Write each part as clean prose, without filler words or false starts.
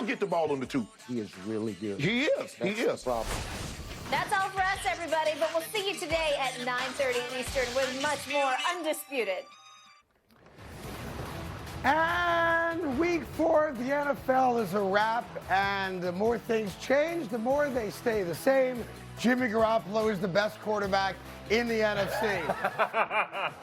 will get the ball on the two. He is really good. He is. He is. Problem. That's all for us, everybody, but we'll see you today at 9:30 Eastern with much more Undisputed. And week 4 of the NFL is a wrap, and the more things change, the more they stay the same. Jimmy Garoppolo is the best quarterback in the NFC.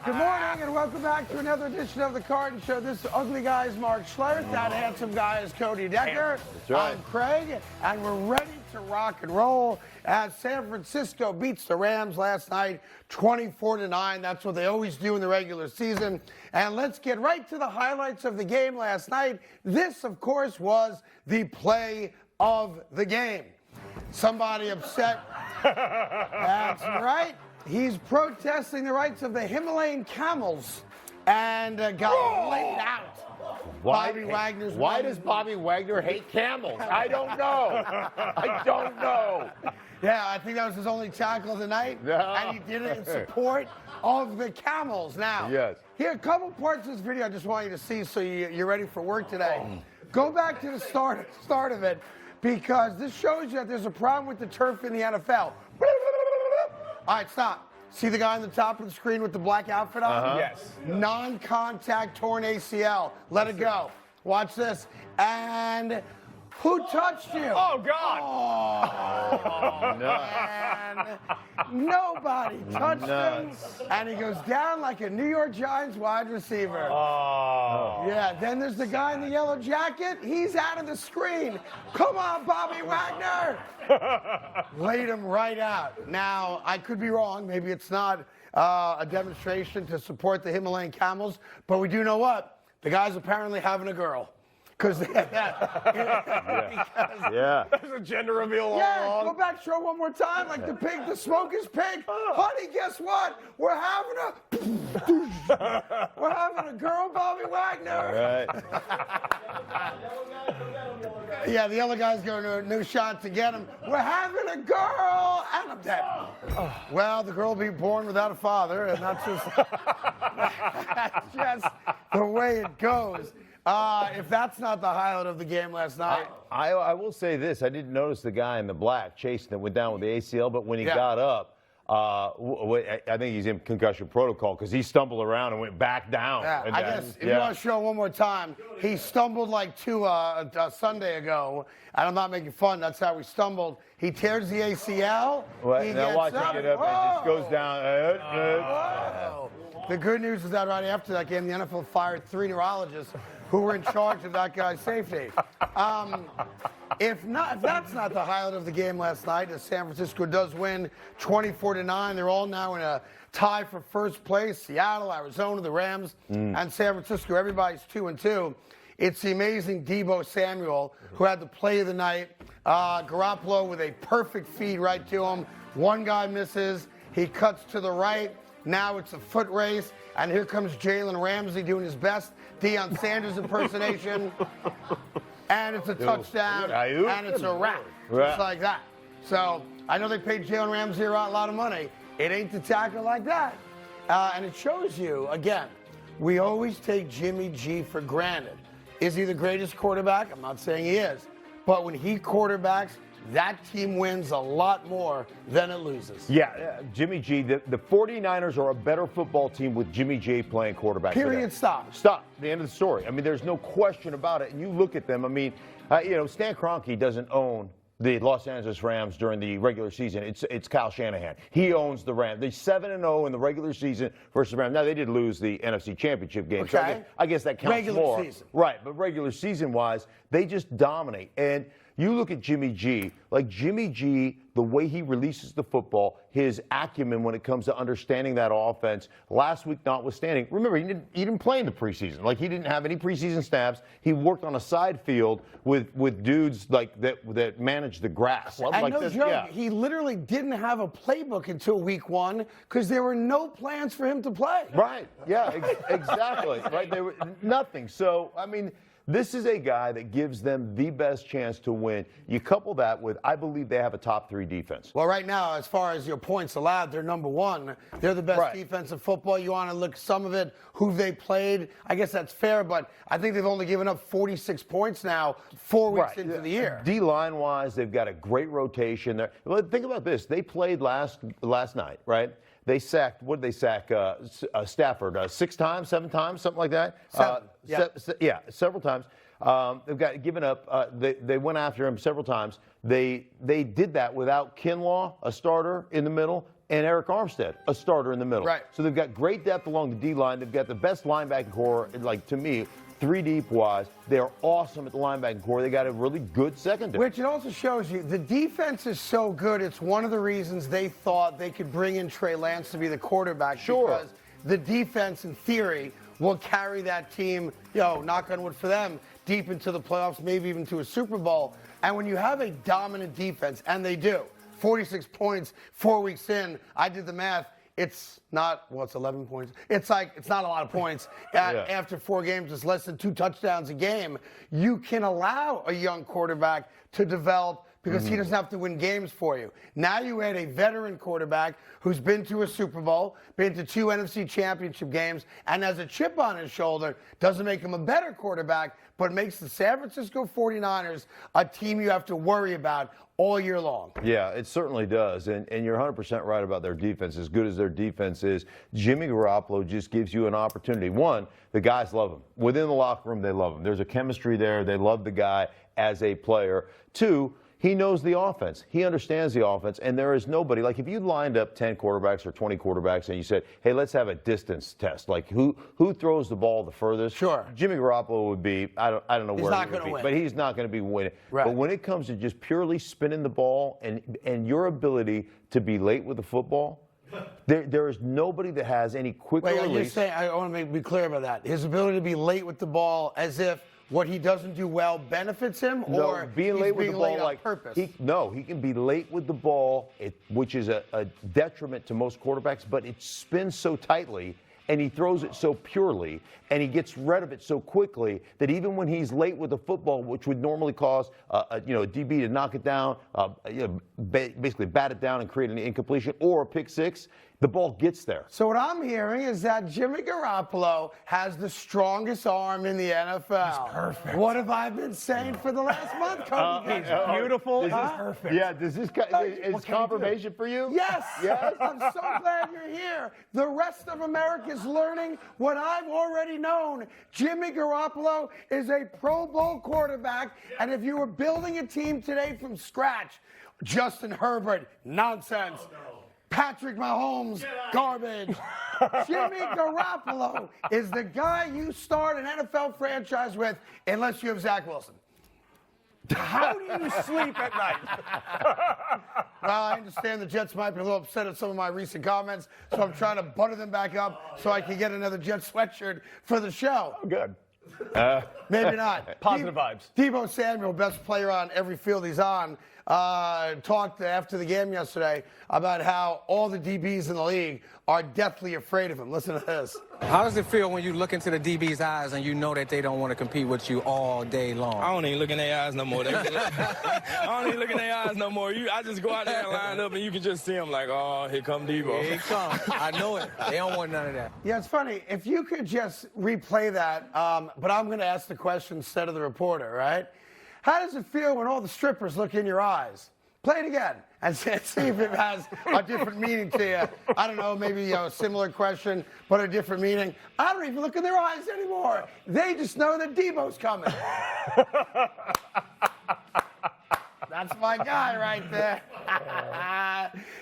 Good morning and welcome back to another edition of the Carton Show. This ugly guy is Mark Schlereth. That handsome guy is Cody Decker. That's right. I'm Craig, and we're ready to rock and roll as San Francisco beats the Rams last night 24-9. That's what they always do in the regular season. And let's get right to the highlights of the game last night. This, of course, was the play of the game. Somebody upset. That's right. He's protesting the rights of the Himalayan camels and got laid out. Bobby Wagner's Why does Bobby Wagner hate camels? I don't know. I don't know. Yeah, I think that was his only tackle of the night. No. And he did it in support of the camels. Now, Yes. here, a couple parts of this video I just want you to see so you're ready for work today. Go back to the start of it, because this shows you that there's a problem with the turf in the NFL. All right, stop. See the guy on the top of the screen with the black outfit on? Yes. Non-contact torn ACL. Let it go. Watch this. And who touched you? Oh, God. Oh, No. and nobody touched him. Nuts. And he goes down like a New York Giants wide receiver. Oh. Yeah, then there's the guy in the yellow jacket. He's out of the screen. Come on, Bobby Wagner. Laid him right out. Now, I could be wrong. Maybe it's not a demonstration to support the Himalayan camels, but we do know what? The guy's apparently having a girl. Because Yeah. There's a gender reveal all yeah, along. go back, show one more time, like the pig, the smoker's pig. Honey, guess what? We're having a girl, Bobby Wagner. All right. Yeah, the other guy's going to a new shot to get him. We're having a girl, and I'm dead. Well, the girl will be born without a father, and that's just the way it goes. If that's not the highlight of the game last night. I will say this. I didn't notice the guy in the black chasing that went down with the ACL, but when he got up, I think he's in concussion protocol because he stumbled around and went back down. Yeah, And I then- guess if you want to show one more time, he stumbled like a Sunday ago, and I'm not making fun. That's how he stumbled. He tears the ACL. Well, he now gets watch up. him get up and just goes down. Whoa. The good news is that right after that game, the NFL fired 3 neurologists who were in charge of that guy's safety. If that's not the highlight of the game last night, as San Francisco does win 24-9, they're all now in a tie for first place. Seattle, Arizona, the Rams, and San Francisco. Everybody's 2-2. It's the amazing Deebo Samuel who had the play of the night. Garoppolo with a perfect feed right to him. One guy misses. He cuts to the right. Now it's a foot race, and here comes Jalen Ramsey doing his best Deion Sanders impersonation, and it's a touchdown, and it's a wrap, just like that. So I know they paid Jalen Ramsey a lot of money. It ain't the tackle like that, and it shows you, again, we always take Jimmy G for granted. Is he the greatest quarterback? I'm not saying he is, but when he quarterbacks, that team wins a lot more than it loses. Yeah, Jimmy G, the 49ers are a better football team with Jimmy G playing quarterback. Period, stop. Stop. The end of the story. I mean, there's no question about it. And you look at them, I mean, Stan Kroenke doesn't own the Los Angeles Rams during the regular season. It's Kyle Shanahan. He owns the Rams. They're 7-0 in the regular season versus the Rams. Now, they did lose the NFC Championship game. Okay. So I guess that counts regular more. Season. Right, but regular season-wise, they just dominate. And you look at Jimmy G, like Jimmy G, the way he releases the football, his acumen when it comes to understanding that offense, last week notwithstanding. Remember, he didn't play in the preseason. Like, he didn't have any preseason snaps. He worked on a side field with dudes like that manage the grass. And like no this, joke, yeah. he literally didn't have a playbook until week 1 because there were no plans for him to play. Right, yeah, exactly. Right, there were nothing. So, I mean, This is a guy that gives them the best chance to win. You couple that with, I believe they have a top 3 defense. Well, right now, as far as your points allowed, they're number 1. They're the best defense in football. You want to look some of it, who they played. I guess that's fair, but I think they've only given up 46 points now, 4 weeks into the year. D-line-wise, they've got a great rotation there. Well, think about this. They played last night, right? They sacked, what did they sack? Stafford 6 times, 7 times, something like that? 7, several times. They've got given up. They went after him several times. They did that without Kinlaw, a starter in the middle, and Eric Armstead, a starter in the middle. Right. So they've got great depth along the D-line. They've got the best linebacking core, like, to me, 3 deep wise. They're awesome at the linebacking core. They got a really good secondary. Which it also shows you the defense is so good. It's one of the reasons they thought they could bring in Trey Lance to be the quarterback. Sure. Because the defense, in theory, will carry that team, knock on wood for them, deep into the playoffs, maybe even to a Super Bowl. And when you have a dominant defense, and they do, 46 points, 4 weeks in, I did the math. It's not, it's 11 points. It's not a lot of points. After 4 games, it's less than 2 touchdowns a game. You can allow a young quarterback to develop because he doesn't have to win games for you. Now you add a veteran quarterback who's been to a Super Bowl, been to 2 NFC championship games, and has a chip on his shoulder. Doesn't make him a better quarterback, but makes the San Francisco 49ers a team you have to worry about all year long. Yeah, it certainly does. And you're 100% right about their defense. As good as their defense is, Jimmy Garoppolo just gives you an opportunity. One, the guys love him. Within the locker room, they love him. There's a chemistry there. They love the guy as a player. 2, he knows the offense. He understands the offense, and there is nobody. Like, if you lined up 10 quarterbacks or 20 quarterbacks and you said, hey, let's have a distance test, like who throws the ball the furthest? Sure. Jimmy Garoppolo would be, I don't know where he would be, but he's not going to be winning. Right. But when it comes to just purely spinning the ball and your ability to be late with the football, there is nobody that has any quicker release. You're saying, I want to be clear about that. His ability to be late with the ball as if what he doesn't do well benefits him, or being late with the ball on purpose? He can be late with the ball, which is a detriment to most quarterbacks, but it spins so tightly and he throws it so purely and he gets rid of it so quickly that even when he's late with the football, which would normally cause a DB to knock it down, basically bat it down and create an incompletion or a pick six, the ball gets there. So what I'm hearing is that Jimmy Garoppolo has the strongest arm in the NFL. He's perfect. What have I been saying for the last month, Cody? He's beautiful. He's perfect. Yeah, does this is confirmation for you? Yes. Yes. I'm so glad you're here. The rest of America is learning what I've already known. Jimmy Garoppolo is a Pro Bowl quarterback, and if you were building a team today from scratch, Justin Herbert, nonsense. Oh, no. Patrick Mahomes, garbage. Jimmy Garoppolo is the guy you start an NFL franchise with unless you have Zach Wilson. How do you sleep at night? Well, I understand the Jets might be a little upset at some of my recent comments, so I'm trying to butter them back up so I can get another Jets sweatshirt for the show. Oh, good. Maybe not. Positive vibes. Deebo Samuel, best player on every field he's on, talked after the game yesterday about how all the DBs in the league are deathly afraid of him. Listen to this. How does it feel when you look into the DB's eyes and you know that they don't want to compete with you all day long? I don't even look in their eyes no more. I don't even look in their eyes no more. I just go out there and line up, and you can just see them like, oh, here come Deebo. Here he come. I know it. They don't want none of that. Yeah, it's funny. If you could just replay that, but I'm going to ask the question instead of the reporter, right? How does it feel when all the strippers look in your eyes? Play it again and see if it has a different meaning to you. I don't know, maybe a similar question, but a different meaning. I don't even look in their eyes anymore. They just know that Deebo's coming. That's my guy right there.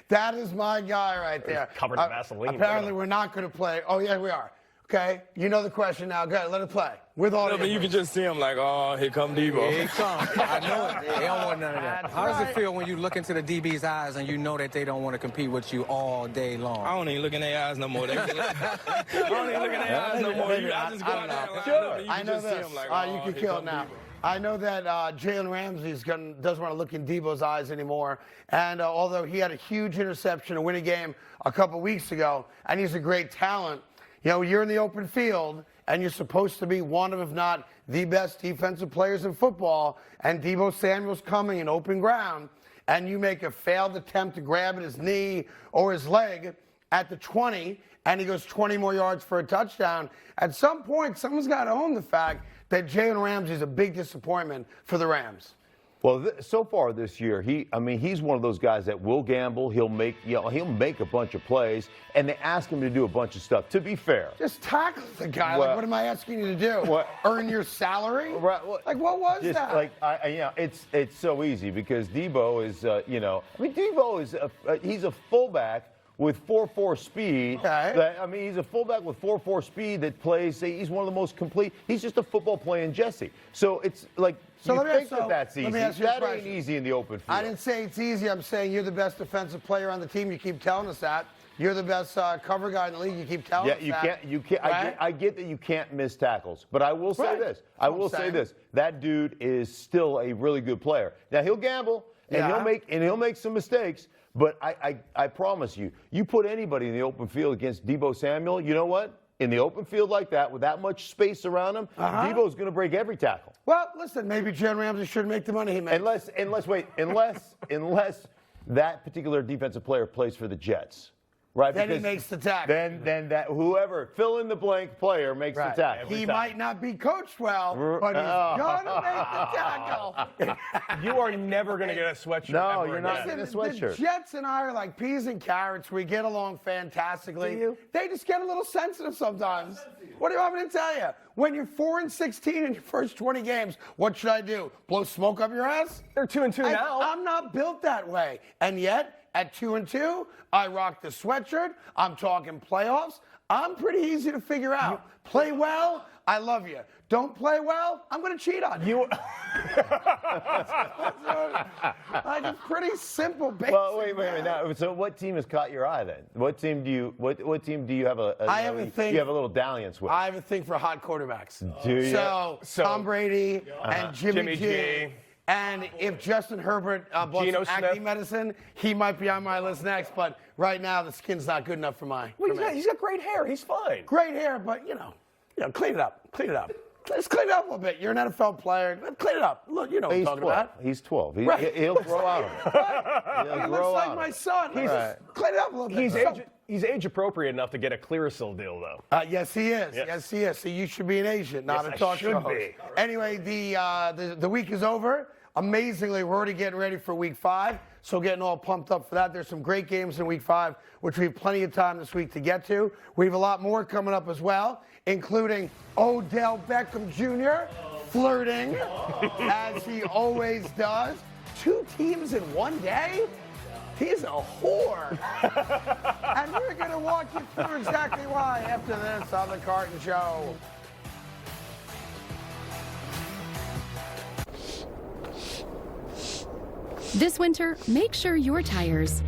That is my guy right there. Covered in Vaseline. Apparently, we're not going to play. Oh, yeah, we are. Okay, you know the question now. Go ahead, let it play. With all but you can just see them like, oh, here come Deebo. Here he come. I know it. They don't want none of that. How does it feel when you look into the DB's eyes and you know that they don't want to compete with you all day long? I don't even look in their eyes no more. I don't even look in their eyes no more. I just go out there and line up, and you can just see them like, oh, you can kill it now. I know that Jalen Ramsey doesn't want to look in Deebo's eyes anymore. And although he had a huge interception to win a game a couple weeks ago, and he's a great talent, you're in the open field, and you're supposed to be one of, if not the best defensive players in football, and Deebo Samuel's coming in open ground, and you make a failed attempt to grab at his knee or his leg at the 20, and he goes 20 more yards for a touchdown, at some point, someone's got to own the fact that Jalen Ramsey is a big disappointment for the Rams. Well, so far this year, he's one of those guys that will gamble. He'll make a bunch of plays, and they ask him to do a bunch of stuff. To be fair, just tackle the guy. Well, like, what am I asking you to do? What? Earn your salary? Right. Well, like, what was just, that? Like, it's so easy because Deebo is, Deebo is he's a fullback with 4.4 speed. Okay. He's a fullback with 4.4 speed that plays. He's one of the most complete. He's just a football playing Jesse. So it's like. So you think so that's easy. Let me ask you that a ain't question. easy in the open field. I didn't say it's easy. I'm saying you're the best defensive player on the team. You keep telling us that. You're the best cover guy in the league. You keep telling us that. You can't. Right? I get that you can't miss tackles, but I will say this. I will say this. That dude is still a really good player. Now he'll gamble and he'll make some mistakes, but I promise you, you put anybody in the open field against Deebo Samuel, you know what? In the open field like that, with that much space around him, Deebo's going to break every tackle. Well, listen, maybe Jalen Ramsey should make the money he makes. Unless that particular defensive player plays for the Jets, right? Then he makes the tackle. Then that whoever fill in the blank player makes the tackle. He might not be coached well, but he's gonna make the tackle. You are never going to get a sweatshirt. No, ever you're not again. getting a sweatshirt. The Jets and I are like peas and carrots. We get along fantastically. Do you? They just get a little sensitive sometimes. What do you want me to tell you? When you're 4-16 in your first 20 games, what should I do? Blow smoke up your ass? They're 2-2 now. I'm not built that way. And yet, at 2-2, I rock the sweatshirt. I'm talking playoffs. I'm pretty easy to figure out. Play well, I love you. Don't play well, I'm going to cheat on you. Like, it's pretty simple, basic. Well, wait. Now, so what team has caught your eye then? What team do you? What team do you have you have a little dalliance with? I have a thing for hot quarterbacks. Do you? So Tom Brady and Jimmy G. And if Justin Herbert bought some acne medicine, he might be on my list next. But right now, the skin's not good enough for my. He's got great hair. He's fine. Great hair, but clean it up. Clean it up. Let's clean it up a little bit. You're an NFL player. Clean it up. Look, you know what I'm talking about. He's 12. Right. He'll grow out of it. He looks like my son. Clean it up a little bit. He's age appropriate enough to get a Clearasil deal, though. Yes, he is. Yes, he is. So you should be an agent, not a talk show host. Anyway, the week is over. Amazingly, we're already getting ready for week 5, so getting all pumped up for that. There's some great games in week 5, which we have plenty of time this week to get to. We have a lot more coming up as well, including Odell Beckham Jr. flirting, as he always does. 2 teams in one day? He's a whore. And we're going to walk you through exactly why after this on the Carton Show. This winter, make sure your tires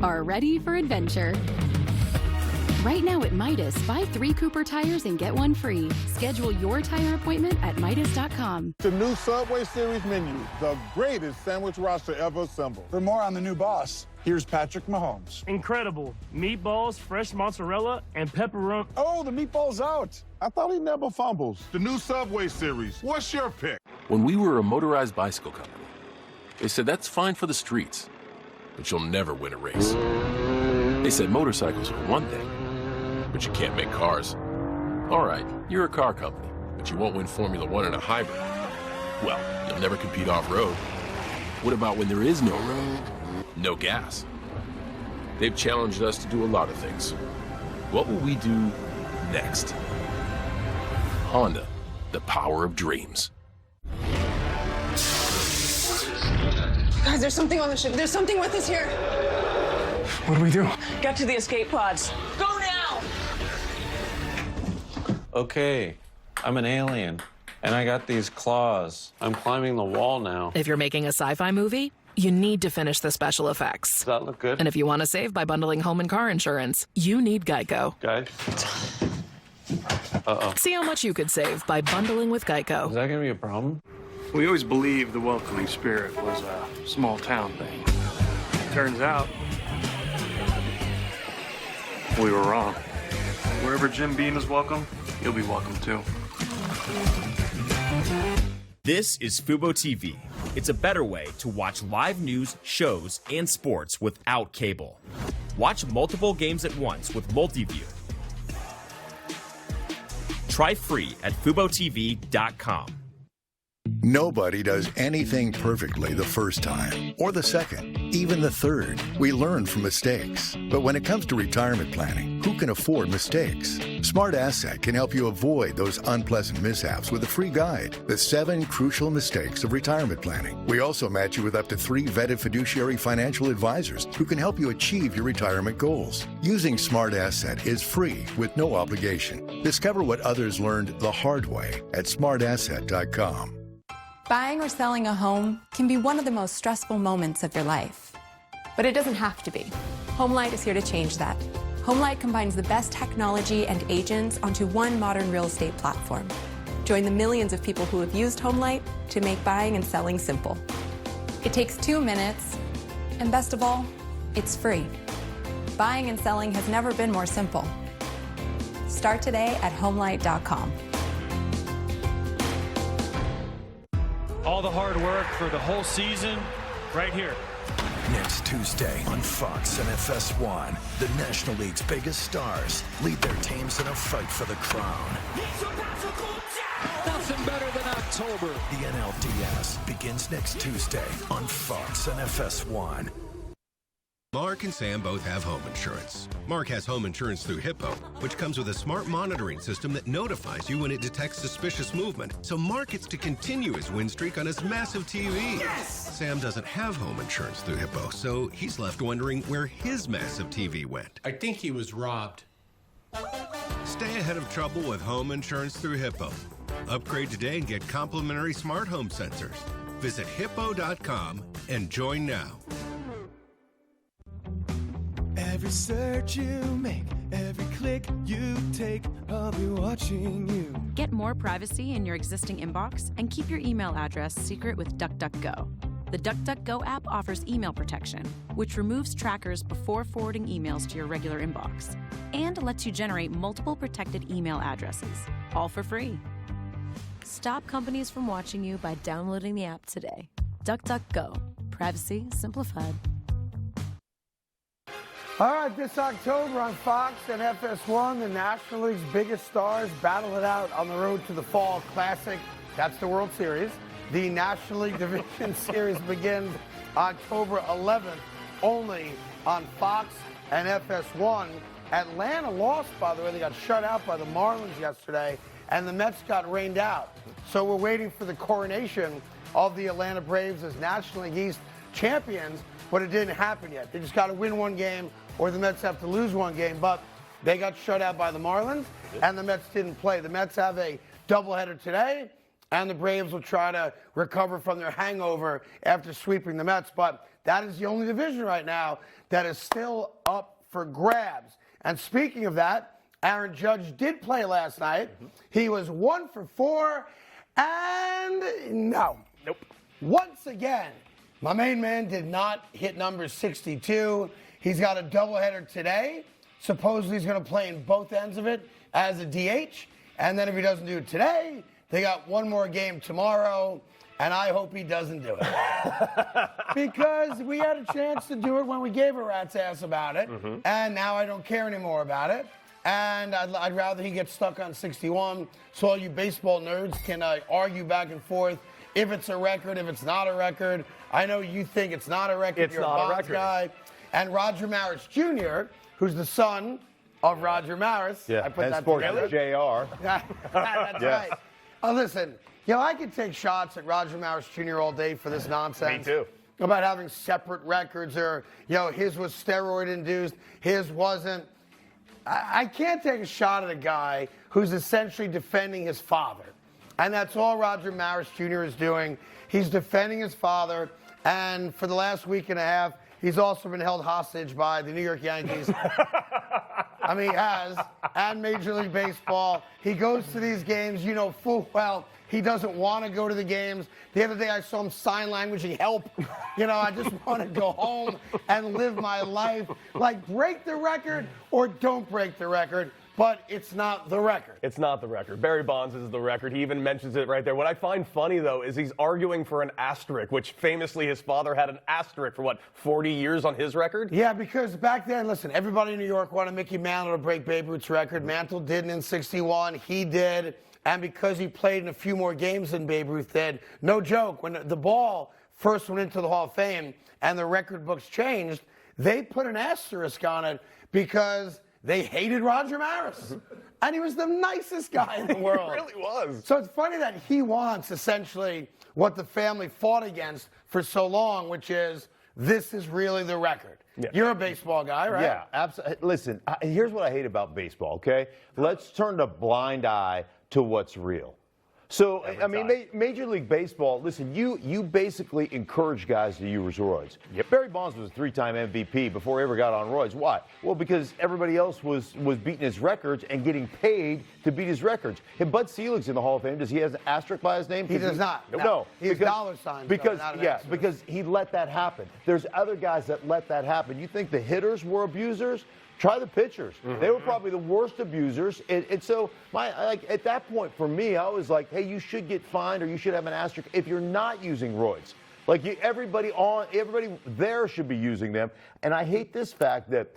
are ready for adventure. Right now at Midas, buy 3 Cooper tires and get 1 free. Schedule your tire appointment at Midas.com. The new Subway Series menu, the greatest sandwich roster ever assembled. For more on the new boss, here's Patrick Mahomes. Incredible. Meatballs, fresh mozzarella, and pepperoni. Oh, the meatball's out. I thought he never fumbles. The new Subway Series. What's your pick? When we were a motorized bicycle company, they said that's fine for the streets, but you'll never win a race. They said motorcycles are one thing, but you can't make cars. All right, you're a car company, but you won't win Formula One in a hybrid. Well, you'll never compete off-road. What about when there is no road? No gas? They've challenged us to do a lot of things. What will we do next? Honda, the power of dreams. Guys, there's something on the ship. There's something with us here. What do we do? Get to the escape pods. Go now! Okay, I'm an alien, and I got these claws. I'm climbing the wall now. If you're making a sci-fi movie, you need to finish the special effects. Does that look good? And if you want to save by bundling home and car insurance, you need Geico. Guys? Uh-oh. See how much you could save by bundling with Geico. Is that going to be a problem? We always believed the welcoming spirit was a small town thing. Turns out, we were wrong. Wherever Jim Beam is welcome, you'll be welcome too. This is Fubo TV. It's a better way to watch live news, shows, and sports without cable. Watch multiple games at once with Multiview. Try free at FuboTV.com. Nobody does anything perfectly the first time, or the second, even the third. We learn from mistakes. But when it comes to retirement planning, who can afford mistakes? Smart Asset can help you avoid those unpleasant mishaps with a free guide, The 7 Crucial Mistakes of Retirement Planning. We also match you with up to 3 vetted fiduciary financial advisors who can help you achieve your retirement goals. Using Smart Asset is free with no obligation. Discover what others learned the hard way at smartasset.com. Buying or selling a home can be one of the most stressful moments of your life. But it doesn't have to be. HomeLight is here to change that. HomeLight combines the best technology and agents onto one modern real estate platform. Join the millions of people who have used HomeLight to make buying and selling simple. It takes 2 minutes, and best of all, it's free. Buying and selling has never been more simple. Start today at HomeLight.com. All the hard work for the whole season, right here. Next Tuesday on Fox and FS1, the National League's biggest stars lead their teams in a fight for the crown. Nothing better than October. The NLDS begins next Tuesday on Fox and FS1. Mark and Sam both have home insurance. Mark has home insurance through Hippo, which comes with a smart monitoring system that notifies you when it detects suspicious movement. So Mark gets to continue his win streak on his massive TV. Yes! Sam doesn't have home insurance through Hippo, so he's left wondering where his massive TV went. I think he was robbed. Stay ahead of trouble with home insurance through Hippo. Upgrade today and get complimentary smart home sensors. Visit hippo.com and join now. Every search you make, every click you take, I'll be watching you. Get more privacy in your existing inbox and keep your email address secret with DuckDuckGo. The DuckDuckGo app offers email protection, which removes trackers before forwarding emails to your regular inbox, and lets you generate multiple protected email addresses, all for free. Stop companies from watching you by downloading the app today. DuckDuckGo. Privacy simplified. All right, this October on Fox and FS1, the National League's biggest stars battle it out on the road to the Fall Classic. That's the World Series. The National League Division Series begins October 11th, only on Fox and FS1. Atlanta lost, by the way. They got shut out by the Marlins yesterday, and the Mets got rained out. So we're waiting for the coronation of the Atlanta Braves as National League East champions, but it didn't happen yet. They just got to win one game, or the Mets have to lose one game. But they got shut out by the Marlins, and the Mets didn't play. The Mets have a doubleheader today, and the Braves will try to recover from their hangover after sweeping the Mets. But that is the only division right now that is still up for grabs. And speaking of that, Aaron Judge did play last night. He was 1 for 4, and no. Nope. Once again, my main man did not hit number 62. He's got a doubleheader today. Supposedly he's going to play in both ends of it as a DH. And then if he doesn't do it today, they got one more game tomorrow. And I hope he doesn't do it. Because we had a chance to do it when we gave a rat's ass about it. And now I don't care anymore about it. And I'd rather he get stuck on 61. So all you baseball nerds can argue back and forth if it's a record, if it's not a record. I know you think it's not a record. You're not a a Bonds record. guy. And Roger Maris Jr., who's the son of Roger Maris. Yeah, I put and that sports together. JR. That's Yes. right. Listen, I could take shots at Roger Maris Jr. all day for this nonsense. Me too. About having separate records or, his was steroid-induced, his wasn't. I can't take a shot at a guy who's essentially defending his father. And that's all Roger Maris Jr. is doing. He's defending his father. And for the last week and a half, he's also been held hostage by the New York Yankees. I mean, he has. And Major League Baseball. He goes to these games, full well. He doesn't want to go to the games. The other day I saw him sign languaging help. I just want to go home and live my life. Like, break the record or don't break the record. but it's not the record. It's not the record. Barry Bonds is the record. He even mentions it right there. What I find funny, though, is he's arguing for an asterisk, which famously his father had an asterisk for, 40 years on his record? Yeah, because back then, listen, everybody in New York wanted Mickey Mantle to break Babe Ruth's record. Mantle didn't in '61. He did. And because he played in a few more games than Babe Ruth did, no joke, when the ball first went into the Hall of Fame and the record books changed, they put an asterisk on it because they hated Roger Maris. And he was the nicest guy in the world. He really was. So it's funny that he wants essentially what the family fought against for so long, which is this is really the record. Yeah. You're a baseball guy, right? Yeah, absolutely. Listen, here's what I hate about baseball, okay? Let's turn a blind eye to what's real. So, Major League Baseball, listen, you basically encourage guys to use roids. Yep. Barry Bonds was a 3-time MVP before he ever got on roids. Why? Well, because everybody else was beating his records and getting paid to beat his records. And Bud Selig's in the Hall of Fame. Does he have an asterisk by his name? He does not. No. He's dollar signs. Because, not an asterisk. because he let that happen. There's other guys that let that happen. You think the hitters were abusers? Try the pitchers. Mm-hmm. They were probably the worst abusers. And so, at that point, for me, I was like, hey, you should get fined or you should have an asterisk if you're not using roids. Everybody there should be using them. And I hate this fact that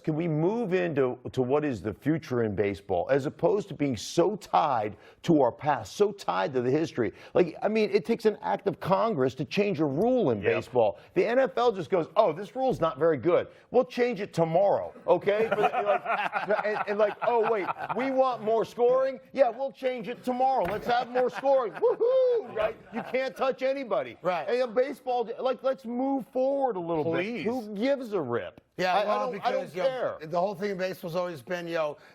can we move into what is the future in baseball as opposed to being so tied to our past, so tied to the history. It takes an act of Congress to change a rule in baseball. The NFL just goes, oh, this rule's not very good. We'll change it tomorrow, okay? Oh, wait, we want more scoring? Yeah, we'll change it tomorrow. Let's have more scoring. Woohoo, right? You can't touch anybody. Right. And baseball, let's move forward a little Please. bit. Who gives a rip? Yeah, I don't care. The whole thing in baseball's always been,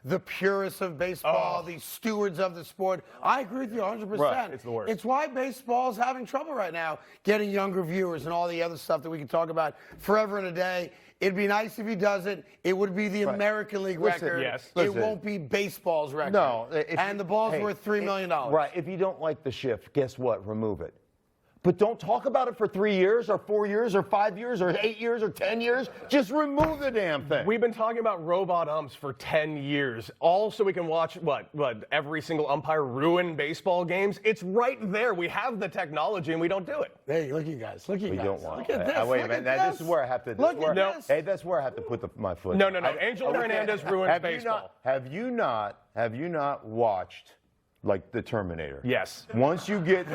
the purists of baseball, the stewards of the sport. I agree with you 100%. Right, it's the worst. It's why baseball's having trouble right now, getting younger viewers and all the other stuff that we can talk about forever and a day. It'd be nice if he does it. It would be the American League record. Yes. It won't be baseball's record. No. And the ball's worth $3 million. Right. If you don't like the shift, guess what? Remove it. But don't talk about it for 3 years or 4 years or 5 years or 8 years or 10 years. Just remove the damn thing. We've been talking about robot umps for 10 years. All so we can watch, every single umpire ruin baseball games? It's right there. We have the technology and we don't do it. Hey, look at you guys. Look at you guys. We don't want Look at this. Wait a look minute. at Now, this. this is where I have to. Look at this. Hey, that's where I have to put my foot. No. Angel Hernandez ruins baseball. Have you not watched like the Terminator? Yes. Once you get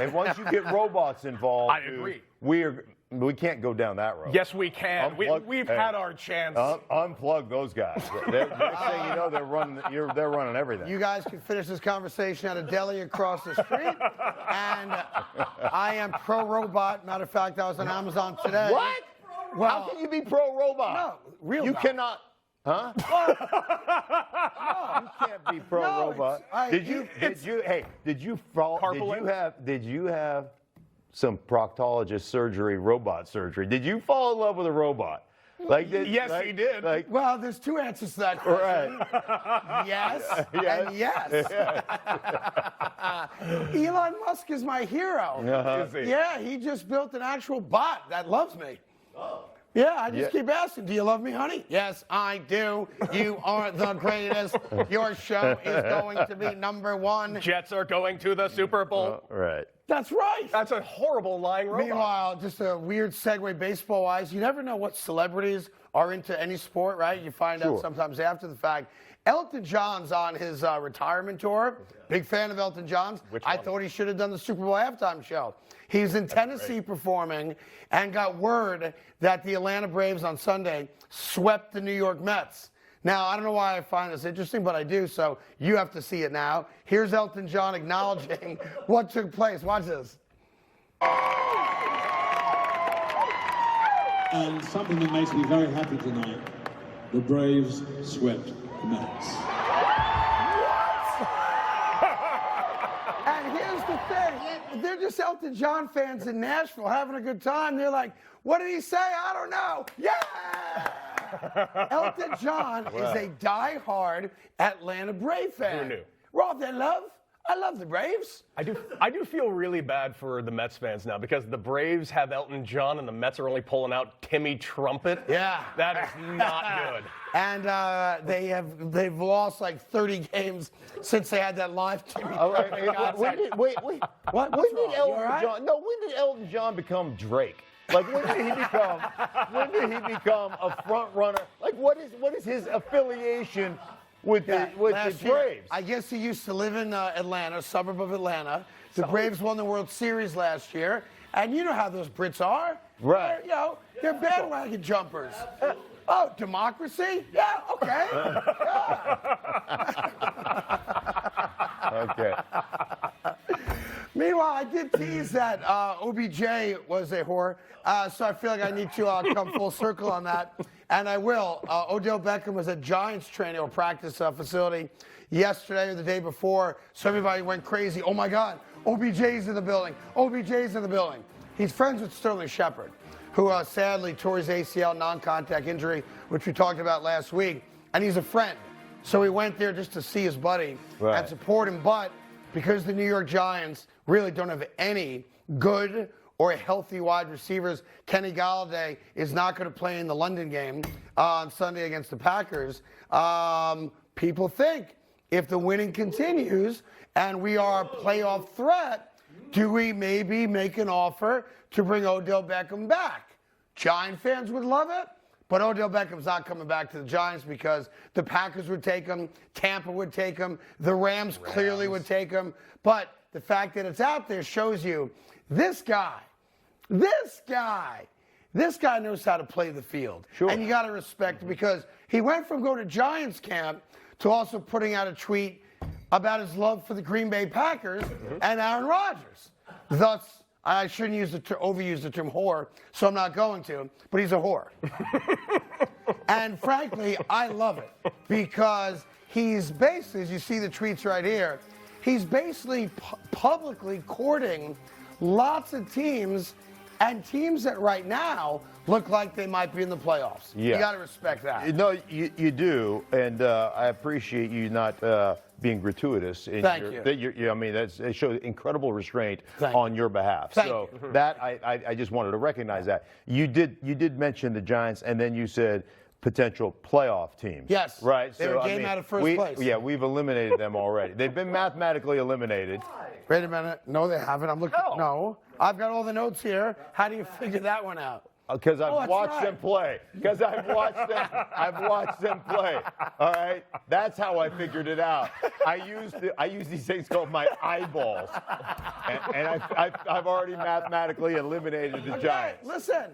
robots involved, I agree. We can't go down that road. Yes, we can. We've had our chance. Unplug those guys. Next thing you know, they're running everything. You guys can finish this conversation at a deli across the street. And I am pro-robot. Matter of fact, I was on Amazon today. What? Well, how can you be pro-robot? No, real. You not. Huh? You can't be pro-robot. Did you have some proctologist surgery, robot surgery? Did you fall in love with a robot? Yes, he did. Well, there's two answers to that question. Right. Yes and yes. Elon Musk is my hero. Uh-huh. Yeah, he just built an actual bot that loves me. Yeah, I just keep asking, do you love me, honey? Yes, I do. You are the greatest. Your show is going to be #1. Jets are going to the Super Bowl. Right. That's right. That's a horrible lying robot. Meanwhile, just a weird segue baseball-wise, you never know what celebrities are into any sport, right? You find out sometimes after the fact. Elton John's on his retirement tour. Big fan of Elton John's. I thought he should have done the Super Bowl halftime show. He's in Tennessee performing and got word that the Atlanta Braves on Sunday swept the New York Mets. Now, I don't know why I find this interesting, but I do, so you have to see it now. Here's Elton John acknowledging what took place. Watch this. And something that makes me very happy tonight, the Braves swept the Mets. And here's the thing. They're just Elton John fans in Nashville having a good time. They're like, what did he say? I don't know. Yeah! Elton John is a die-hard Atlanta Brave fan. Who knew? Raw, their love. I love the Braves. I do feel really bad for the Mets fans now because the Braves have Elton John and the Mets are only pulling out Timmy Trumpet. Yeah. That is not good. And they've lost like 30 games since they had that live Timmy Trumpet concert. Wait. What? When did Wrong? when did Elton John become Drake? Like when did he become a front runner? Like what is his affiliation with the Braves? I guess he used to live in Atlanta, a suburb of Atlanta. The Braves won the World Series last year, and you know how those Brits are. Right. They're bandwagon jumpers. Oh, democracy? Yeah, okay. Okay. Meanwhile, I did tease that OBJ was a whore, so I feel like I need to come full circle on that, and I will. Odell Beckham was at Giants training or practice facility yesterday or the day before, so everybody went crazy. Oh, my God, OBJ's in the building. OBJ's in the building. He's friends with Sterling Shepard, who sadly tore his ACL non-contact injury, which we talked about last week, and he's a friend. So he went there just to see his buddy and support him, but because the New York Giants really don't have any good or healthy wide receivers, Kenny Golladay is not going to play in the London game on Sunday against the Packers. People think if the winning continues and we are a playoff threat, do we maybe make an offer to bring Odell Beckham back? Giant fans would love it. But Odell Beckham's not coming back to the Giants because the Packers would take him, Tampa would take him, the Rams clearly would take him. But the fact that it's out there shows you this guy knows how to play the field. Sure. And you got to respect it because he went from going to Giants camp to also putting out a tweet about his love for the Green Bay Packers and Aaron Rodgers. Thus, I shouldn't overuse the term whore, so I'm not going to, but he's a whore. And frankly, I love it because he's basically, as you see the tweets right here, he's basically publicly courting lots of teams and teams that right now look like they might be in the playoffs. Yeah. You got to respect that. No, you do, and I appreciate you not being gratuitous. Thank you. I mean, it shows incredible restraint on your behalf. Thank so you. that I just wanted to recognize that. You did mention the Giants, and then you said potential playoff teams. Yes. Right. They were a game out of first place. Yeah, we've eliminated them already. They've been mathematically eliminated. Wait a minute. No, they haven't. I'm looking. No. I've got all the notes here. How do you figure that one out? Because I've watched them play. Because I've watched them play. All right, that's how I figured it out. I use these things called my eyeballs, and I've already mathematically eliminated the Giants. Listen,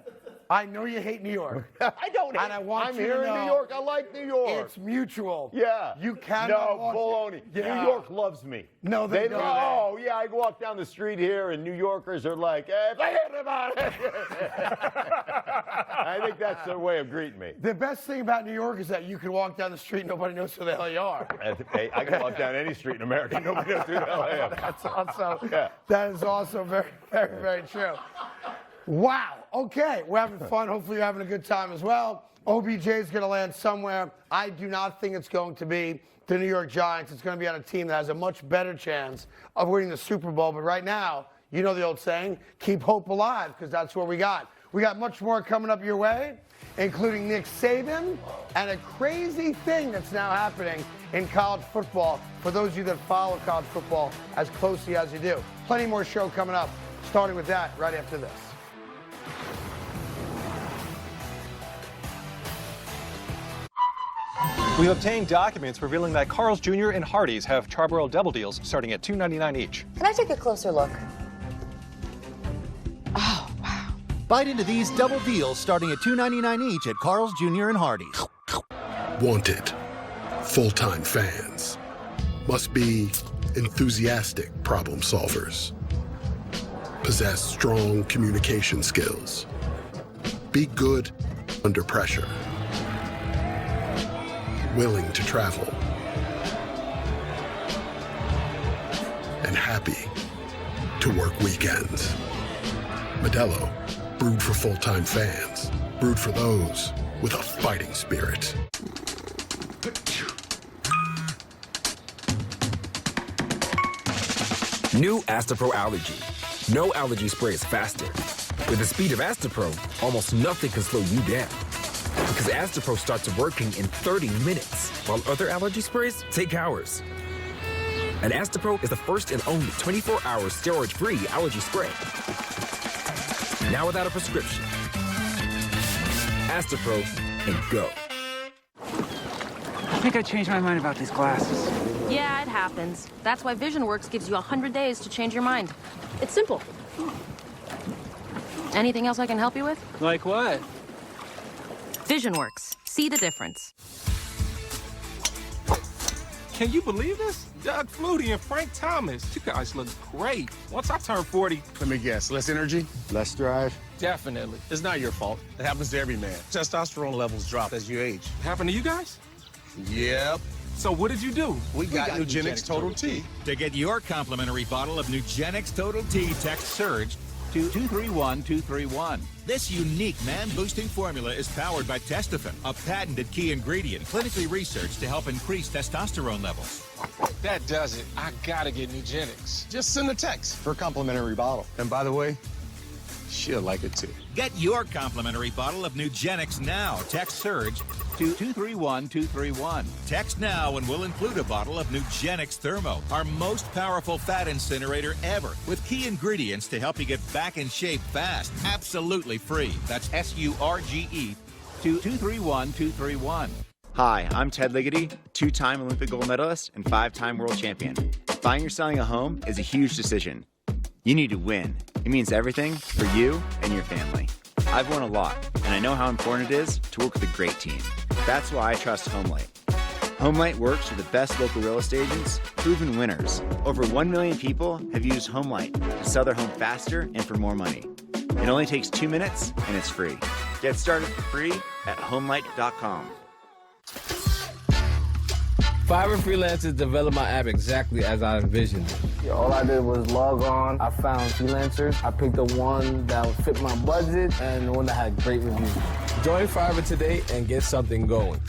I know you hate New York. I don't hate. And I want I'm you here to know in New York. I like New York. It's mutual. Yeah. You cannot. No, baloney. Yeah. New York loves me. No, they don't. Oh, yeah. I walk down the street here, and New Yorkers are like, "Hey, forget about it." I think that's their way of greeting me. The best thing about New York is that you can walk down the street and nobody knows who the hell you are. Hey, I can walk down any street in America. Nobody knows who the hell I am. That is also very, very, very true. Wow. Okay. We're having fun. Hopefully you're having a good time as well. OBJ is going to land somewhere. I do not think it's going to be the New York Giants. It's going to be on a team that has a much better chance of winning the Super Bowl. But right now, you know the old saying, keep hope alive, because that's what we got. We got much more coming up your way, including Nick Saban and a crazy thing that's now happening in college football for those of you that follow college football as closely as you do. Plenty more show coming up, starting with that right after this. We've obtained documents revealing that Carl's Jr. and Hardee's have Charbroiled Double Deals starting at $2.99 each. Can I take a closer look? Oh, wow. Bite into these double deals starting at $2.99 each at Carl's Jr. and Hardee's. Wanted. Full-time fans. Must be enthusiastic problem solvers. Possess strong communication skills. Be good under pressure. Willing to travel. And happy to work weekends. Modelo, brewed for full-time fans. Brewed for those with a fighting spirit. New Astapro Allergy. No allergy spray is faster. With the speed of Astapro, almost nothing can slow you down. Because Astapro starts working in 30 minutes, while other allergy sprays take hours. And Astapro is the first and only 24-hour steroid-free allergy spray. Now without a prescription. Astapro and go. I think I changed my mind about these glasses. Yeah, it happens. That's why VisionWorks gives you 100 days to change your mind. It's simple. Anything else I can help you with? Like what? VisionWorks. See the difference. Can you believe this? Doug Flutie and Frank Thomas. You guys look great. Once I turn 40... Let me guess, less energy, less drive? Definitely. It's not your fault. It happens to every man. Testosterone levels drop as you age. Happened to you guys? Yep. So what did you do? We got Nugenix Total T. To get your complimentary bottle of Nugenix Total T, text SURGE to 231231. This unique man-boosting formula is powered by Testofen, a patented key ingredient clinically researched to help increase testosterone levels. That does it. I gotta get Nugenix. Just send a text for a complimentary bottle. And by the way, she'll like it too. Get your complimentary bottle of Nugenix now. Text SURGE to 231231. Text now and we'll include a bottle of Nugenix Thermo, our most powerful fat incinerator ever, with key ingredients to help you get back in shape fast. Absolutely free. That's SURGE to 231231. Hi, I'm Ted Ligety, two-time Olympic gold medalist and five-time world champion. Buying or selling a home is a huge decision. You need to win. It means everything for you and your family. I've won a lot, and I know how important it is to work with a great team. That's why I trust HomeLight. HomeLight works with the best local real estate agents, proven winners. Over 1 million people have used HomeLight to sell their home faster and for more money. It only takes 2 minutes, and it's free. Get started for free at HomeLight.com. Fiverr freelancers developed my app exactly as I envisioned it. All I did was log on. I found freelancers. I picked the one that would fit my budget and the one that had great reviews. Join Fiverr today and get something going.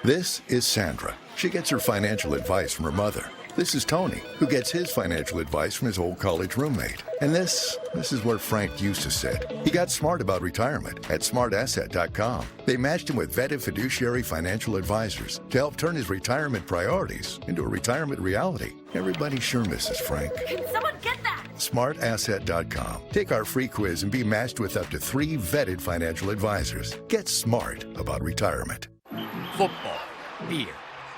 This is Sandra. She gets her financial advice from her mother. This is Tony, who gets his financial advice from his old college roommate. And this is where Frank used to sit. He got smart about retirement at smartasset.com. They matched him with vetted fiduciary financial advisors to help turn his retirement priorities into a retirement reality. Everybody sure misses Frank. Can someone get that? smartasset.com. Take our free quiz and be matched with up to 3 vetted financial advisors. Get smart about retirement. Football, beer,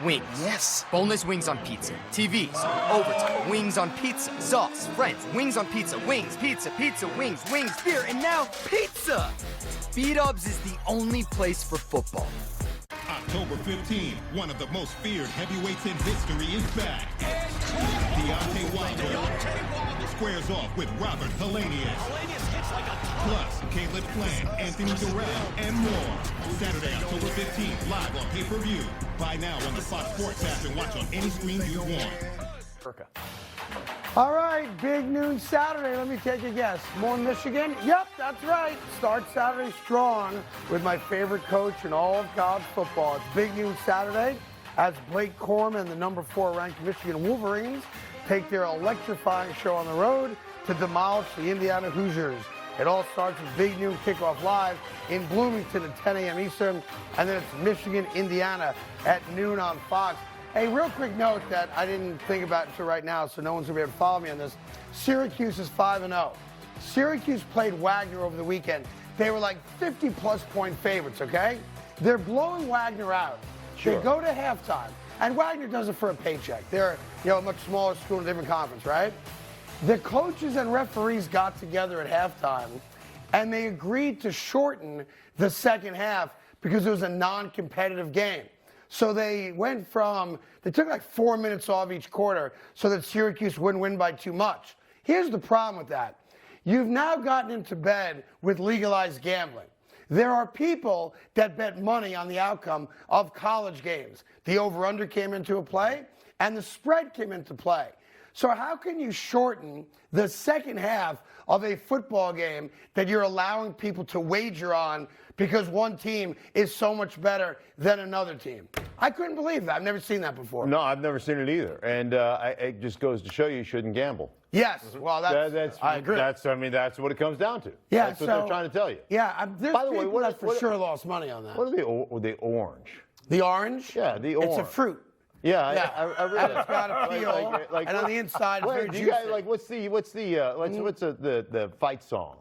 wings. Yes. Boneless wings on pizza. TVs, overtime, wings on pizza. Sauce, friends, wings on pizza. Wings, pizza, pizza, wings, wings, beer, and now pizza. B-Dubs is the only place for football. October 15, one of the most feared heavyweights in history is back. Deontay Wilder squares off with Robert Helenius. Plus, Caleb Plant, Anthony Durrell, and more. Saturday, October 15th, live on pay-per-view. Buy now on the Fox Sports app and watch on any screen you want. All right, big noon Saturday. Let me take a guess. More Michigan? Yep, that's right. Start Saturday strong with my favorite coach in all of college football. It's big noon Saturday as Blake Corman, the number 4 ranked Michigan Wolverines, take their electrifying show on the road to demolish the Indiana Hoosiers. It all starts with Big Noon Kickoff Live in Bloomington at 10 a.m. Eastern, and then it's Michigan, Indiana at noon on Fox. Hey, real quick note that I didn't think about until right now, so no one's going to be able to follow me on this. Syracuse is 5-0. Syracuse played Wagner over the weekend. They were like 50-plus point favorites, okay? They're blowing Wagner out. Sure. They go to halftime, and Wagner does it for a paycheck. They're a much smaller school in a different conference, right? The coaches and referees got together at halftime, and they agreed to shorten the second half because it was a non-competitive game. So they took like 4 minutes off each quarter so that Syracuse wouldn't win by too much. Here's the problem with that. You've now gotten into bed with legalized gambling. There are people that bet money on the outcome of college games. The over-under came into play, and the spread came into play. So how can you shorten the second half of a football game that you're allowing people to wager on because one team is so much better than another team? I couldn't believe that. I've never seen that before. No, I've never seen it either. And it just goes to show you shouldn't gamble. Yes, well, that's I agree. That's what it comes down to. Yeah, that's what they're trying to tell you. Yeah, there's By the way, people that for sure lost money on that. What are the orange? The orange? Yeah, the orange. It's a fruit. Yeah, I really. And it's got a peel, and on the inside, it's very juicy. What's the fight song?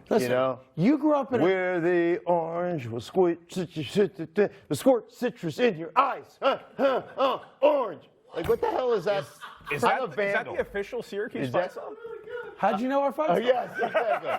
Listen, you know, you grew up in where the orange will squirt citrus in your eyes. Orange. Like, what the hell is that? Is that the official Syracuse fight song? How'd you know our fight song? Yes, exactly.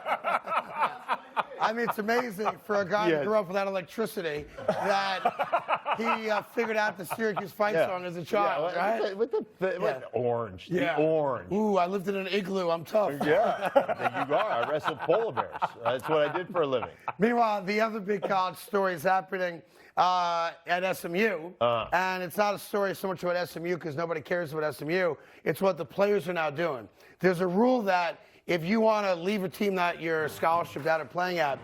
I mean, it's amazing for a guy who grew up without electricity that he figured out the Syracuse fight song as a child, right? With the orange. Yeah. The orange. Ooh, I lived in an igloo. I'm tough. Yeah, you are. I wrestled polar bears. That's what I did for a living. Meanwhile, the other big college story is happening at SMU. And it's not a story so much about SMU because nobody cares about SMU. It's what the players are now doing. There's a rule that if you want to leave a team that your scholarship out of playing at,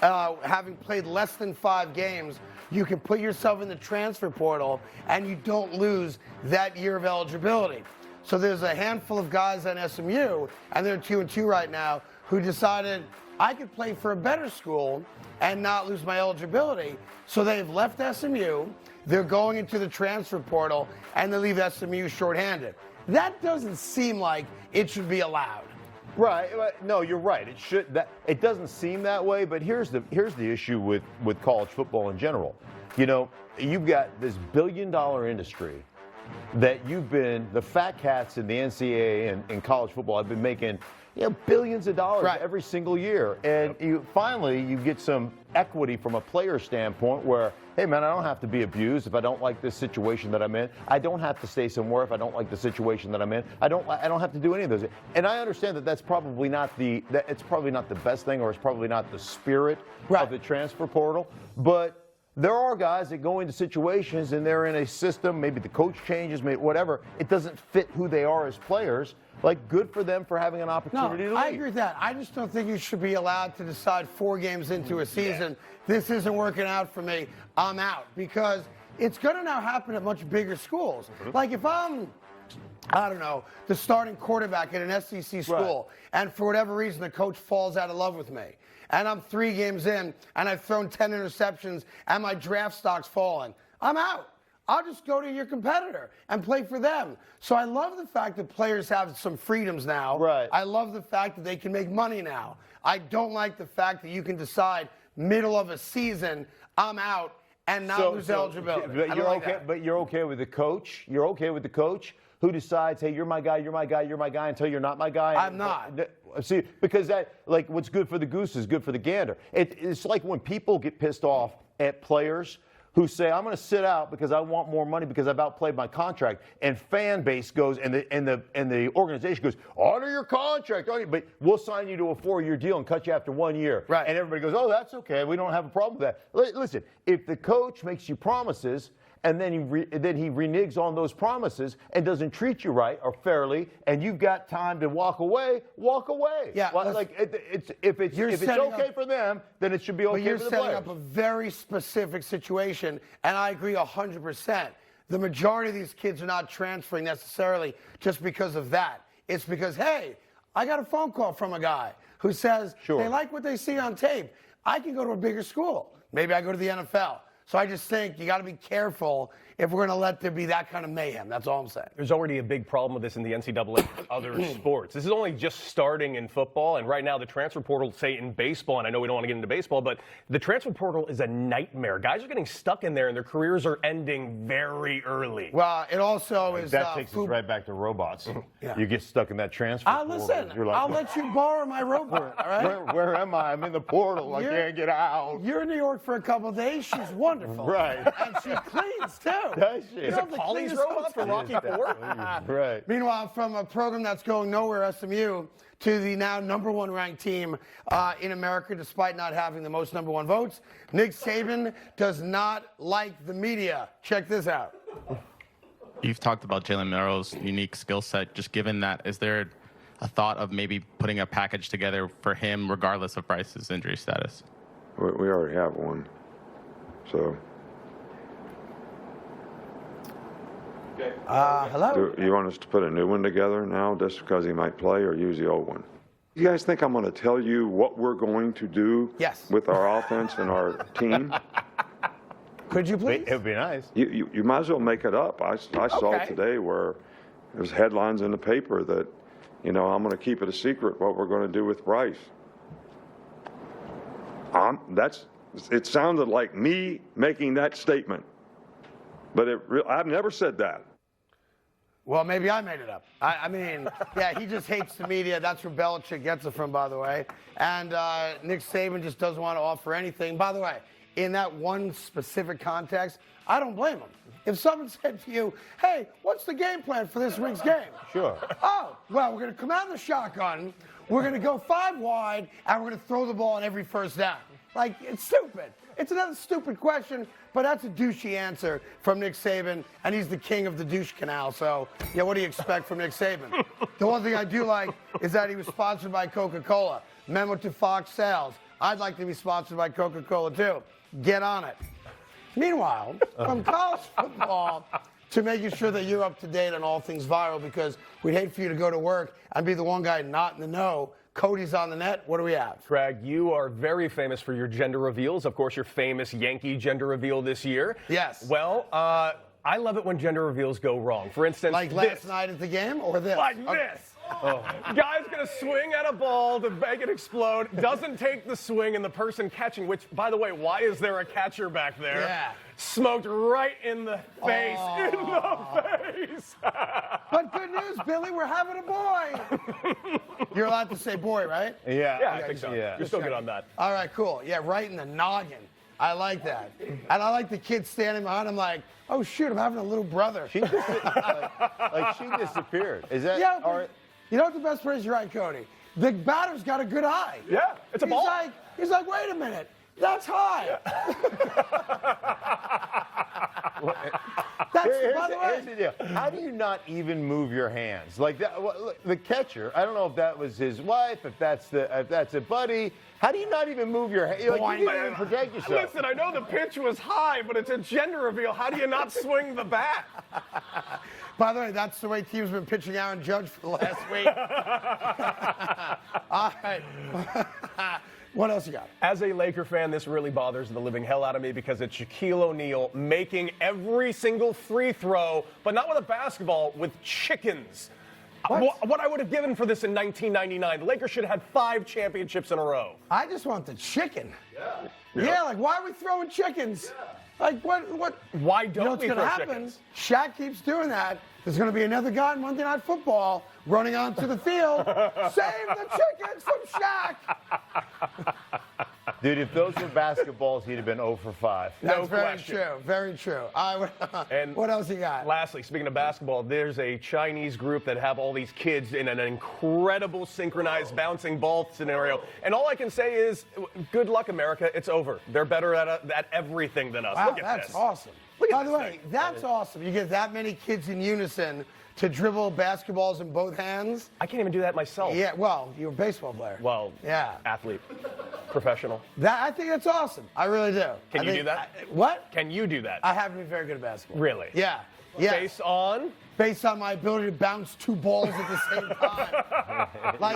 having played less than 5 games, you can put yourself in the transfer portal and you don't lose that year of eligibility. So there's a handful of guys at SMU, and they're 2-2 right now, who decided I could play for a better school and not lose my eligibility. So they've left SMU, they're going into the transfer portal, and they leave SMU shorthanded. That doesn't seem like it should be allowed. Right. No, you're right. It should. It doesn't seem that way. But here's the issue with college football in general. You know, you've got this billion-dollar industry that the fat cats in the NCAA and in college football have been making, billions of dollars every single year. And you get some equity from a player standpoint where, hey, man, I don't have to be abused if I don't like this situation that I'm in. I don't have to stay somewhere if I don't like the situation that I'm in. I don't have to do any of those. And I understand that that's probably not it's probably not the best thing, or it's probably not the spirit of the transfer portal. But there are guys that go into situations and they're in a system, maybe the coach changes, maybe whatever. It doesn't fit who they are as players. Like, good for them for having an opportunity to leave. I agree with that. I just don't think you should be allowed to decide 4 games into a season, this isn't working out for me, I'm out. Because it's going to now happen at much bigger schools. Like, if I'm, I don't know, the starting quarterback at an SEC school, and for whatever reason the coach falls out of love with me, and I'm 3 games in, and I've thrown 10 interceptions, and my draft stock's fallen, I'm out. I'll just go to your competitor and play for them. So I love the fact that players have some freedoms now. Right. I love the fact that they can make money now. I don't like the fact that you can decide middle of a season, I'm out, and not lose eligibility. But you're okay with the coach? You're okay with the coach who decides, hey, you're my guy, you're my guy, you're my guy, until you're not my guy? I'm not. See, because what's good for the goose is good for the gander. It's like when people get pissed off at players who say, I'm going to sit out because I want more money because I've outplayed my contract, and fan base goes and the organization goes, honor your contract, but we'll sign you to a 4-year deal and cut you after 1 year. Right. And everybody goes, oh, that's okay. We don't have a problem with that. Listen, if the coach makes you promises and then he reneges on those promises and doesn't treat you right or fairly, and you've got time to walk away, walk away. Yeah, if it's okay for them, then it should be okay for the players. But you're setting up a very specific situation, and I agree 100%. The majority of these kids are not transferring necessarily just because of that. It's because, hey, I got a phone call from a guy who says they like what they see on tape. I can go to a bigger school. Maybe I go to the NFL. So I just think you got to be careful if we're going to let there be that kind of mayhem. That's all I'm saying. There's already a big problem with this in the NCAA and other sports. This is only just starting in football, and right now the transfer portal, say in baseball, and I know we don't want to get into baseball, but the transfer portal is a nightmare. Guys are getting stuck in there, and their careers are ending very early. Well, it also is... That takes us right back to robots. You get stuck in that transfer portal. Listen, I'll let you borrow my robot, all right? Where am I? I'm in the portal. I can't get out. You're in New York for a couple of days. She's wonderful. Right. And she cleans, too. Does she? Is it Polly's robot from Rocky IV? Right. Meanwhile, from a program that's going nowhere, SMU, to the now #1 ranked team in America, despite not having the most #1 votes, Nick Saban does not like the media. Check this out. You've talked about Jalen Milroe's unique skill set. Just given that, is there a thought of maybe putting a package together for him regardless of Bryce's injury status? We already have one. So. Hello? Do you want us to put a new one together now just because he might play, or use the old one? You guys think I'm going to tell you what we're going to do with our offense and our team? Could you please? It would be nice. You might as well make it up. I saw today where there's headlines in the paper that, I'm going to keep it a secret what we're going to do with Bryce. It sounded like me making that statement, but I've never said that. Well, maybe I made it up. I mean, yeah, he just hates the media. That's where Belichick gets it from, by the way. And Nick Saban just doesn't want to offer anything. By the way, in that one specific context, I don't blame him. If someone said to you, hey, what's the game plan for this week's game? Sure. Oh, well, we're going to come out in the shotgun, we're going to go 5 wide, and we're going to throw the ball on every first down. Like, it's stupid. It's another stupid question, but that's a douchey answer from Nick Saban, and he's the king of the douche canal. So, yeah, what do you expect from Nick Saban? The one thing I do like is that he was sponsored by Coca-Cola. Memo to Fox Sales. I'd like to be sponsored by Coca-Cola, too. Get on it. Meanwhile, from college football to making sure that you're up to date on all things viral, because we'd hate for you to go to work and be the one guy not in the know. Cody's on the net. What do we have? Craig, you are very famous for your gender reveals. Of course, your famous Yankee gender reveal this year. Yes. Well, I love it when gender reveals go wrong. For instance, like last night at the game, or this? Like this. Oh. Guy's going to swing at a ball to make it explode, doesn't take the swing, and the person catching, which, by the way, why is there a catcher back there? Yeah. Smoked right in the face. Oh. In the face. But good news, Billy, we're having a boy. You're allowed to say boy, right? Yeah. Yeah, I think so. Yeah. You're still good on that. All right, cool. Yeah, right in the noggin. I like that. And I like the kid standing behind him like, oh, shoot, I'm having a little brother. She disappeared. Is that yeah, all right? You know what the best part is? You're right, Cody. The batter's got a good eye. Yeah, it's a ball. He's like, wait a minute. That's high. By the way, here's the deal. How do you not even move your hands? Like that, the catcher, I don't know if that was his wife, if that's a buddy. How do you not even move your hands? Like, you can't even protect yourself. Listen, I know the pitch was high, but it's a gender reveal. How do you not swing the bat? By the way, that's the way teams have been pitching Aaron Judge for the last week. All right. What else you got? As a Laker fan, this really bothers the living hell out of me because it's Shaquille O'Neal making every single free throw, but not with a basketball, with chickens. What I would have given for this in 1999. The Lakers should have had 5 championships in a row. I just want the chicken. Yeah, like, why are we throwing chickens? Like, what? Why don't what's we going to throw happen? chickens? Shaq keeps doing that. There's going to be another guy on Monday Night Football running onto the field. Save the chickens from Shaq. Dude, if those were basketballs, he'd have been 0 for 5. That's very true. Very true. And what else you got? Lastly, speaking of basketball, there's a Chinese group that have all these kids in an incredible synchronized bouncing ball scenario. And all I can say is, good luck, America. It's over. They're better at everything than us. Wow, Look at that's this. awesome. By the way, that's awesome. You get that many kids in unison to dribble basketballs in both hands. I can't even do that myself. Yeah, well, you're a baseball player. Well, yeah. Athlete. Professional. I think that's awesome. I really do. Can you do that? What? Can you do that? I haven't been very good at basketball. Really? Yeah. Based on? Based on my ability to bounce 2 balls at the same time.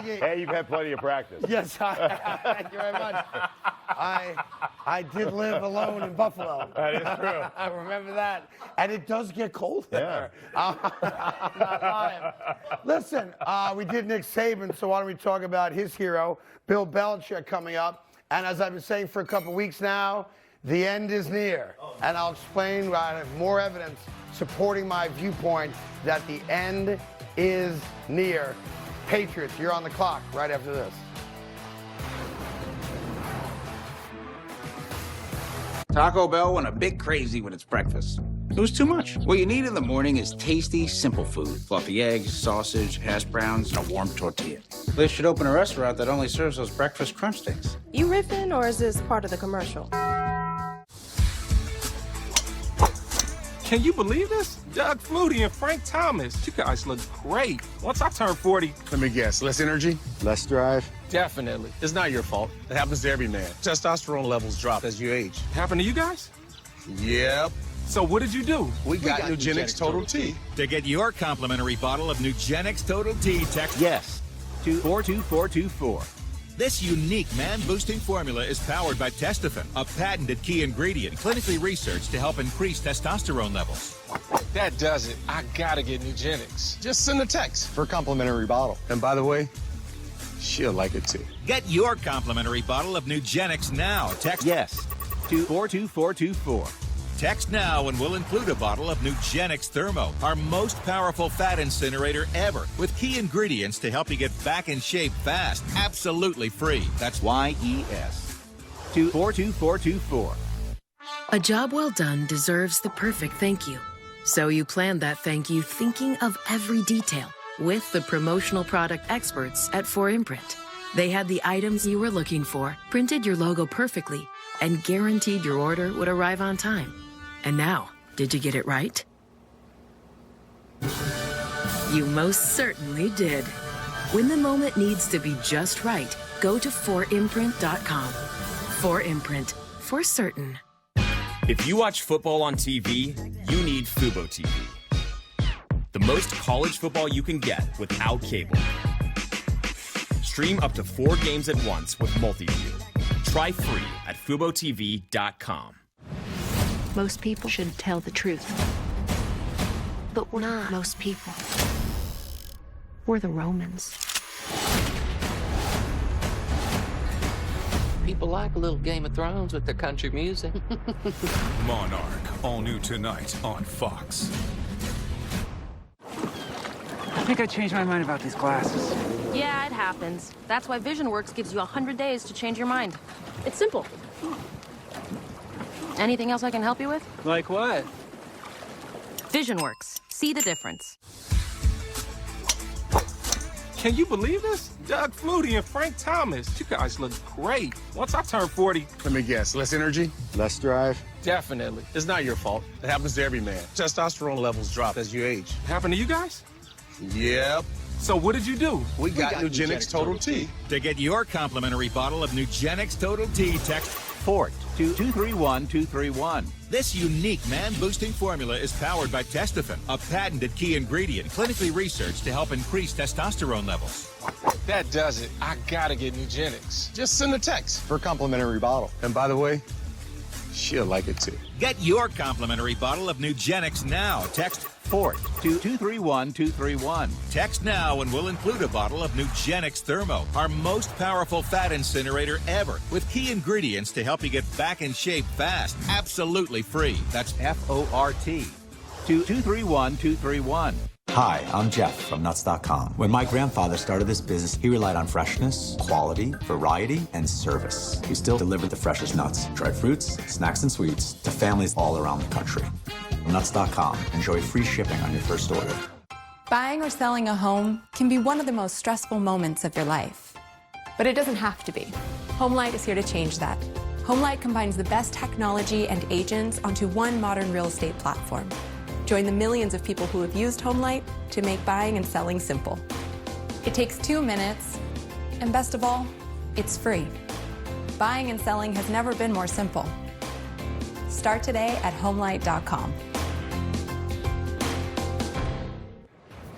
Hey, you've had plenty of practice. Yes, thank you very much. I did live alone in Buffalo. That is true. I remember that. And it does get cold there. I'm not lying. Listen, we did Nick Saban, so why don't we talk about his hero, Bill Belichick, coming up. And as I've been saying for a couple weeks now, the end is near. And I'll explain, I have more evidence supporting my viewpoint that the end is near. Patriots, you're on the clock right after this. Taco Bell went a bit crazy with its breakfast. It was too much. What you need in the morning is tasty, simple food. Fluffy eggs, sausage, hash browns, and a warm tortilla. They should open a restaurant that only serves those breakfast crunch things. You riffing, or is this part of the commercial? Can you believe this? Doug Flutie and Frank Thomas. You guys look great. Once I turn 40. Let me guess, less energy, less drive? Definitely. It's not your fault. It happens to every man. Testosterone levels drop as you age. Happened to you guys? Yep. So what did you do? We got Nugenix Total T. To get your complimentary bottle of Nugenix Total T, text Yes to 42424. This unique man-boosting formula is powered by Testofen, a patented key ingredient clinically researched to help increase testosterone levels. That does it. I gotta get Nugenix. Just send a text for a complimentary bottle. And by the way, she'll like it too. Get your complimentary bottle of Nugenix now. Text Yes to 42424. Text now and we'll include a bottle of Nugenix Thermo, our most powerful fat incinerator ever, with key ingredients to help you get back in shape fast, absolutely free. That's YES to 42424. A job well done deserves the perfect thank you. So you planned that thank you thinking of every detail with the promotional product experts at 4imprint. They had the items you were looking for, printed your logo perfectly, and guaranteed your order would arrive on time. And now, did you get it right? You most certainly did. When the moment needs to be just right, go to 4imprint.com. 4imprint, for certain. If you watch football on TV, you need Fubo TV. The most college football you can get without cable. Stream up to 4 games at once with Multiview. Try free at FuboTV.com. Most people should tell the truth. But we're not most people. We're the Romans. People like a little Game of Thrones with their country music. Monarch, all new tonight on Fox. I think I changed my mind about these glasses. Yeah, it happens. That's why VisionWorks gives you 100 days to change your mind. It's simple. Anything else I can help you with? Like what? VisionWorks. See the difference. Can you believe this? Doug Flutie and Frank Thomas. You guys look great. Once I turn 40. Let me guess, less energy, less drive? Definitely. It's not your fault. It happens to every man. Testosterone levels drop as you age. Happened to you guys? Yep. So what did you do? We got Nugenix Total T. To get your complimentary bottle of Nugenix Total T, text FORT to 231231. This unique man-boosting formula is powered by Testofen, a patented key ingredient clinically researched to help increase testosterone levels. That does it. I gotta get Nugenix. Just send a text for a complimentary bottle. And by the way, she'll like it too. Get your complimentary bottle of Nugenix now. Text FORT to 231231. Text now and we'll include a bottle of Nugenix Thermo, our most powerful fat incinerator ever, with key ingredients to help you get back in shape fast, absolutely free. That's FORT to 231231. Hi, I'm Jeff from Nuts.com. When my grandfather started this business, he relied on freshness, quality, variety, and service. We still deliver the freshest nuts, dried fruits, snacks, and sweets to families all around the country. Nuts.com. Enjoy free shipping on your first order. Buying or selling a home can be one of the most stressful moments of your life. But it doesn't have to be. HomeLight is here to change that. HomeLight combines the best technology and agents onto one modern real estate platform. Join the millions of people who have used HomeLight to make buying and selling simple. It takes 2 minutes, and best of all, it's free. Buying and selling has never been more simple. Start today at HomeLight.com.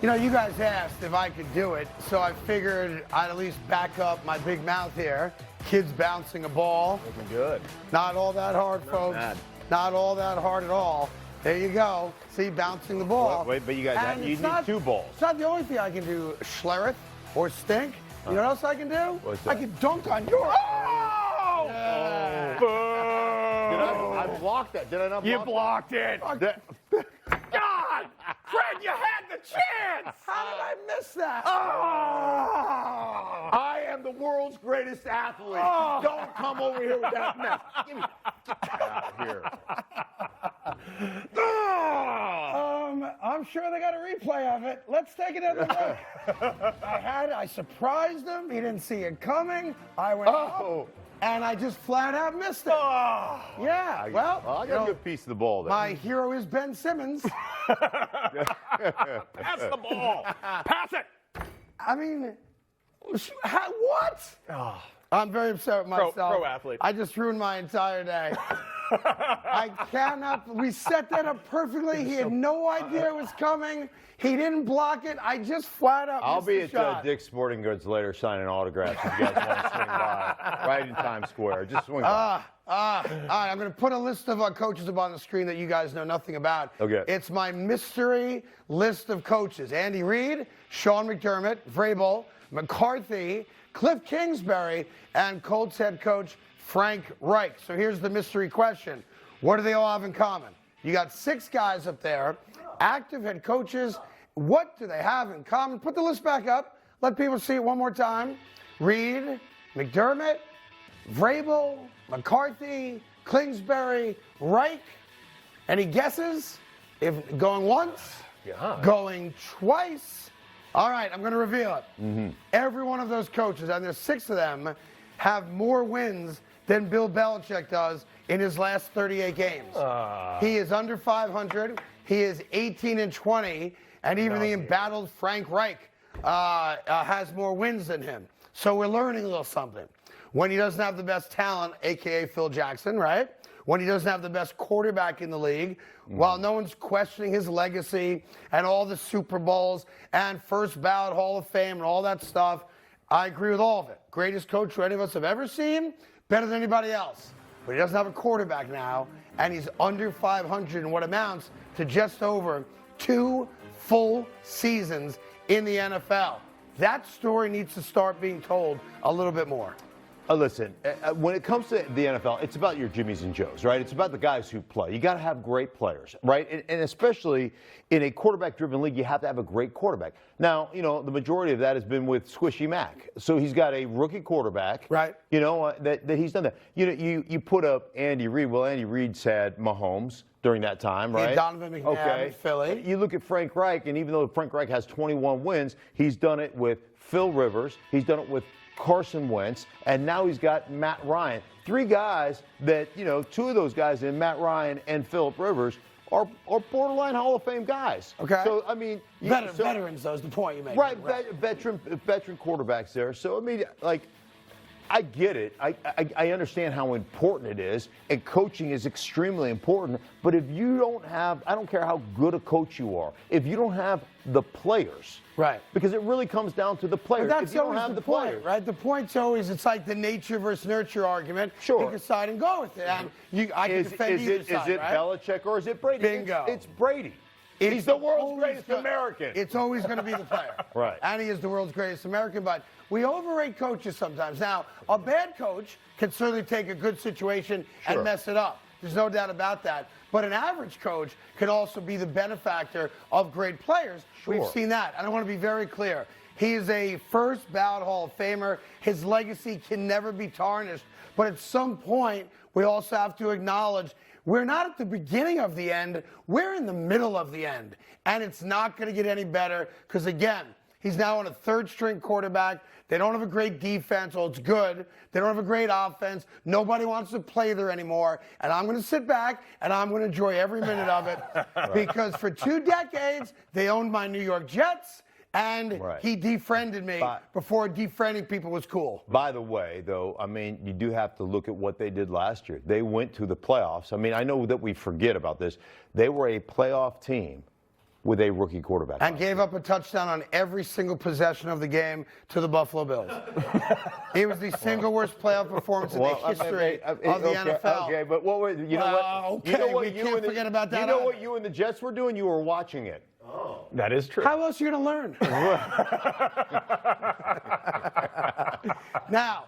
You know, you guys asked if I could do it, so I figured I'd at least back up my big mouth here. Kids bouncing a ball. Looking good. Not all that hard, folks. Bad. Not all that hard at all. There you go. See, bouncing the ball. Wait, but you guys, you need 2 balls. It's not the only thing I can do, Schlereth or stink. You know what else I can do? What's that? I can dunk on your... Oh! Yeah. I blocked that. Did I not block You blocked it. Oh, God! Fred, you had the chance! How did I miss that? Oh! I am the world's greatest athlete. Oh. Don't come over here with that mess. Give me. Get out of here. I'm sure they got a replay of it. Let's take another look. I surprised him. He didn't see it coming. I went, and I just flat out missed it. Oh, yeah, well, I got a good piece of the ball there. My hero is Ben Simmons. Pass the ball. Pass it. I mean, what? Oh. I'm very upset with myself. Pro athlete. I just ruined my entire day. I cannot. We set that up perfectly. He had no idea it was coming. He didn't block it. I just flat out I'll missed be the at shot. Dick's Sporting Goods later signing autographs if you guys want to swing by. Right in Times Square. Just swing by. All right, I'm going to put a list of coaches up on the screen that you guys know nothing about. Okay. It's my mystery list of coaches. Andy Reid, Sean McDermott, Vrabel, McCarthy, Cliff Kingsbury, and Colts head coach Frank Reich. So here's the mystery question. What do they all have in common? You got 6 guys up there, active head coaches. What do they have in common? Put the list back up. Let people see it one more time. Reid, McDermott, Vrabel, McCarthy, Kingsbury, Reich. Any guesses? If going once, going twice. All right, I'm going to reveal it. Mm-hmm. Every one of those coaches, and there's 6 of them, have more wins than Bill Belichick does in his last 38 games. He is under 500. He is 18-20, and even the embattled Frank Reich has more wins than him. So we're learning a little something. When he doesn't have the best talent, a.k.a. Phil Jackson, right? When he doesn't have the best quarterback in the league, while no one's questioning his legacy and all the Super Bowls and first ballot Hall of Fame and all that stuff, I agree with all of it. Greatest coach any of us have ever seen, better than anybody else. But he doesn't have a quarterback now, and he's under 500 in what amounts to just over 2 full seasons in the NFL. That story needs to start being told a little bit more. Listen, when it comes to the NFL, it's about your Jimmies and Joes, right? It's about the guys who play. You got to have great players, right? And especially in a quarterback-driven league, you have to have a great quarterback. Now, you know, the majority of that has been with Squishy Mac. So he's got a rookie quarterback, right? You know, that he's done that. You know, you put up Andy Reid. Well, Andy Reid's had Mahomes during that time, right? Donovan McNabb in Philly. You look at Frank Reich, and even though Frank Reich has 21 wins, he's done it with Phil Rivers. He's done it with Carson Wentz, and now he's got Matt Ryan. 3 guys that, you know, 2 of those guys in Matt Ryan and Philip Rivers are borderline Hall of Fame guys. Okay. So, I mean, veterans, though, is the point you make. Right, veteran quarterbacks there. So, I mean, like, I get it. I understand how important it is, and coaching is extremely important. But if you don't have, I don't care how good a coach you are, if you don't have the players, right? Because it really comes down to the players. But that's if you don't always have the the point, players, right? The point's always it's like the nature versus nurture argument. Sure. Pick a side and go with it. And I can defend either side, Is it right? Belichick or is it Brady? Bingo. It's Brady. He's the world's greatest American. It's always going to be the player. Right. And he is the world's greatest American, but we overrate coaches sometimes. Now, a bad coach can certainly take a good situation and mess it up. There's no doubt about that. But an average coach can also be the benefactor of great players. Sure. We've seen that. And I want to be very clear. He is a first ballot Hall of Famer. His legacy can never be tarnished. But at some point, we also have to acknowledge we're not at the beginning of the end. We're in the middle of the end. And it's not going to get any better because, again, he's now on a 3rd-string quarterback. They don't have a great defense. Well, it's good. They don't have a great offense. Nobody wants to play there anymore. And I'm going to sit back, and I'm going to enjoy every minute of it because for 2 decades, they owned my New York Jets, and he defriended me before defriending people was cool. By the way, though, I mean, you do have to look at what they did last year. They went to the playoffs. I mean, I know that we forget about this. They were a playoff team with a rookie quarterback. And gave up a touchdown on every single possession of the game to the Buffalo Bills. It was the single worst playoff performance in the history of the NFL. Okay, but what were, you know what? Okay, you know what we can't forget about that. You know what you and the Jets were doing? You were watching it. Oh. That is true. How else are you going to learn? Now,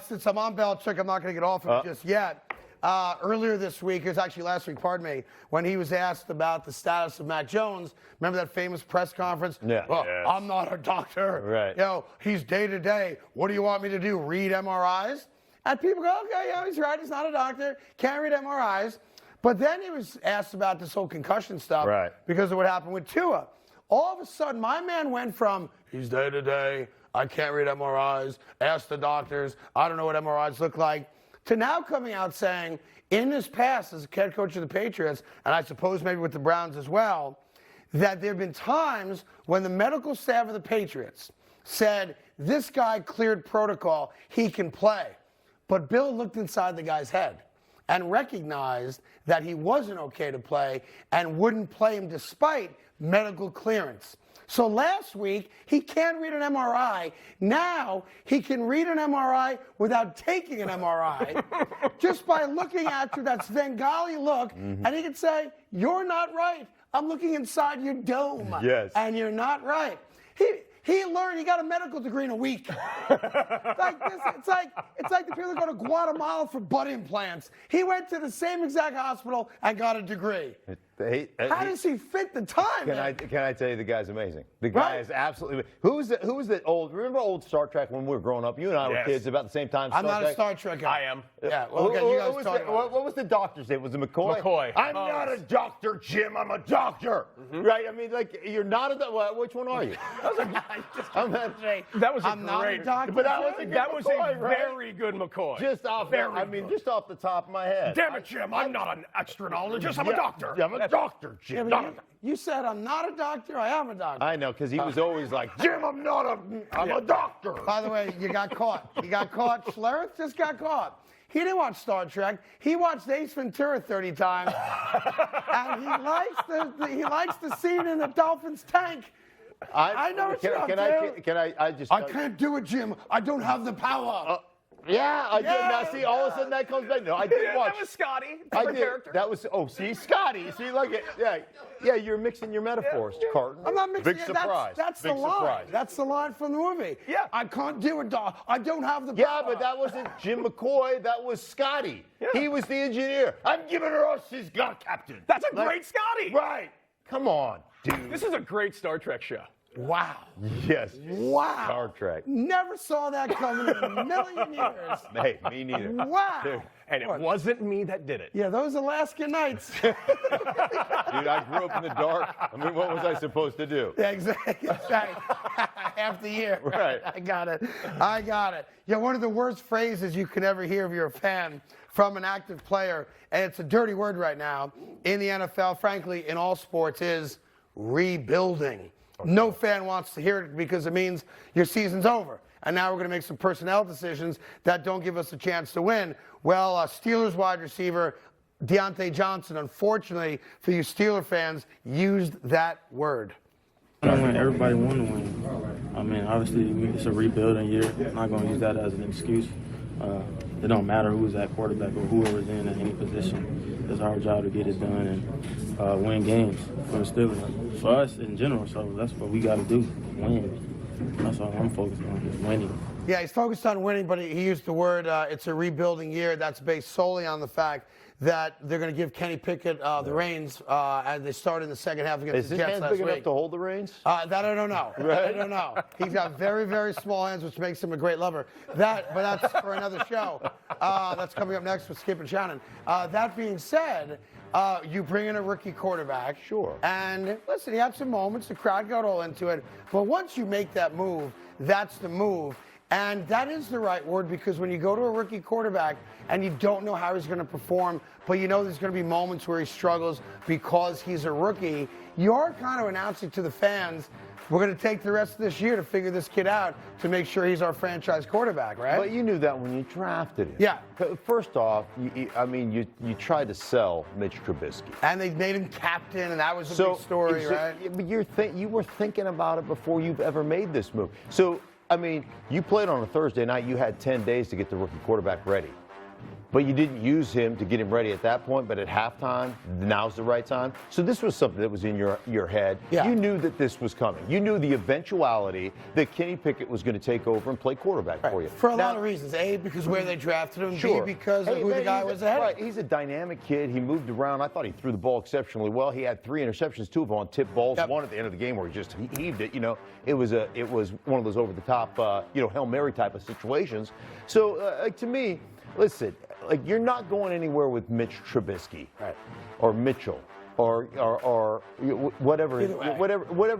since I'm on Belichick, I'm not going to get off of it just yet. Earlier this week, it was actually last week, pardon me, when he was asked about the status of Mac Jones. Remember that famous press conference? Yeah. Well, I'm not a doctor. Right. You know, he's day to day. What do you want me to do? Read MRIs? And people go, okay, yeah, he's right. He's not a doctor. Can't read MRIs. But then he was asked about this whole concussion stuff because of what happened with Tua. All of a sudden, my man went from, he's day to day, I can't read MRIs. Ask the doctors. I don't know what MRIs look like. To now coming out saying, in his past as head coach of the Patriots, and I suppose maybe with the Browns as well, that there have been times when the medical staff of the Patriots said, this guy cleared protocol, he can play. But Bill looked inside the guy's head and recognized that he wasn't okay to play and wouldn't play him despite medical clearance. So last week, he can't read an MRI. Now, he can read an MRI without taking an MRI. Just by looking at you, that Svengali look, and he can say, you're not right. I'm looking inside your dome. Yes. And you're not right. He learned, he got a medical degree in a week. It's like the people that go to Guatemala for butt implants. He went to the same exact hospital and got a degree. How does he fit the time? Can I tell you, the guy's amazing. The guy is absolutely. Who was that old? Remember old Star Trek when we were growing up? You and I were kids about the same time. I'm not a Star Trek guy. I am. Yeah. Well, okay, you guys talk about it. What was the doctor's name? Was it McCoy? McCoy. I'm not a doctor, Jim. I'm a doctor. Right? I mean, like, you're not a doctor. Which one are you? That was I'm not a doctor. But that was a good McCoy, right? very good Just McCoy. just off the top of my head. Damn it, Jim! I'm not an astronautologist. I'm a doctor. Yeah, I'm a doctor, Jim. You said I'm not a doctor. I am a doctor. I know, because he was always like, Jim, I'm a doctor. By the way, you got caught. You got caught. Schlereth just got caught. He didn't watch Star Trek. He watched Ace Ventura 30 times, and he likes the scene in the Dolphins' tank. I know what you're up to. I can't do it, Jim. I don't have the power. Yeah, I did. Now, see, all of a sudden that comes back. No, I did watch. That was Scotty. I did. Character. That was. Oh, see, Scotty. See, look at. Yeah. You're mixing your metaphors, Carton. I'm not mixing. Big surprise. That's the line. Surprise. That's the line from the movie. Yeah. I can't do it, dog. I don't have the power. Yeah, but that wasn't Jim McCoy. That was Scotty. Yeah. He was the engineer. I'm giving her all she's got, Captain. That's a great Scotty. Right. Come on, dude. This is a great Star Trek show. Wow. Yes. Wow. Star Trek. Never saw that coming in a million years. Hey, me neither. Wow. Dude. And it wasn't me that did it. Yeah, those Alaskan nights. Dude, I grew up in the dark. I mean, what was I supposed to do? Yeah, exactly. Half the year. Right. I got it. Yeah, one of the worst phrases you can ever hear if you're a fan from an active player, and it's a dirty word right now in the NFL, frankly, in all sports, is rebuilding. Okay. No fan wants to hear it because it means your season's over. And now we're going to make some personnel decisions that don't give us a chance to win. Well, Steelers wide receiver Deontay Johnson, unfortunately for you Steeler fans, used that word. I don't want everybody want to win. I mean, obviously, it's a rebuilding year. I'm not going to use that as an excuse. It don't matter who's at quarterback or whoever's in at any position. It's our job to get it done and win games for the Steelers. For us in general, so that's what we got to do, win. That's all I'm focused on, is winning. Yeah, he's focused on winning, but he used the word, it's a rebuilding year. That's based solely on the fact that they're going to give Kenny Pickett the reins as they start in the second half against the Jets last week. Is his hands big enough to hold the reins? That I don't know. Right? I don't know. He's got very, very small hands, which makes him a great lover. But that's for another show. That's coming up next with Skip and Shannon. That being said, you bring in a rookie quarterback. Sure. And listen, he had some moments. The crowd got all into it. But once you make that move, that's the move. And that is the right word, because when you go to a rookie quarterback and you don't know how he's going to perform, but you know there's going to be moments where he struggles because he's a rookie, you're kind of announcing to the fans, we're going to take the rest of this year to figure this kid out to make sure he's our franchise quarterback, right? But you knew that when you drafted him. Yeah. First off, you tried to sell Mitch Trubisky. And they made him captain, and that was a big story, right? But you were thinking about it before you've ever made this move. So, I mean, you played on a Thursday night. You had 10 days to get the rookie quarterback ready. But you didn't use him to get him ready at that point. But at halftime, now's the right time. So this was something that was in your head. Yeah. You knew that this was coming. You knew the eventuality that Kenny Pickett was going to take over and play quarterback for you. For a lot of reasons. A, because where they drafted him. Sure. B, because of who the guy was ahead of. Right. He's a dynamic kid. He moved around. I thought he threw the ball exceptionally well. He had 3 interceptions, 2 of them on tip balls. One at the end of the game where he just heaved it. You know, it was one of those over the top, Hail Mary type of situations. So to me, listen, like, you're not going anywhere with Mitch Trubisky, or Mitchell. or whatever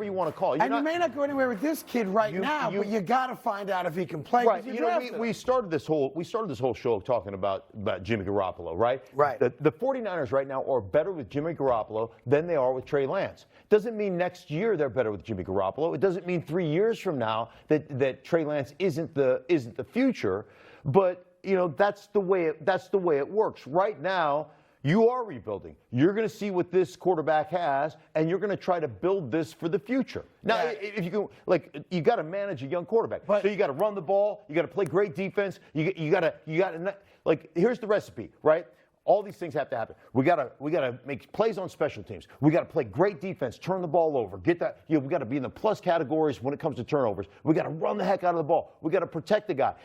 you want to call it. You may not go anywhere with this kid now, but you got to find out if he can play. Right. We started this whole show talking about Jimmy Garoppolo, right? Right. The 49ers right now are better with Jimmy Garoppolo than they are with Trey Lance. Doesn't mean next year they're better with Jimmy Garoppolo. It doesn't mean 3 years from now that Trey Lance isn't the future. But that's the way it works. Right now, you are rebuilding. You're going to see what this quarterback has, and you're going to try to build this for the future. Now, if you can, you got to manage a young quarterback. So you got to run the ball. You got to play great defense. You got to here's the recipe, right? All these things have to happen. We gotta make plays on special teams. We gotta play great defense, turn the ball over, get that. We gotta be in the plus categories when it comes to turnovers. We gotta run the heck out of the ball. We gotta protect the guy.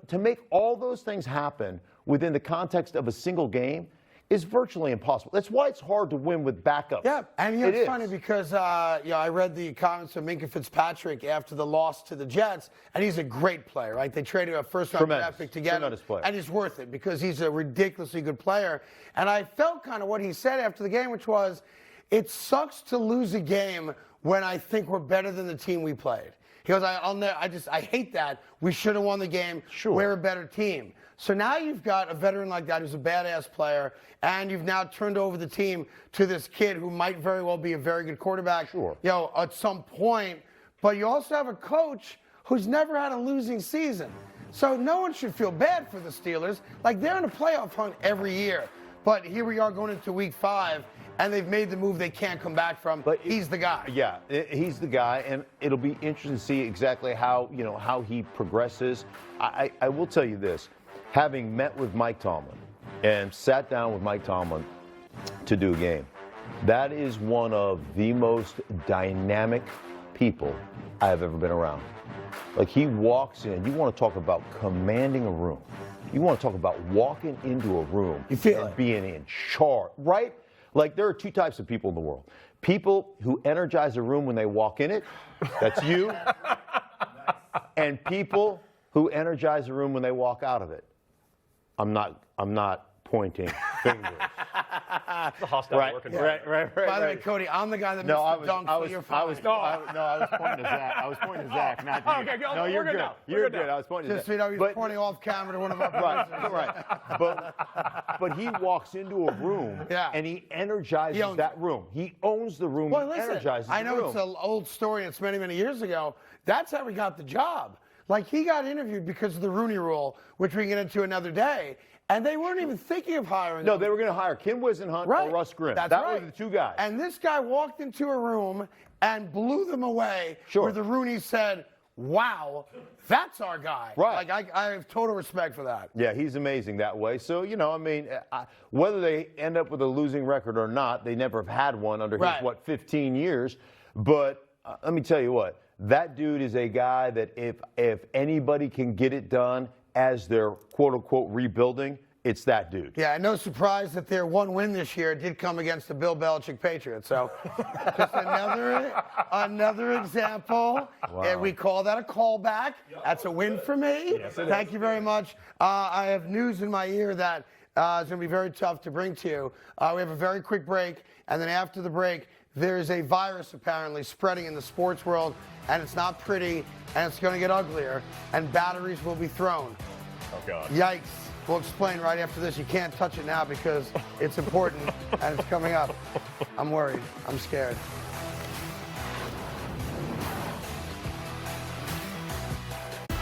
To make all those things happen within the context of a single game is virtually impossible. That's why it's hard to win with backups. Yeah, and it's funny because I read the comments of Minka Fitzpatrick after the loss to the Jets, and he's a great player, right? They traded a first-round draft pick to get him, and he's worth it because he's a ridiculously good player. And I felt kind of what he said after the game, which was, it sucks to lose a game when I think we're better than the team we played. He goes, I hate that. We should have won the game. Sure. We're a better team. So now you've got a veteran like that who's a badass player, and you've now turned over the team to this kid who might very well be a very good quarterback, at some point. But you also have a coach who's never had a losing season. So no one should feel bad for the Steelers. They're in a playoff hunt every year. But here we are going into week 5, and they've made the move they can't come back from. But he's the guy. Yeah, he's the guy, and it'll be interesting to see exactly how he progresses. I will tell you this. Having met with Mike Tomlin and sat down with Mike Tomlin to do a game, that is one of the most dynamic people I have ever been around. He walks in, you want to talk about commanding a room. You want to talk about walking into a room and being in charge, right? There are 2 types of people in the world. People who energize a room when they walk in it, that's you, and people who energize a room when they walk out of it. I'm not pointing fingers. It's a hostile work environment. Right. By the way, Cody, I'm the guy that missed the dunk, so you're fine. I was pointing to Zach. I was pointing to Zach, not you. Okay, no, you're good. You're good. I was pointing to Zach. Just so you know, he's pointing off camera to one of our producers. Right. But he walks into a room and he energizes that room. He owns the room. Well, he energizes I know the room. It's an old story. It's many, many years ago. That's how he got the job. He got interviewed because of the Rooney Rule, which we can get into another day. And they weren't even thinking of hiring No, him. they were going to hire Kim Wisenhunt or Russ Grimm. That were the 2 guys. And this guy walked into a room and blew them away where the Rooneys said, wow, that's our guy. Right. I have total respect for that. Yeah, he's amazing that way. So, whether they end up with a losing record or not, they never have had one under his, 15 years. But let me tell you what, that dude is a guy that if anybody can get it done as they're quote-unquote rebuilding, it's that dude. Yeah, no surprise that their one win this year did come against the Bill Belichick Patriots. So just another example. Wow. And we call that a callback. That's a win for me. Yes, it Thank you very much. I have news in my ear that is going to be very tough to bring to you. We have a very quick break, and then after the break, there's a virus apparently spreading in the sports world, and it's not pretty, and it's going to get uglier, and batteries will be thrown. Oh, God. Yikes. We'll explain right after this. You can't touch it now because it's important, and it's coming up. I'm worried. I'm scared.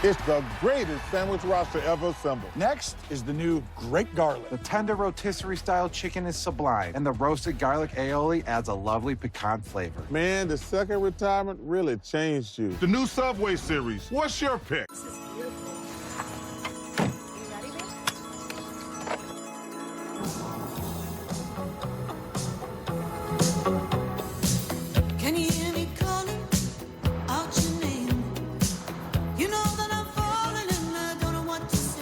It's the greatest sandwich roster ever assembled. Next is the new Great Garlic. The tender rotisserie-style chicken is sublime, and the roasted garlic aioli adds a lovely piquant flavor. Man, the second retirement really changed you. The new Subway series. What's your pick? This is beautiful. You ready, babe? Can you hear me calling out your name? You know that I'm falling and I don't know what to say.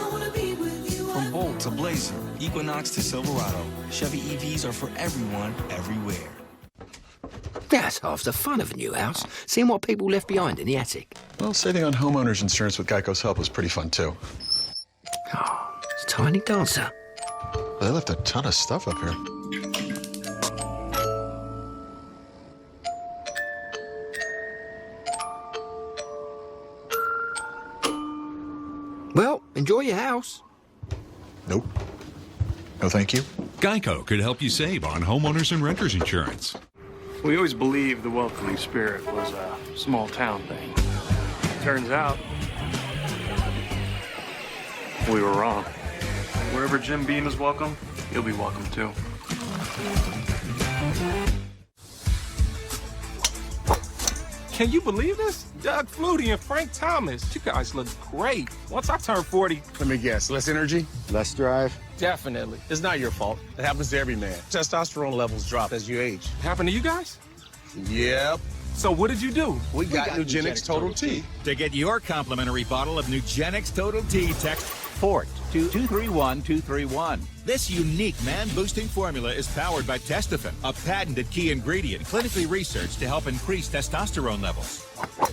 I wanna be with you. From Bolt to Blazer, Equinox to Silverado, Chevy EVs are for everyone, everywhere. That's half the fun of a new house, seeing what people left behind in the attic. Well, saving on homeowner's insurance with Geico's help was pretty fun, too. It's a tiny dancer. They left a ton of stuff up here. Well, enjoy your house. Nope. No, thank you. Geico could help you save on homeowners and renters insurance. We always believed the welcoming spirit was a small town thing. Turns out, we were wrong. Wherever Jim Beam is welcome, he'll be welcome too. Can you believe this? Doug Flutie and Frank Thomas. You guys look great. Once I turn 40. Let me guess. Less energy? Less drive? Definitely. It's not your fault. It happens to every man. Testosterone levels drop as you age. Happened to you guys? Yep. So what did you do? We got Nugenix Total T. To get your complimentary bottle of Nugenix Total T, text FORT to 231231. This unique man-boosting formula is powered by Testofen, a patented key ingredient clinically researched to help increase testosterone levels.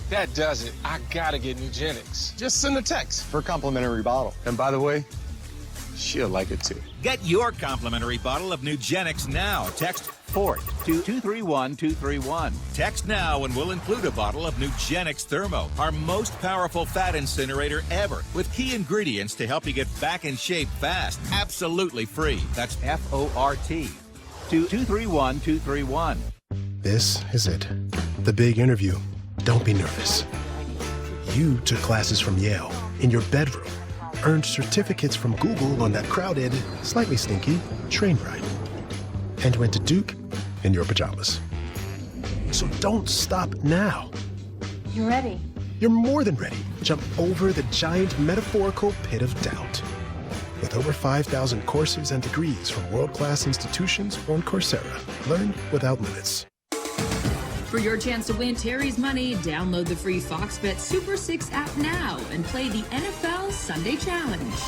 That does it. I gotta get Nugenix. Just send a text for a complimentary bottle. And by the way, she'll like it too. Get your complimentary bottle of Nugenix now. Text FORT to 231231. Text now and we'll include a bottle of Nugenix Thermo, our most powerful fat incinerator ever, with key ingredients to help you get back in shape fast. Absolutely free. That's FORT to 231231. This is it. The big interview. Don't be nervous. You took classes from Yale in your bedroom, earned certificates from Google on that crowded, slightly stinky train ride, and went to Duke in your pajamas. So don't stop now. You ready? You're more than ready. Jump over the giant metaphorical pit of doubt. With over 5,000 courses and degrees from world-class institutions on Coursera. Learn without limits. For your chance to win Terry's money, download the free Fox Bet Super 6 app now and play the NFL Sunday Challenge.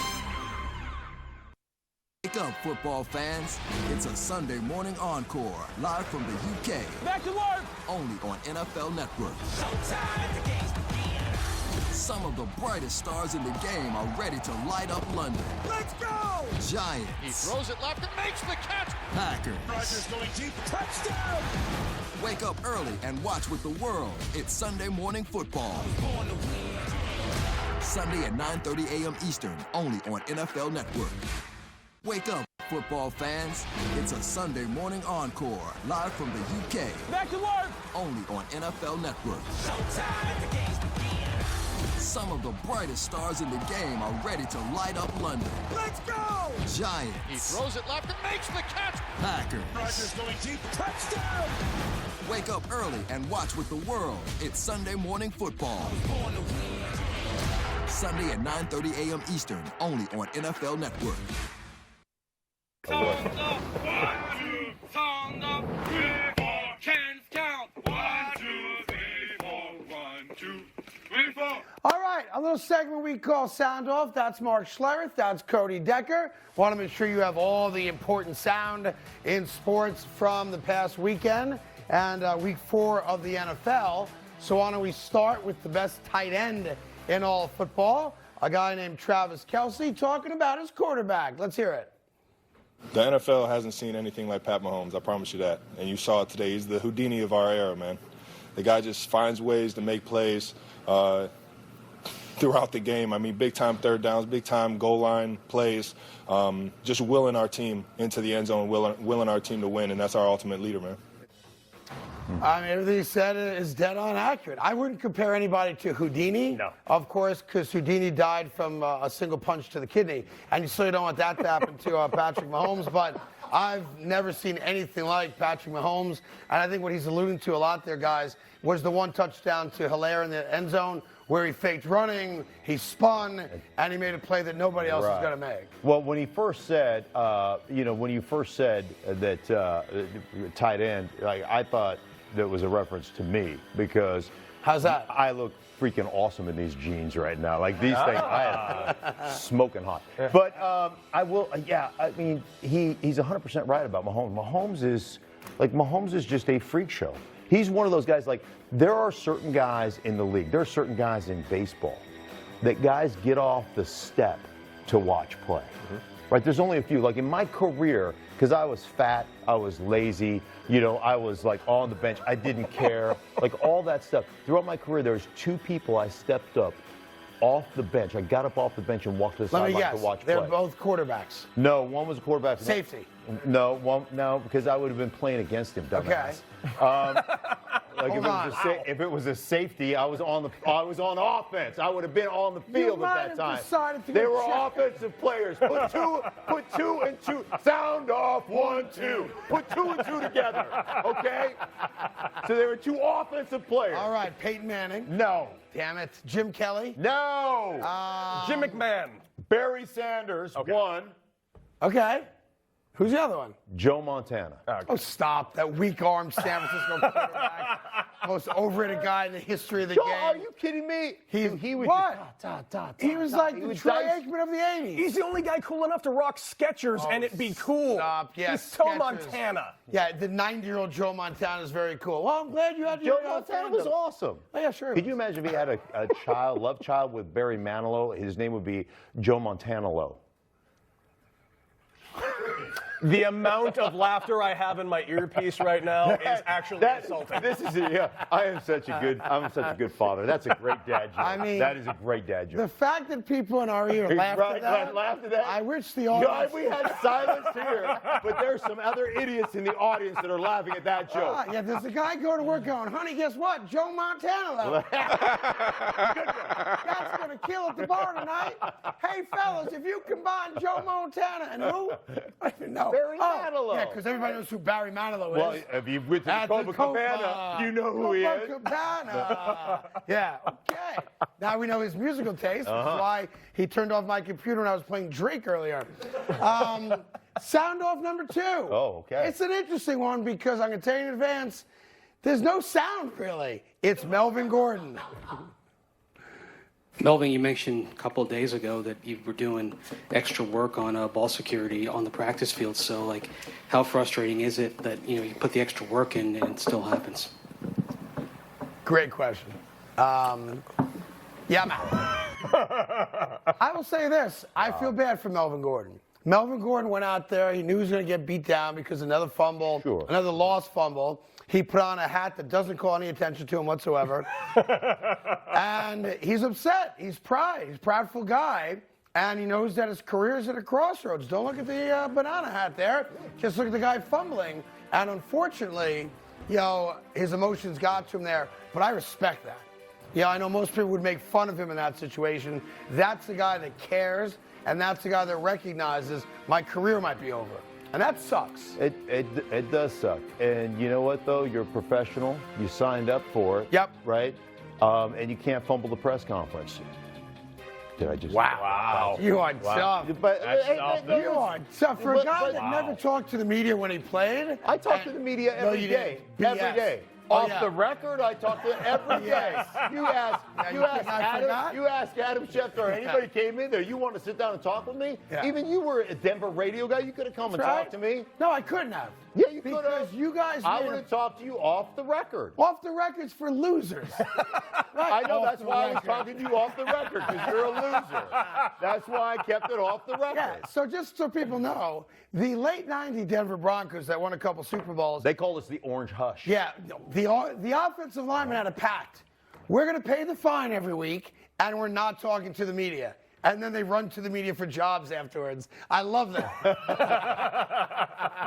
Wake up, football fans. It's a Sunday morning encore, live from the UK. Back to work! Only on NFL Network. Some of the brightest stars in the game are ready to light up London. Let's go! Giants. He throws it left and makes the catch. Packers. Rodgers going deep. Touchdown! Wake up early and watch with the world. It's Sunday Morning Football. Sunday at 9:30 a.m. Eastern, only on NFL Network. Wake up, football fans. It's a Sunday morning encore, live from the UK. Back to work! Only on NFL Network. Some of the brightest stars in the game are ready to light up London. Let's go! Giants. He throws it left and makes the catch. Packers. Rodgers going deep. Touchdown! Wake up early and watch with the world. It's Sunday Morning Football. Sunday at 9:30 a.m. Eastern, only on NFL Network. All right, a little segment we call Sound Off. That's Mark Schlereth. That's Cody Decker. Want to make sure you have all the important sound in sports from the past weekend and week 4 of the NFL. So why don't we start with the best tight end in all of football, a guy named Travis Kelce, talking about his quarterback. Let's hear it. The NFL hasn't seen anything like Pat Mahomes, I promise you that. And you saw it today. He's the Houdini of our era, man. The guy just finds ways to make plays throughout the game. I mean, big-time third downs, big-time goal line plays, just willing our team into the end zone, willing our team to win, and that's our ultimate leader, man. I mean, everything he said is dead on accurate. I wouldn't compare anybody to Houdini, of course, because Houdini died from a single punch to the kidney, and you certainly don't want that to happen to Patrick Mahomes, but I've never seen anything like Patrick Mahomes, and I think what he's alluding to a lot there, guys, was the one touchdown to Hilaire in the end zone where he faked running, he spun, and he made a play that nobody else is going to make. Well, when he first said, that tight end, I thought that was a reference to me because how's that? I look freaking awesome in these jeans right now. Like these things, I am smoking hot. But I mean, he's 100% right about Mahomes. Mahomes is just a freak show. He's one of those guys, there are certain guys in the league, there are certain guys in baseball that guys get off the step to watch play. Right? There's only a few. Like in my career, because I was fat, I was lazy, I was like on the bench, I didn't care, like all that stuff. Throughout my career, there was 2 people I stepped up off the bench. I got up off the bench and walked to the sideline to watch play. They're both quarterbers. No, one was a quarterback. Safety. No, because I would have been playing against him. Dumbass. Okay. If it was a safety, I was on offense. I would have been on the field at that time. They were offensive players. Put two and two. Sound off 1, 2. Put 2 and 2 together. Okay. So there were 2 offensive players. All right, Peyton Manning. No. Damn it. Jim Kelly. No. Jim McMahon. Barry Sanders. Okay. 1. Okay. Who's the other one? Joe Montana. Oh, stop. That weak-armed San Francisco quarterback. Most overrated guy in the history of the game. Are you kidding me? He was what? He was like the Troy Aikman of the 80s. He's the only guy cool enough to rock Skechers and it be cool. Stop. Yeah, he's Joe Montana. Yeah, the 90-year-old Joe Montana is very cool. Well, I'm glad you had Joe Montana was awesome. Oh, yeah, sure. Could you imagine if he had a love child with Barry Manilow? His name would be Joe Montana-Low. The amount of laughter I have in my earpiece right now is actually insulting. I'm such a good father. That's a great dad joke. I mean, that is a great dad joke. The fact that people in our ear laughed at that. I wish the audience. We had silence here, but there's some other idiots in the audience that are laughing at that joke. Yeah, there's a guy going to work going, honey, guess what? Joe Montana. That's going to kill at the bar tonight. Hey, fellas, if you combine Joe Montana and who? I don't know. Barry Manilow. Yeah, because everybody knows who Barry Manilow is. Well, if you went to the Copacabana, you know who he is. Copacabana. Yeah, okay. Now we know his musical taste. That's why he turned off my computer when I was playing Drake earlier. Sound off number 2. Oh, okay. It's an interesting one because I'm going to tell you in advance, there's no sound really. It's Melvin Gordon. Melvin, you mentioned a couple of days ago that you were doing extra work on ball security on the practice field. So, like, how frustrating is it that, you put the extra work in and it still happens? Great question. Yeah, man. I will say this. I feel bad for Melvin Gordon. Melvin Gordon went out there. He knew he was going to get beat down because another fumble, another lost fumble. He put on a hat that doesn't call any attention to him whatsoever. And he's upset. He's pride. He's a prideful guy. And he knows that his career is at a crossroads. Don't look at the banana hat there. Just look at the guy fumbling. And unfortunately, his emotions got to him there. But I respect that. I know most people would make fun of him in that situation. That's the guy that cares. And that's the guy that recognizes my career might be over. And that sucks. It does suck. And you know what, though? You're a professional. You signed up for it. Yep. Right? And you can't fumble the press conference. Did I just... Wow. You are tough. But, you are tough. For a guy that never talked to the media when he played. I talk to the media every day. Every day. Off the record, I talk to them every day. You ask Adam Schefter or anybody came in there, you want to sit down and talk with me? Yeah. Even you were a Denver radio guy, you could have come and talked to me. No, I couldn't have. Yeah, you could have. Because you guys I would have talked to you off the record. Off the record's for losers. Right, I know, that's why I was talking to you off the record, because you're a loser. That's why I kept it off the record. Yeah, so just so people know, the late 90 Denver Broncos that won a couple Super Bowls. They called us the Orange Hush. Yeah, the offensive lineman had a pact. We're going to pay the fine every week, and we're not talking to the media. And then they run to the media for jobs afterwards. I love that.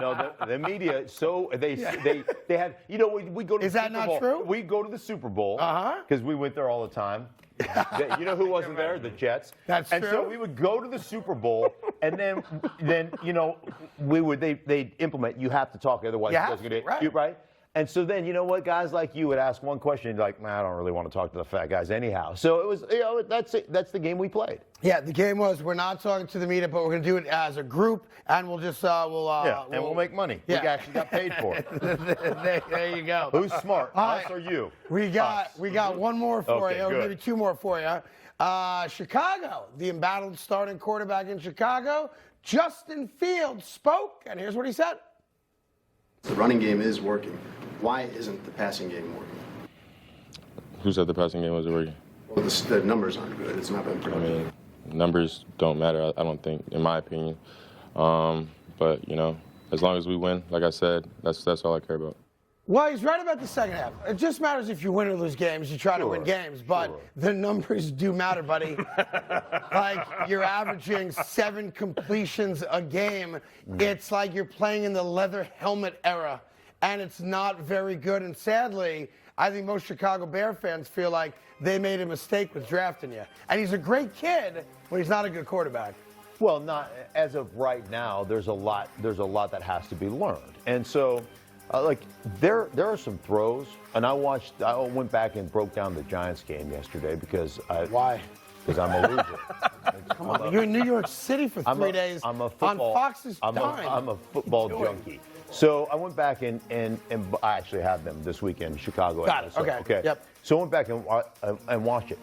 No, the media. So they have. We go to. Is that not true? We go to the Super Bowl. Because we went there all the time. You know who wasn't there? The Jets. That's true. And so we would go to the Super Bowl, and then we would. They'd implement. You have to talk, otherwise you guys are going to right. And so then, you know what, guys like you would ask one question, and you're like, man, I don't really want to talk to the fat guys anyhow. So it was, that's it. That's the game we played. Yeah, the game was, we're not talking to the media, but we're going to do it as a group, and we'll just, we'll make money. Yeah. We actually got paid for it. There you go. Who's smart, us or you? We got one more for you, or maybe 2 more for you. Chicago, the embattled starting quarterback in Chicago, Justin Fields spoke, and here's what he said. The running game is working. Why isn't the passing game working? Who said the passing game wasn't working? Well, the numbers aren't good. It's not been productive. numbers don't matter, I don't think, in my opinion. But, you know, as long as we win, like I said, that's all I care about. Well, he's right about the second half. It just matters if you win or lose games. You try to win games, but the numbers do matter, buddy. Like, you're averaging 7 completions a game. It's like you're playing in the leather helmet era, and it's not very good. And sadly, I think most Chicago Bear fans feel like they made a mistake with drafting you. And he's a great kid, but he's not a good quarterback. Well, not as of right now. There's a lot that has to be learned, and so. Like there are some throws, and I went back and broke down the Giants game yesterday because why? Because I'm a loser. Come on, you're in New York City for 3 days. I'm a football. On Fox's I'm a football junkie. So I went back and I actually have them this weekend, Chicago. Got it. Okay. Yep. So I went back and watched it,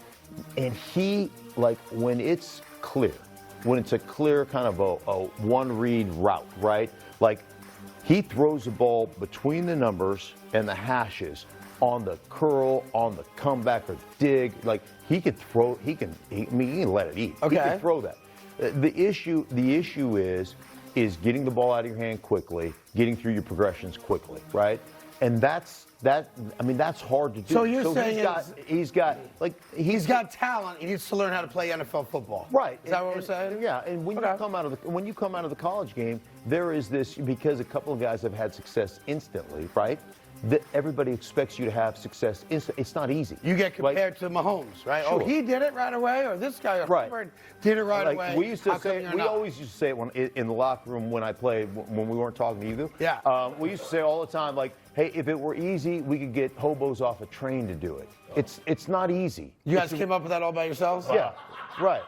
and he, like, when it's clear, when it's a clear kind of a one read route, right? Like. He throws the ball between the numbers and the hashes on the curl, on the comeback or dig. Like, he can throw, he can let it eat. Okay. He can throw that. The issue is getting the ball out of your hand quickly, getting through your progressions quickly, right? And that's hard to do. So you're saying he's got talent. He needs to learn how to play NFL football. Right. Is that what we're saying? Yeah. And when you come out of the college game, there is this, because a couple of guys have had success instantly, right? That everybody expects you to have success instantly. It's not easy. You get compared to Mahomes, right? Sure. Oh, he did it right away, or this guy did it right away. We always used to say it in the locker room when I played, when we weren't talking to you. Yeah. We used to say all the time, like, hey, if it were easy, we could get hobos off a train to do it. It's not easy. You guys came up with that all by yourselves? Yeah, right.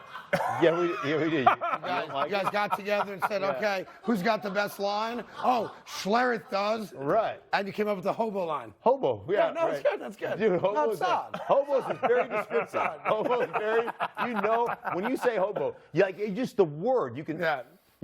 Yeah, we did. You guys got together and said, okay, who's got the best line? Oh, Schlereth does. Right. And you came up with the hobo line. Hobo, yeah. No, right. that's good. Dude, hobos is very descriptive. Hobo is very, when you say hobo, just the word, you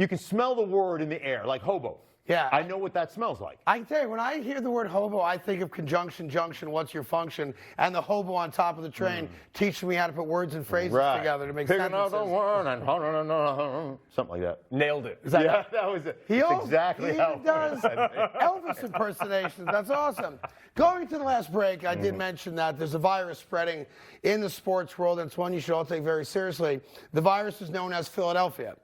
can smell the word in the air, like hobo. Yeah. I know what that smells like. I can tell you, when I hear the word hobo, I think of conjunction, junction, what's your function, and the hobo on top of the train teaching me how to put words and phrases together to make sentences. Another word and something like that. Nailed it. That was it. He exactly how he does Elvis impersonations. That's awesome. Going to the last break, I did mention that there's a virus spreading in the sports world, and it's one you should all take very seriously. The virus is known as Philadelphia.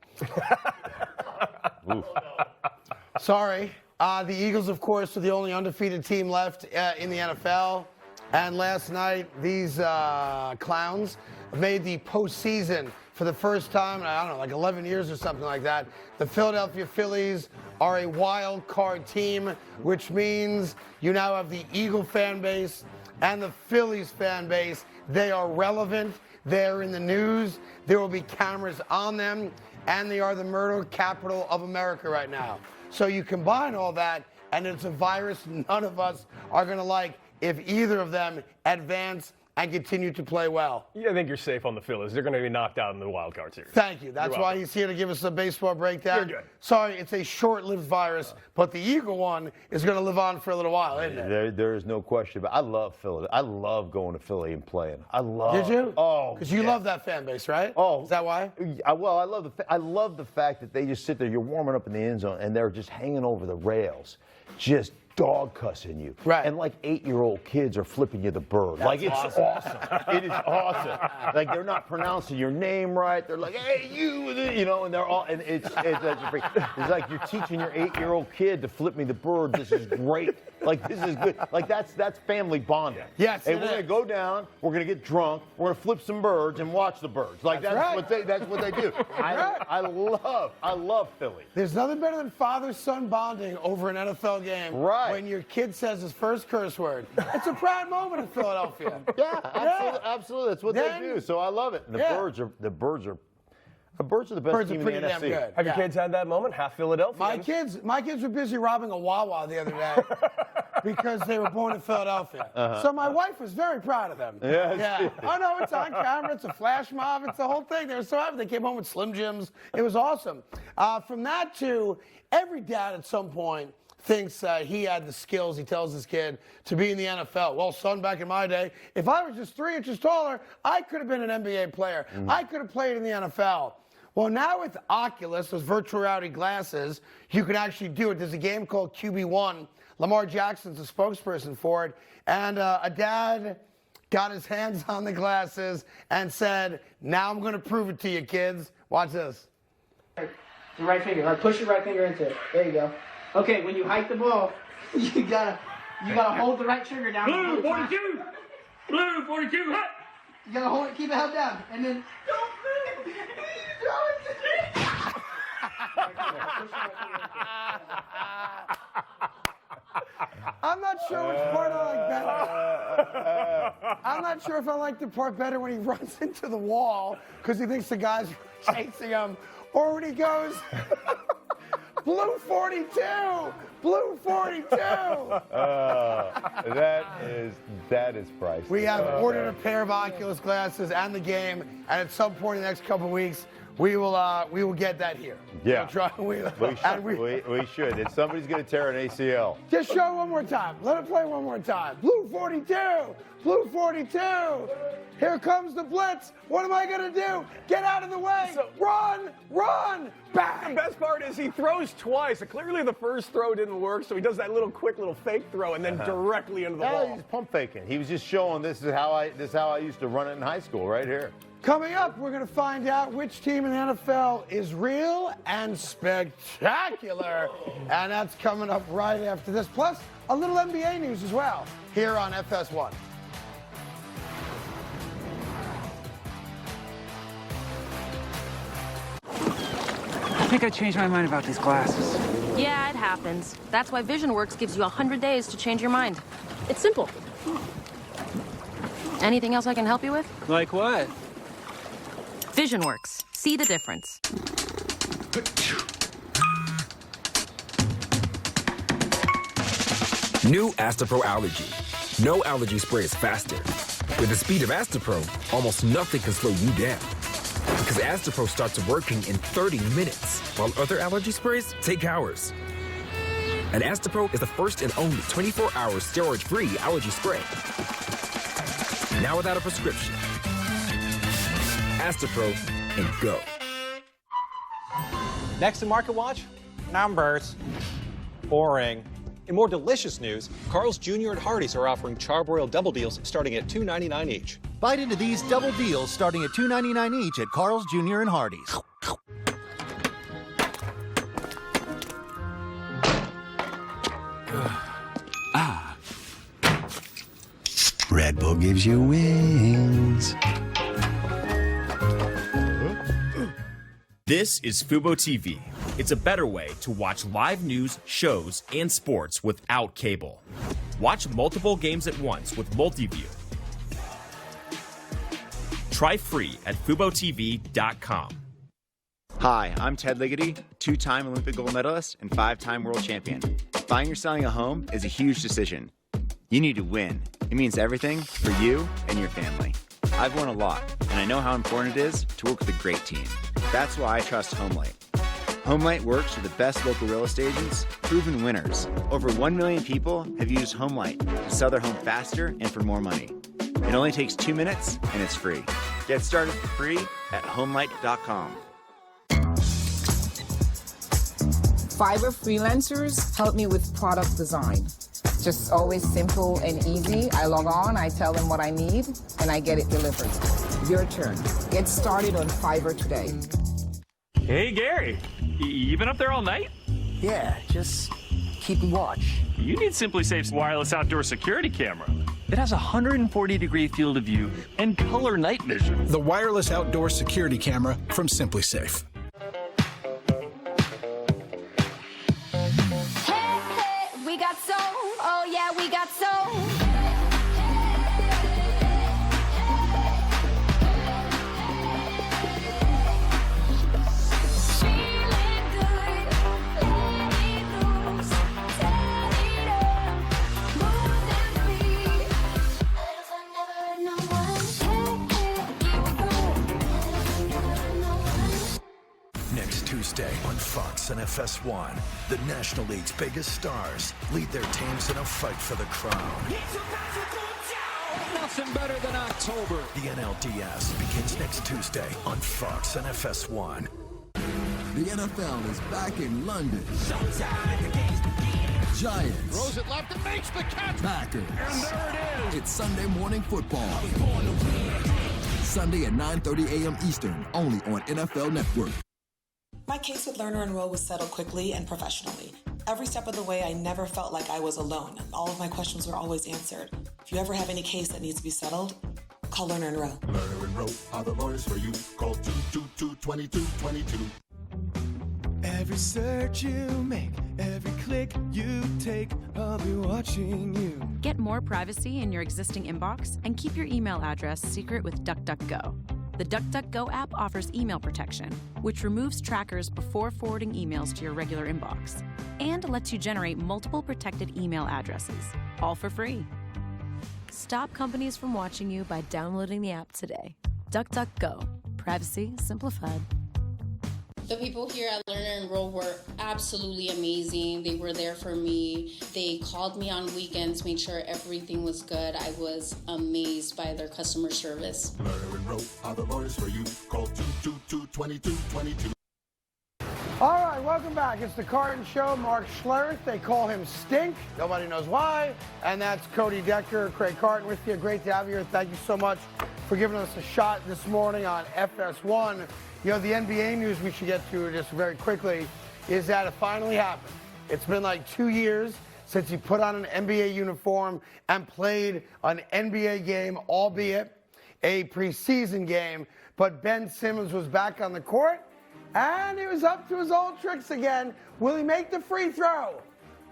Sorry. The Eagles, of course, are the only undefeated team left in the NFL. And last night, these clowns made the postseason for the first time in, I don't know, like 11 years or something like that. The Philadelphia Phillies are a wild card team, which means you now have the Eagle fan base and the Phillies fan base. They are relevant. They're in the news. There will be cameras on them. And they are the murder capital of America right now. So you combine all that, and it's a virus none of us are going to like if either of them advance and continue to play well. Yeah, I think you're safe on the Phillies. They're going to be knocked out in the wild card series. Thank you. That's why he's here to give us a baseball breakdown. You're good. Sorry, it's a short-lived virus, but the Eagle one is going to live on for a little while, isn't it? There is no question about it. I love Philly. I love going to Philly and playing. Did you? Oh, because you love that fan base, right? Oh, is that why? I love the fact that they just sit there. You're warming up in the end zone, and they're just hanging over the rails, just dog cussing you. Right. And like 8-year-old kids are flipping you the bird. That's it's awesome. It is awesome. Like, they're not pronouncing your name right. They're like, hey, you, and they're all, and it's like you're teaching your 8-year-old kid to flip me the bird. This is great. Like, this is good. Like, that's family bonding. Yes, hey, we're going to go down, we're going to get drunk, we're going to flip some birds and watch the birds. Like, that's what they do. I love Philly. There's nothing better than father-son bonding over an NFL game. Right. When your kid says his first curse word. It's a proud moment in Philadelphia. Yeah, absolutely. That's what they do. So I love it. And the birds are the best team in the NFC. Good. Have your kids had that moment? Half Philadelphia. My kids were busy robbing a Wawa the other day because they were born in Philadelphia. So my wife was very proud of them. Yeah. Oh no, it's on camera. It's a flash mob. It's the whole thing. They were so happy. They came home with Slim Jims. It was awesome. From that to every dad at some point thinks he had the skills, he tells his kid, to be in the NFL. Well, son, back in my day, if I was just 3 inches taller, I could have been an NBA player. I could have played in the NFL. Well, now with Oculus, those virtual reality glasses, you can actually do it. There's a game called QB1. Lamar Jackson's the spokesperson for it. And a dad got his hands on the glasses and said, now I'm going to prove it to you, kids. Watch this. Your right finger. Like push your right finger into it. There you go. Okay, when you hike the ball, you gotta hold the right trigger down. Blue 42. Blue 42. Hut. You gotta hold it, keep it held down, and then don't move. I'm not sure which part I like better. I'm not sure if I like the part better when he runs into the wall because he thinks the guy's chasing him, or when he goes, blue 42, blue 42. That is priceless. We have ordered a pair of Oculus glasses and the game, and at some point in the next couple of weeks, we will get that here. Yeah. We should. If somebody's going to tear an ACL. Just show it one more time. Let it play one more time. Blue 42. Blue 42. Here comes the blitz. What am I going to do? Get out of the way. Run. Bang. The best part is he throws twice. Clearly the first throw didn't work, so he does that quick little fake throw and then directly into the ball. He's pump faking. He was just showing this is how I used to run it in high school, right here. Coming up, we're going to find out which team in the NFL is real and spectacular. And that's coming up right after this. Plus, a little NBA news as well here on FS1. I think I changed my mind about these glasses. Yeah, it happens. That's why VisionWorks gives you 100 days to change your mind. It's simple. Anything else I can help you with? Like what? VisionWorks. See the difference. New Astapro Allergy. No allergy spray is faster. With the speed of Astapro, almost nothing can slow you down. Because Astapro starts working in 30 minutes, while other allergy sprays take hours. And Astapro is the first and only 24-hour steroid-free allergy spray. Now without a prescription. Astapro and go. Next in Market Watch, numbers. Boring. In more delicious news, Carl's Jr. and Hardee's are offering charbroiled double deals starting at $2.99 each. Bite into these double deals starting at $2.99 each at Carl's Jr. and Hardee's. Red Bull gives you wings. This is Fubo TV. It's a better way to watch live news, shows, and sports without cable. Watch multiple games at once with Multiview. Try free at FuboTV.com. Hi, I'm Ted Ligety, two-time Olympic gold medalist and 5-time world champion. Buying or selling a home is a huge decision. You need to win. It means everything for you and your family. I've won a lot, and I know how important it is to work with a great team. That's why I trust HomeLight. HomeLight works with the best local real estate agents, proven winners. Over 1 million people have used HomeLight to sell their home faster and for more money. It only takes 2 minutes, and it's free. Get started for free at HomeLight.com. Fiverr freelancers help me with product design. Just always simple and easy. I log on, I tell them what I need, and I get it delivered. Your turn. Get started on Fiverr today. Hey, Gary. You been up there all night? Yeah, just keeping watch. You need SimpliSafe's wireless outdoor security camera. It has a 140-degree field of view and color night vision. The wireless outdoor security camera from SimpliSafe. We got soul, oh yeah, we got soul. Tuesday on Fox and FS1. The National League's biggest stars lead their teams in a fight for the crown. Nothing better than October. The NLDS begins next Tuesday on Fox and FS1. The NFL is back in London. Giants. Throws it left and makes the catch. Packers. And there it is. It's Sunday morning football. Sunday at 9:30 a.m. Eastern, only on NFL Network. My case with Learner Enroll was settled quickly and professionally. Every step of the way, I never felt like I was alone. All of my questions were always answered. If you ever have any case that needs to be settled, call Learner Enroll. Learner Enroll are the lawyers for you. Call 222-2222. Every search you make, every click you take, I'll be watching you. Get more privacy in your existing inbox and keep your email address secret with DuckDuckGo. The DuckDuckGo app offers email protection, which removes trackers before forwarding emails to your regular inbox, and lets you generate multiple protected email addresses, all for free. Stop companies from watching you by downloading the app today. DuckDuckGo. Privacy simplified. The people here at Learn and Enroll were absolutely amazing. They were there for me. They called me on weekends, made sure everything was good. I was amazed by their customer service. Learner Enroll are the lawyers for you. Call 222-2222. All right, welcome back. It's the Carton Show. Mark Schlereth, they call him Stink. Nobody knows why. And that's Cody Decker, Craig Carton with you. Great to have you here. Thank you so much for giving us a shot this morning on FS1. You know, the NBA news we should get to just very quickly is that it finally happened. It's been like 2 years since he put on an NBA uniform and played an NBA game, albeit a preseason game. But Ben Simmons was back on the court, and he was up to his old tricks again. Will he make the free throw?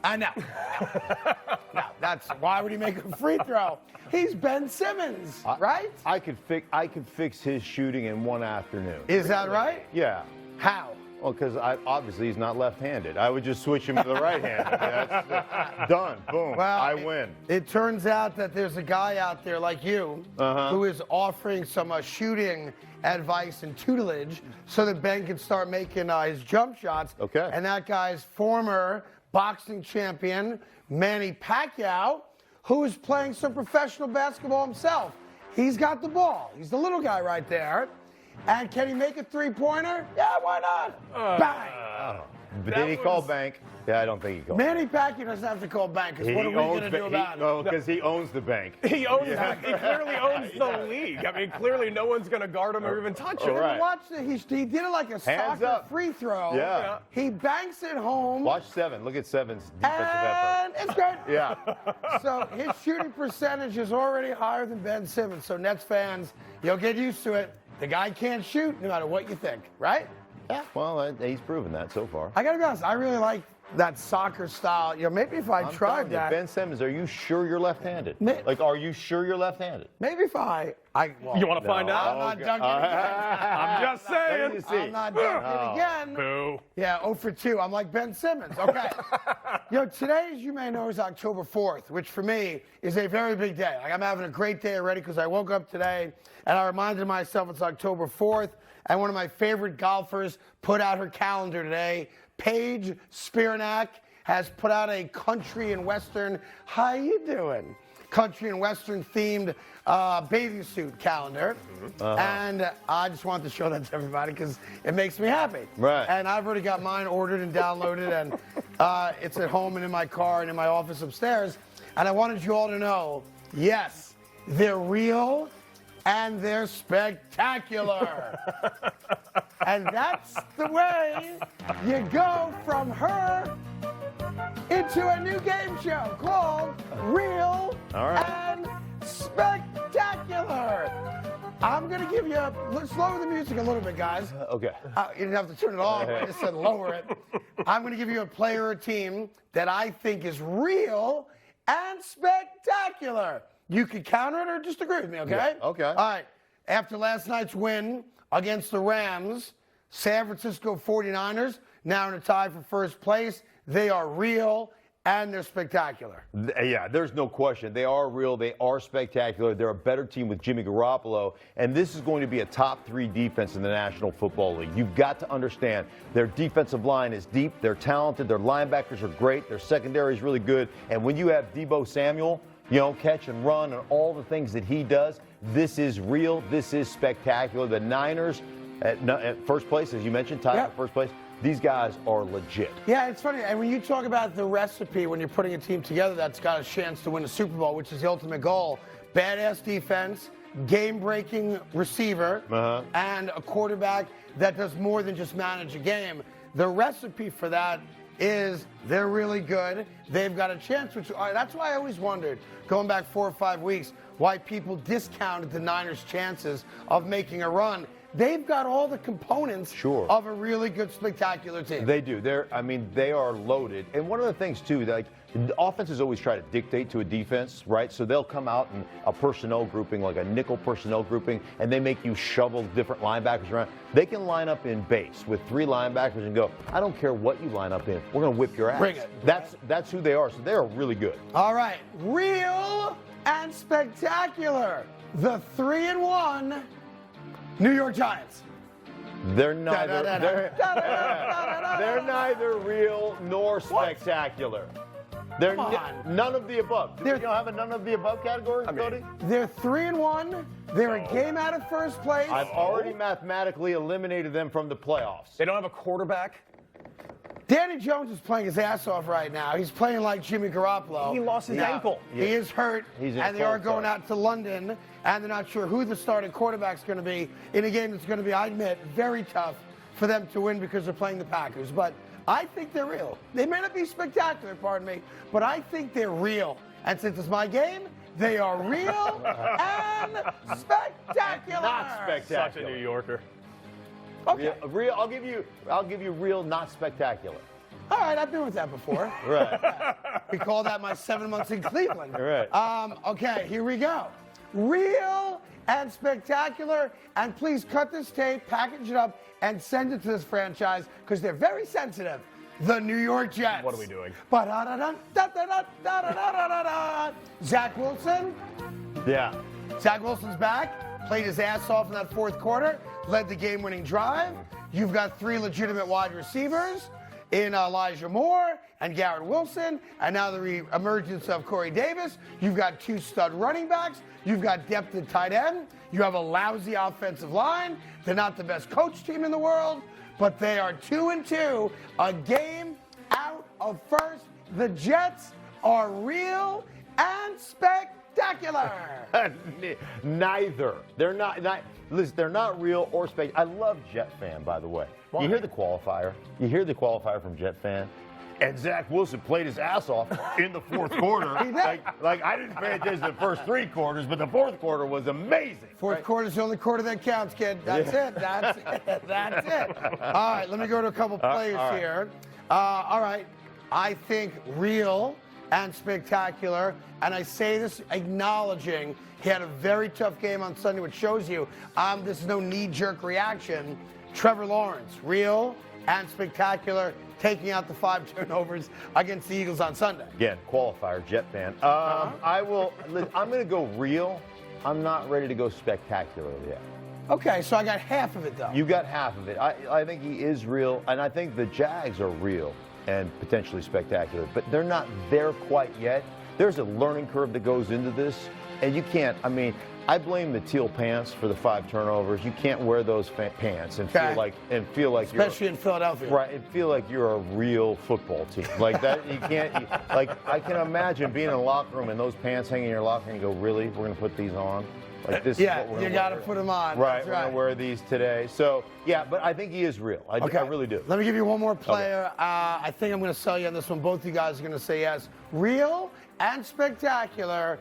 No. No, that's why would he make a free throw? He's Ben Simmons, right? I could fix his shooting in one afternoon. Is that right? Yeah. How? Well, because obviously he's not left-handed. I would just switch him to the right hand. That's done. Boom. Well, I win. It turns out that there's a guy out there like you who is offering some shooting advice and tutelage so that Ben can start making his jump shots. Okay. And that guy's former boxing champion, Manny Pacquiao, who is playing some professional basketball himself. He's got the ball. He's the little guy right there. And can he make a three-pointer? Yeah, why not? Bang! Did he call bank? Yeah, I don't think he called. Manny Pacquiao doesn't have to call bank, because what are we going to do about it? No, because he owns the bank. He owns. He clearly owns the league. I mean, clearly no one's going to guard him or even touch him. Right. Watch he did it like a soccer free throw. Yeah. He banks it home. Watch Seven. Look at Seven's defensive effort. And it's good. Yeah. So his shooting percentage is already higher than Ben Simmons. So Nets fans, you'll get used to it. The guy can't shoot no matter what you think, right? Yeah. Well, he's proven that so far. I got to be honest, I really like that soccer style. You know, maybe if I tried that. Ben Simmons, are you sure you're left-handed? Are you sure you're left-handed? Maybe if well, you want to find out? I'm not dunking again. I'm just saying. I'm not dunking again. Boo. Yeah, 0 for 2. I'm like Ben Simmons. Okay. You know, today, as you may know, is October 4th, which for me is a very big day. Like, I'm having a great day already because I woke up today and I reminded myself it's October 4th. And one of my favorite golfers put out her calendar today. Paige Spiranac has put out a country and western, how you doing? Country and western themed bathing suit calendar. And I just wanted to show that to everybody because it makes me happy. Right. And I've already got mine ordered and downloaded, and it's at home and in my car and in my office upstairs. And I wanted you all to know, yes, they're real and they're spectacular. And that's the way you go from her into a new game show called Real and Spectacular. I'm going to give you let's lower the music a little bit, guys. Okay. You didn't have to turn it off. I just said lower it. I'm going to give you a player or team that I think is real and spectacular. You can counter it or just agree with me, okay? Yeah, okay. All right. After last night's win against the Rams, San Francisco 49ers now in a tie for first place. They are real and they're spectacular. Yeah, there's no question. They are real. They are spectacular. They're a better team with Jimmy Garoppolo, and this is going to be a top 3 defense in the National Football League. You've got to understand their defensive line is deep. They're talented. Their linebackers are great. Their secondary is really good. And when you have Deebo Samuel, catch and run and all the things that he does, this is real. This is spectacular. The Niners at first place, as you mentioned, tied at first place. These guys are legit. Yeah, it's funny. And when you talk about the recipe, when you're putting a team together that's got a chance to win a Super Bowl, which is the ultimate goal, badass defense, game-breaking receiver, and a quarterback that does more than just manage a game. The recipe for that is they're really good. They've got a chance, that's why I always wondered, going back 4 or 5 weeks, why people discounted the Niners' chances of making a run. They've got all the components of a really good, spectacular team. They do. They are loaded. And one of the things, too, like the offenses always try to dictate to a defense, right? So they'll come out in a personnel grouping, like a nickel personnel grouping, and they make you shovel different linebackers around. They can line up in base with 3 linebackers and go, I don't care what you line up in. We're going to whip your ass. Bring it. That's who they are. So they're really good. All right. Real and spectacular. The 3-1 New York Giants. They're neither. They're neither real nor spectacular. They're none of the above. You don't have a none of the above category, Cody? They're 3-1. They're a game out of first place. I've already mathematically eliminated them from the playoffs. They don't have a quarterback. Danny Jones is playing his ass off right now. He's playing like Jimmy Garoppolo. He lost his ankle. He is hurt, and they are going out to London, and they're not sure who the starting quarterback's going to be in a game that's going to be, I admit, very tough for them to win because they're playing the Packers. But I think they're real. They may not be spectacular, pardon me, but I think they're real. And since it's my game, they are real and spectacular. Not spectacular. Such a New Yorker. Okay. Real. I'll give you real, not spectacular. All right, I've been with that before. Right. We call that my 7 months in Cleveland. Right. Okay, here we go. Real and spectacular. And please cut this tape, package it up, and send it to this franchise because they're very sensitive. The New York Jets. What are we doing? Zach Wilson. Yeah. Zach Wilson's back. Played his ass off in that fourth quarter. Led the game-winning drive. You've got 3 legitimate wide receivers in Elijah Moore and Garrett Wilson, and now the re-emergence of Corey Davis. You've got 2 stud running backs. You've got depth at tight end. You have a lousy offensive line. They're not the best coach team in the world, but they are 2-2, a game out of first. The Jets are real and spectacular. Neither. They're not. Listen, they're not real or spectacular. I love Jet Fan, by the way. Why? You hear the qualifier. You hear the qualifier from Jet Fan. And Zach Wilson played his ass off in the fourth quarter. like I didn't pay attention to the first 3 quarters, but the fourth quarter was amazing. Fourth quarter's the only quarter that counts, kid. That's it. That's it. That's it. All right, let me go to a couple players here. All right, I think real and spectacular, and I say this acknowledging he had a very tough game on Sunday, which shows you this is no knee-jerk reaction. Trevor Lawrence, real and spectacular, taking out the 5 turnovers against the Eagles on Sunday. Again, qualifier, Jet Fan. I'm going to go real. I'm not ready to go spectacular yet. Okay, so I got half of it, though. You got half of it. I think he is real, and I think the Jags are real and potentially spectacular, but they're not there quite yet. There's a learning curve that goes into this, and you can't, I blame the teal pants for the 5 turnovers. You can't wear those pants and feel like especially in Philadelphia, right? And feel like you're a real football team like that. You can't. I can imagine being in a locker room and those pants hanging in your locker and you go, really? We're going to put these on? Like this? Yeah, is what we're you got to put them on. Right, That's we're right. going to wear these today. So yeah, but I think he is real. I really do. Let me give you one more player. Okay. I think I'm going to sell you on this one. Both of you guys are going to say yes. Real and spectacular.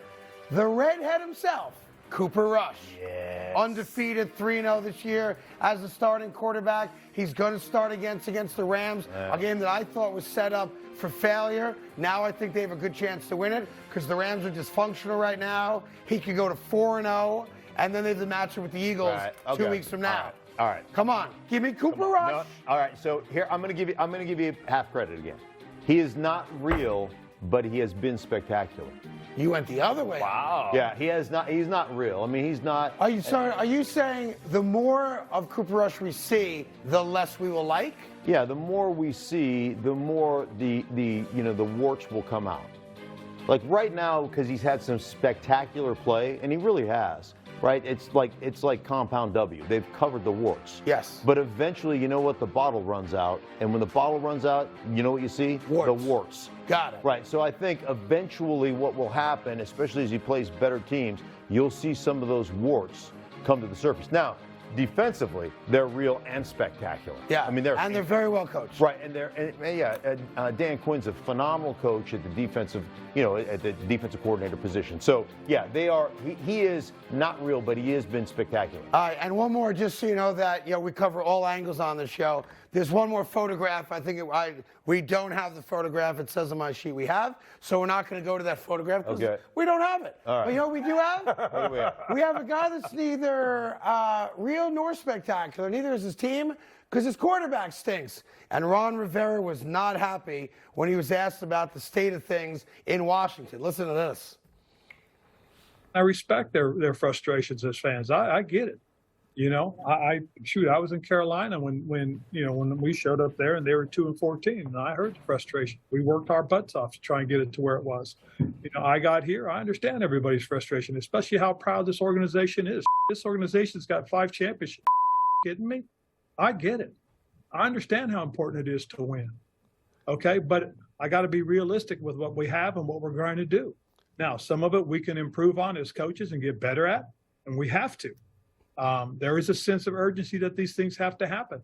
The redhead himself, Cooper Rush. Yes. Undefeated 3-0 this year as a starting quarterback. He's going to start against the Rams, a game that I thought was set up for failure. Now I think they have a good chance to win it because the Rams are dysfunctional right now. He could go to 4-0, and then they have the matchup with the Eagles 2 weeks from now. All right. Come on, give me Cooper Rush. No. All right. So here I'm going to give you half credit again. He is not real, but he has been spectacular. You went the other way. Wow. Yeah, he's not real. I mean, he's not. Are you saying the more of Cooper Rush we see, the less we will like? Yeah, the more we see, the more the warts will come out. Like right now, because he's had some spectacular play, and he really has. Right? It's like compound W. They've covered the warts. Yes. But eventually, you know what? The bottle runs out, and when the bottle runs out, you know what you see? Warts. The warts. Got it. Right. So I think eventually, what will happen, especially as he plays better teams, you'll see some of those warts come to the surface. Now, defensively, they're real and spectacular. Yeah. I mean, they're very well coached. Right, Dan Quinn's a phenomenal coach at the defensive, at the defensive coordinator position. So yeah, they are. He is not real, but he has been spectacular. All right, and one more, just so you know that we cover all angles on the show. There's one more photograph. I think we don't have the photograph. It says on my sheet we have, so we're not going to go to that photograph because we don't have it. All right. But you know what we do have? What do we have? We have a guy that's neither real nor spectacular. Neither is his team because his quarterback stinks. And Ron Rivera was not happy when he was asked about the state of things in Washington. Listen to this. I respect their frustrations as fans. I get it. I was in Carolina when we showed up there and they were 2-14, and I heard the frustration. We worked our butts off to try and get it to where it was. I got here. I understand everybody's frustration, especially how proud this organization is. This organization's got 5 championships. Kidding me? I get it. I understand how important it is to win. Okay, but I got to be realistic with what we have and what we're going to do. Now, some of it we can improve on as coaches and get better at, and we have to. There is a sense of urgency that these things have to happen.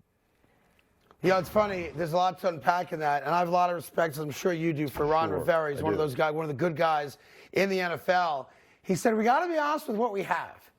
It's funny. There's a lot to unpack in that, and I have a lot of respect, as I'm sure you do, for Ron Rivera. He's one of those guys, one of the good guys in the NFL. He said, we got to be honest with what we have.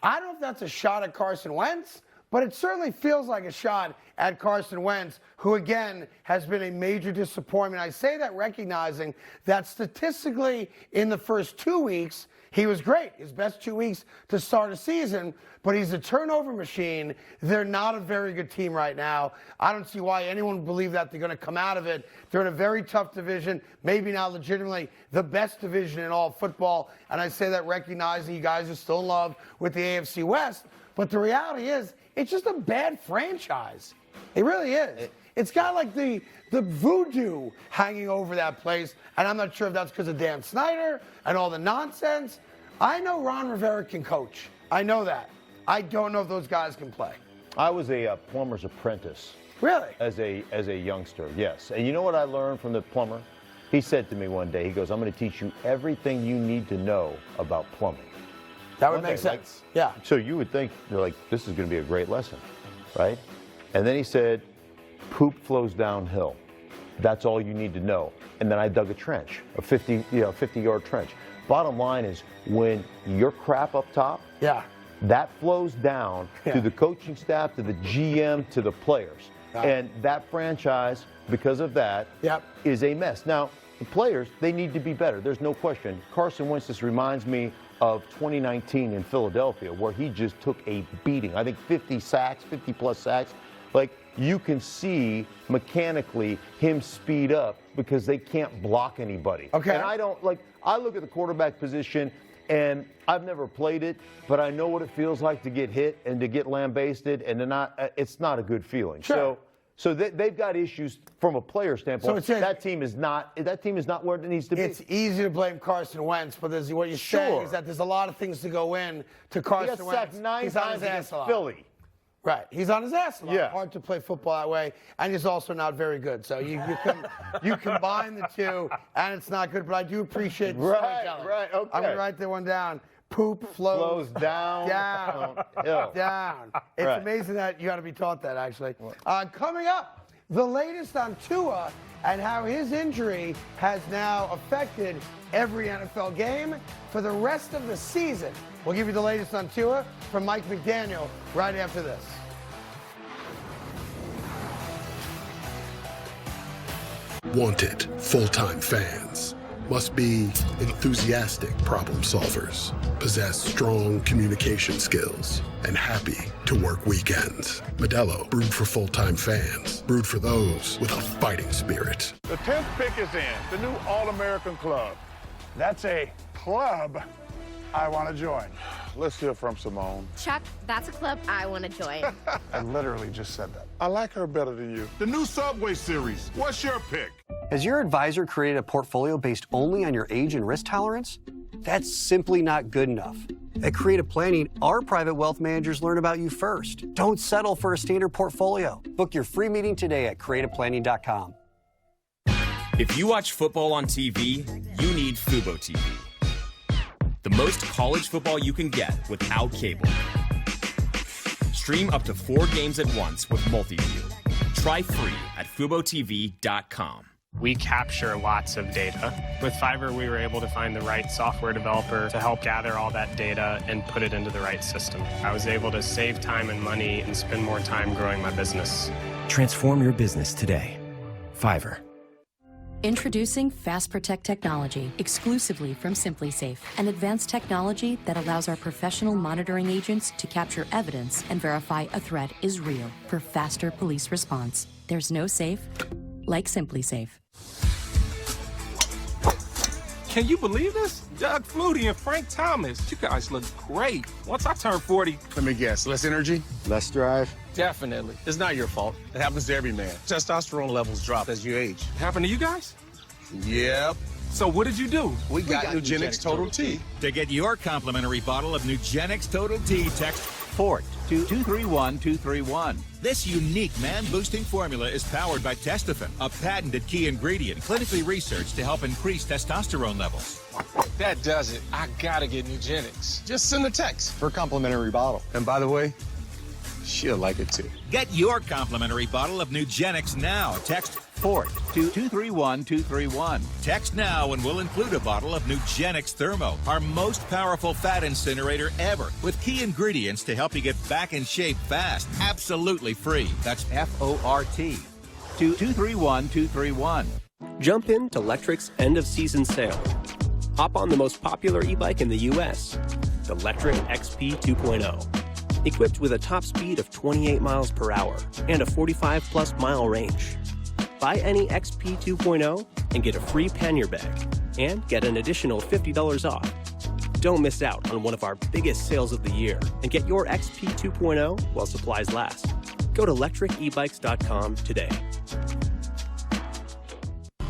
I don't know if that's a shot at Carson Wentz, but it certainly feels like a shot at Carson Wentz, who, again, has been a major disappointment. I say that recognizing that statistically in the first 2 weeks, he was great. His best 2 weeks to start a season, but he's a turnover machine. They're not a very good team right now. I don't see why anyone would believe that they're going to come out of it. They're in a very tough division, maybe now legitimately the best division in all football, and I say that recognizing you guys are still in love with the AFC West, but the reality is it's just a bad franchise. It really is. It's got like the voodoo hanging over that place, and I'm not sure if that's because of Dan Snyder and all the nonsense. I know Ron Rivera can coach. I know that. I don't know if those guys can play. I was a plumber's apprentice. Really? As a youngster, yes. And you know what I learned from the plumber? He said to me one day, he goes, I'm going to teach you everything you need to know about plumbing. That would make sense. Yeah. So you would think, this is going to be a great lesson, right? And then he said, poop flows downhill. That's all you need to know. And then I dug a trench, a 50-yard trench. Bottom line is, when your crap up top, that flows down to the coaching staff, to the GM, to the players. And that franchise, because of that, is a mess. Now, the players, they need to be better. There's no question. Carson Wentz just reminds me of 2019 in Philadelphia, where he just took a beating. I think 50-plus sacks. Like, you can see mechanically him speed up because they can't block anybody. Okay. And I look at the quarterback position, and I've never played it, but I know what it feels like to get hit and to get lambasted, and it's not a good feeling. Sure. So they've got issues from a player standpoint. So that team is not where it needs to be. It's easy to blame Carson Wentz, but what you're saying is that there's a lot of things to go in to Carson Wentz. He got sacked 9 times against Philly. Right. He's on his ass a lot. Yeah. Hard to play football that way, and he's also not very good. So you combine the two, and it's not good. But I do appreciate the storytelling. Right. Okay. I'm going to write that one down. Poop flows down. Down. It's amazing that you got to be taught that, actually. Coming up, the latest on Tua and how his injury has now affected every NFL game for the rest of the season. We'll give you the latest on Tua from Mike McDaniel right after this. Wanted full-time fans. must be enthusiastic problem solvers, possess strong communication skills, and happy to work weekends. Modelo, brewed for full-time fans, brewed for those with a fighting spirit. The 10th pick is in, the new All-American Club. That's a club I want to join. Let's hear from Simone. Chuck, that's a club I want to join. I literally just said that. I like her better than you. The new Subway series. What's your pick? Has your advisor created a portfolio based only on your age and risk tolerance? That's simply not good enough. At Creative Planning, our private wealth managers learn about you first. Don't settle for a standard portfolio. Book your free meeting today at creativeplanning.com. If you watch football on TV, you need Fubo TV. The most college football you can get without cable. Stream up to 4 games at once with Multiview. Try free at FuboTV.com. We capture lots of data. With Fiverr, we were able to find the right software developer to help gather all that data and put it into the right system. I was able to save time and money and spend more time growing my business. Transform your business today. Fiverr. Introducing Fast Protect technology exclusively from SimpliSafe, an advanced technology that allows our professional monitoring agents to capture evidence and verify a threat is real for faster police response. There's no safe like SimpliSafe. Can you believe this? Doug Flutie and Frank Thomas. You guys look great. Once I turn 40... Let me guess, less energy? Less drive? Definitely. It's not your fault. It happens to every man. Testosterone levels drop as you age. Happen to you guys? Yep. So what did you do? We got Nugenix Total T. To get your complimentary bottle of Nugenix Total T, text FORT to 231231. This unique man-boosting formula is powered by Testofen, a patented key ingredient clinically researched to help increase testosterone levels. That does it. I gotta get Nugenix. Just send a text For a complimentary bottle. And by the way, she'll like it too. Get your complimentary bottle of Nugenix now. Text FORT to 231231. Text now and we'll include a bottle of Nugenix Thermo, our most powerful fat incinerator ever, with key ingredients to help you get back in shape fast. Absolutely free. That's FORT to 231231. Jump into Lectric's end-of-season sale. Hop on the most popular e-bike in the U.S., the Lectric XP 2.0. Equipped with a top speed of 28 miles per hour and a 45-plus mile range. Buy any XP 2.0 and get a free pannier bag and get an additional $50 off. Don't miss out on one of our biggest sales of the year and get your XP 2.0 while supplies last. Go to lectricebikes.com today.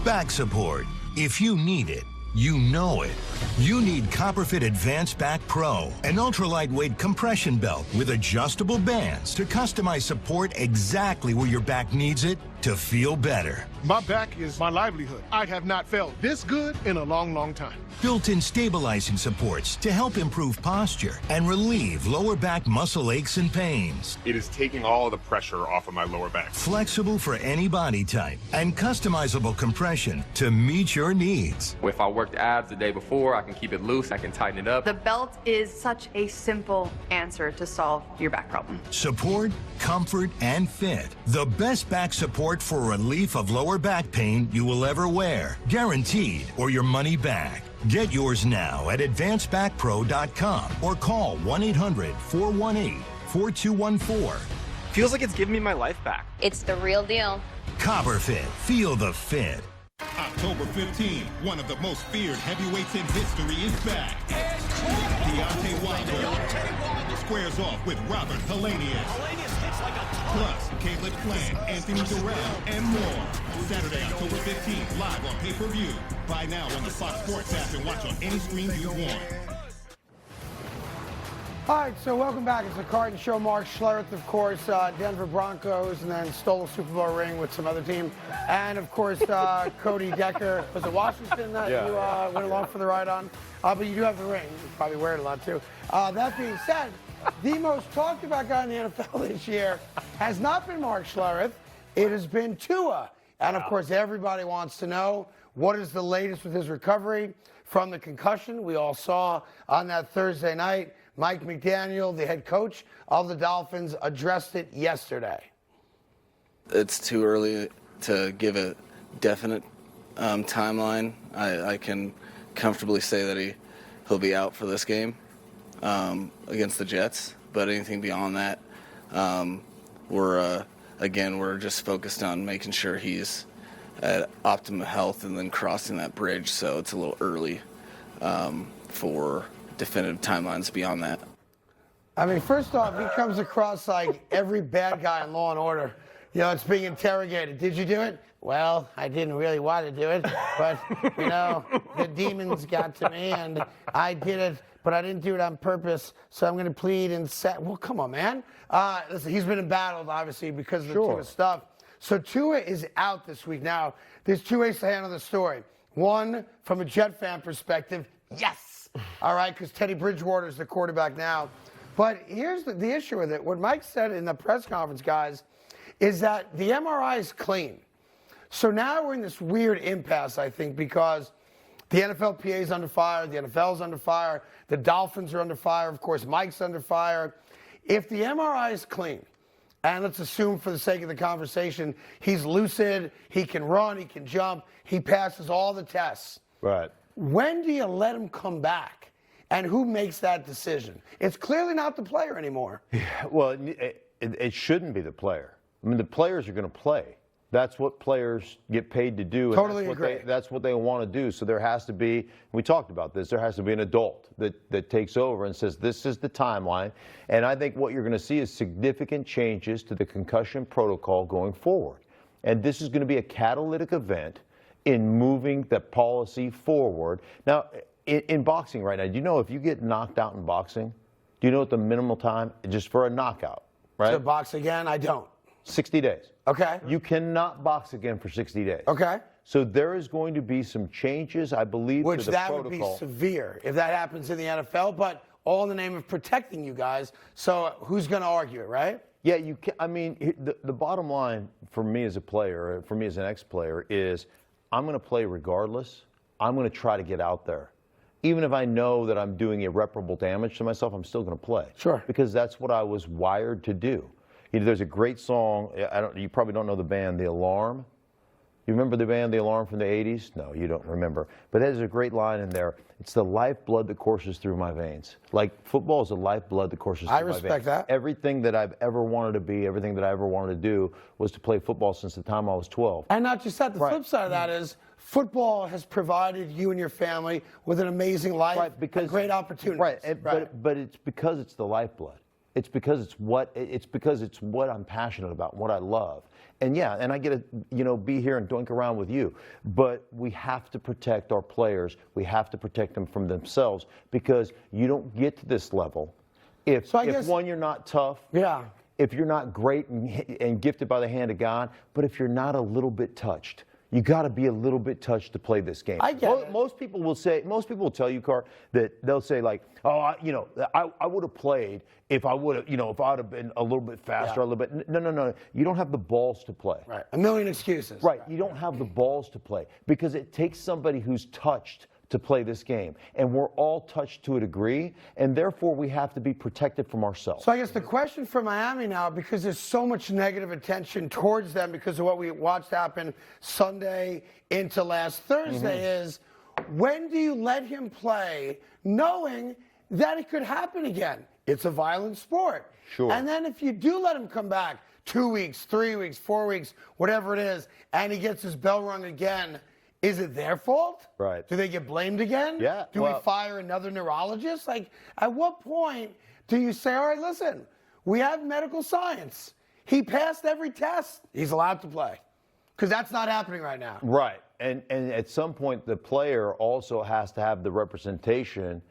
Back support. If you need it, you know it. You need CopperFit Advanced Back Pro, an ultra-lightweight compression belt with adjustable bands to customize support exactly where your back needs it to feel better. My back is my livelihood. I have not felt this good in a long, long time. Built-in stabilizing supports to help improve posture and relieve lower back muscle aches and pains. It is taking all of the pressure off of my lower back. Flexible for any body type and customizable compression to meet your needs. If I worked abs the day before, I can keep it loose, I can tighten it up. The belt is such a simple answer to solve your back problem. Support, comfort, and fit. The best back support for relief of lower back pain you will ever wear. Guaranteed, or your money back. Get yours now at advancedbackpro.com or call 1-800-418-4214. Feels like it's giving me my life back. It's the real deal. CopperFit. Feel the fit. October 15th, one of the most feared heavyweights in history is back. Deontay Wilder squares off with Robert Helenius. Plus, Caleb Plant, Anthony Durrell, and more. Saturday, October 15th, live on pay-per-view. Buy now on the Fox Sports app and watch on any screen you want. All right, so welcome back. It's the Carton Show. Mark Schlereth, of course, Denver Broncos, and then stole a Super Bowl ring with some other team. And, of course, Cody Decker. Was it Washington that you went along for the ride on? But you do have the ring. You probably wear it a lot, too. That being said, the most talked about guy in the NFL this year has not been Mark Schlereth. It has been Tua. And, of course, everybody wants to know what is the latest with his recovery from the concussion we all saw on that Thursday night. Mike McDaniel, the head coach of the Dolphins, addressed it yesterday. It's too early to give a definite timeline, I can comfortably say that he'll be out for this game against the Jets. But anything beyond that, we're just focused on making sure he's at optimum health and then crossing that bridge. So it's a little early for definitive timelines beyond that. I mean, first off, he comes across like every bad guy in Law and Order. You know, it's being interrogated. Did you do it? Well, I didn't really want to do it, but, you know, the demons got to me, and I did it, but I didn't do it on purpose, so I'm going to plead and say, well, come on, man. Listen, he's been embattled, obviously, because of the Tua stuff. So Tua is out this week. Now, there's two ways to handle the story. One, from a Jet fan perspective, yes. All right, because Teddy Bridgewater is the quarterback now. But here's the issue with it. What Mike said in the press conference, guys, is that the MRI is clean. So now we're in this weird impasse, I think, because the NFLPA is under fire, the NFL is under fire, the Dolphins are under fire, of course, Mike's under fire. If the MRI is clean, and let's assume for the sake of the conversation, he's lucid, he can run, he can jump, he passes all the tests. Right. When do you let him come back? And who makes that decision? It's clearly not the player anymore. Well, it shouldn't be the player. I mean, the players are going to play. That's what players get paid to do. Totally agree. That's what they want to do. So there has to be, we talked about this, there has to be an adult that takes over and says, this is the timeline. And I think what you're going to see is significant changes to the concussion protocol going forward. And this is going to be a catalytic event in moving the policy forward. Now, in boxing right now, do you know if you get knocked out in boxing, do you know what the minimal time, just for a knockout, right? To box again, I don't. 60 days. Okay. You cannot box again for 60 days. Okay. So there is going to be some changes, I believe, Which to the that protocol. would be severe if that happens in the NFL, but all in the name of protecting you guys. So who's going to argue it, right? Yeah, you can. I mean, the bottom line for me as a player, for me as an ex-player, is I'm going to play regardless. I'm going to try to get out there. Even if I know that I'm doing irreparable damage to myself, I'm still going to play. Sure. Because that's what I was wired to do. You know, there's a great song. You probably don't know the band, The Alarm. You remember the band, The Alarm, from the 80s? No, you don't remember. But there's a great line in there. It's the lifeblood that courses through my veins. Like, football is the lifeblood that courses through my veins. I respect that. Everything that I've ever wanted to be, everything that I ever wanted to do was to play football since the time I was 12. And not just that, the flip side of that is football has provided you and your family with an amazing life and great opportunities. Right, but it's because it's the lifeblood. It's because it's what I'm passionate about, what I love. And yeah, and I get to, be here and doink around with you. But we have to protect our players. We have to protect them from themselves, because you don't get to this level if one, you're not tough. Yeah. If you're not great and gifted by the hand of God, but if you're not a little bit touched. You got to be a little bit touched to play this game. I get it. Most people will tell you, Carr, that they'll say like, oh, I would have played if I would have, if I would have been a little bit faster, a little bit. No. You don't have the balls to play. Right. A million excuses. Right. You don't have the balls to play, because it takes somebody who's touched to play this game. And we're all touched to a degree, and therefore we have to be protected from ourselves. So I guess the question for Miami now, because there's so much negative attention towards them because of what we watched happen Sunday into last Thursday, is when do you let him play knowing that it could happen again? It's a violent sport. Sure. And then if you do let him come back 2 weeks, 3 weeks, 4 weeks, whatever it is, and he gets his bell rung again, is it their fault? Right. Do they get blamed again? Yeah. Do we fire another neurologist? Like, at what point do you say, all right, listen, we have medical science. He passed every test. He's allowed to play. Because that's not happening right now. Right. And at some point, the player also has to have the representation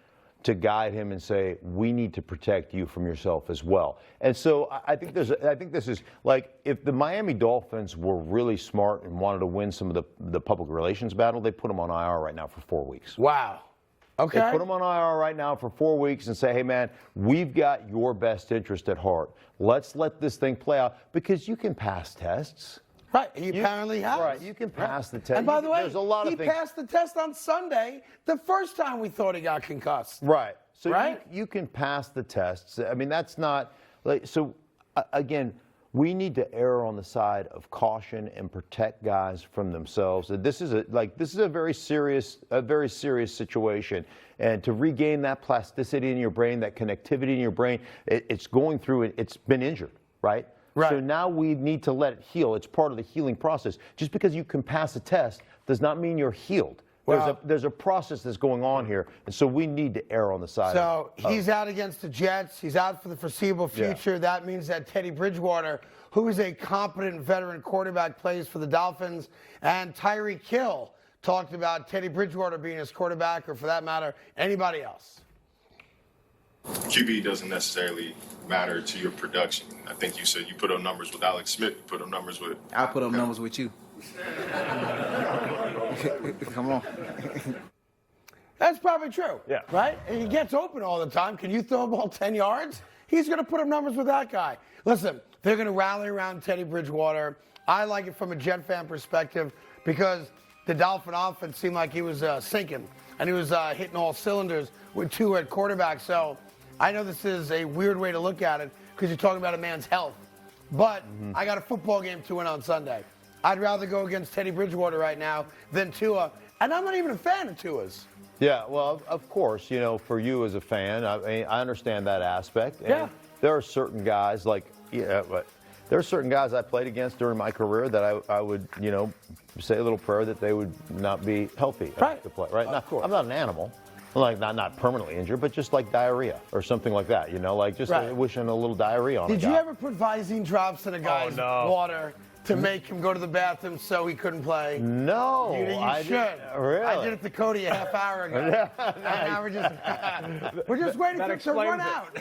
to guide him and say, we need to protect you from yourself as well. And so I think this is like, if the Miami Dolphins were really smart and wanted to win some of the public relations battle, they put them on IR right now for 4 weeks. Wow. Okay. They put them on IR right now for 4 weeks and say, hey, man, we've got your best interest at heart. Let's let this thing play out, because you can pass tests. Right, he apparently has. Right, you can pass the test. And by the way, there's a lot he of things. passed the test on Sunday, the first time we thought he got concussed. Right. So right? You can pass the tests. I mean, that's not like, so again, we need to err on the side of caution and protect guys from themselves. This is a very serious situation, and to regain that plasticity in your brain, that connectivity in your brain, it's going through it. It's been injured, right? Right. So now we need to let it heal. It's part of the healing process. Just because you can pass a test does not mean you're healed. There's a process that's going on here, and so we need to err on the side. So he's out against the Jets. He's out for the foreseeable future. Yeah. That means that Teddy Bridgewater, who is a competent veteran quarterback, plays for the Dolphins. And Tyreek Hill talked about Teddy Bridgewater being his quarterback, or for that matter, anybody else. QB doesn't necessarily matter to your production. I think you said you put up numbers with Alex Smith. You put up numbers with. I'll put up numbers with you. Come on. That's probably true. Yeah. Right? And he gets open all the time. Can you throw a ball 10 yards? He's going to put up numbers with that guy. Listen, they're going to rally around Teddy Bridgewater. I like it from a Jet fan perspective because the Dolphin offense seemed like he was sinking, and he was hitting all cylinders with two at quarterback. So I know this is a weird way to look at it because you're talking about a man's health. But I got a football game to win on Sunday. I'd rather go against Teddy Bridgewater right now than Tua. And I'm not even a fan of Tua's. Yeah, well, of course, you know, for you as a fan, I mean, I understand that aspect. And yeah. There are certain guys but there are certain guys I played against during my career that I would, you know, say a little prayer that they would not be healthy to play. Right? Of course. I'm not an animal. Like not permanently injured, but just like diarrhea or something like that, you know, like just wishing a little diarrhea on a guy. Did you ever put Visine drops in a guy's water to make him go to the bathroom so he couldn't play? No. You should. Really? I did it to Cody a half hour ago. And now we're just waiting for it to run out.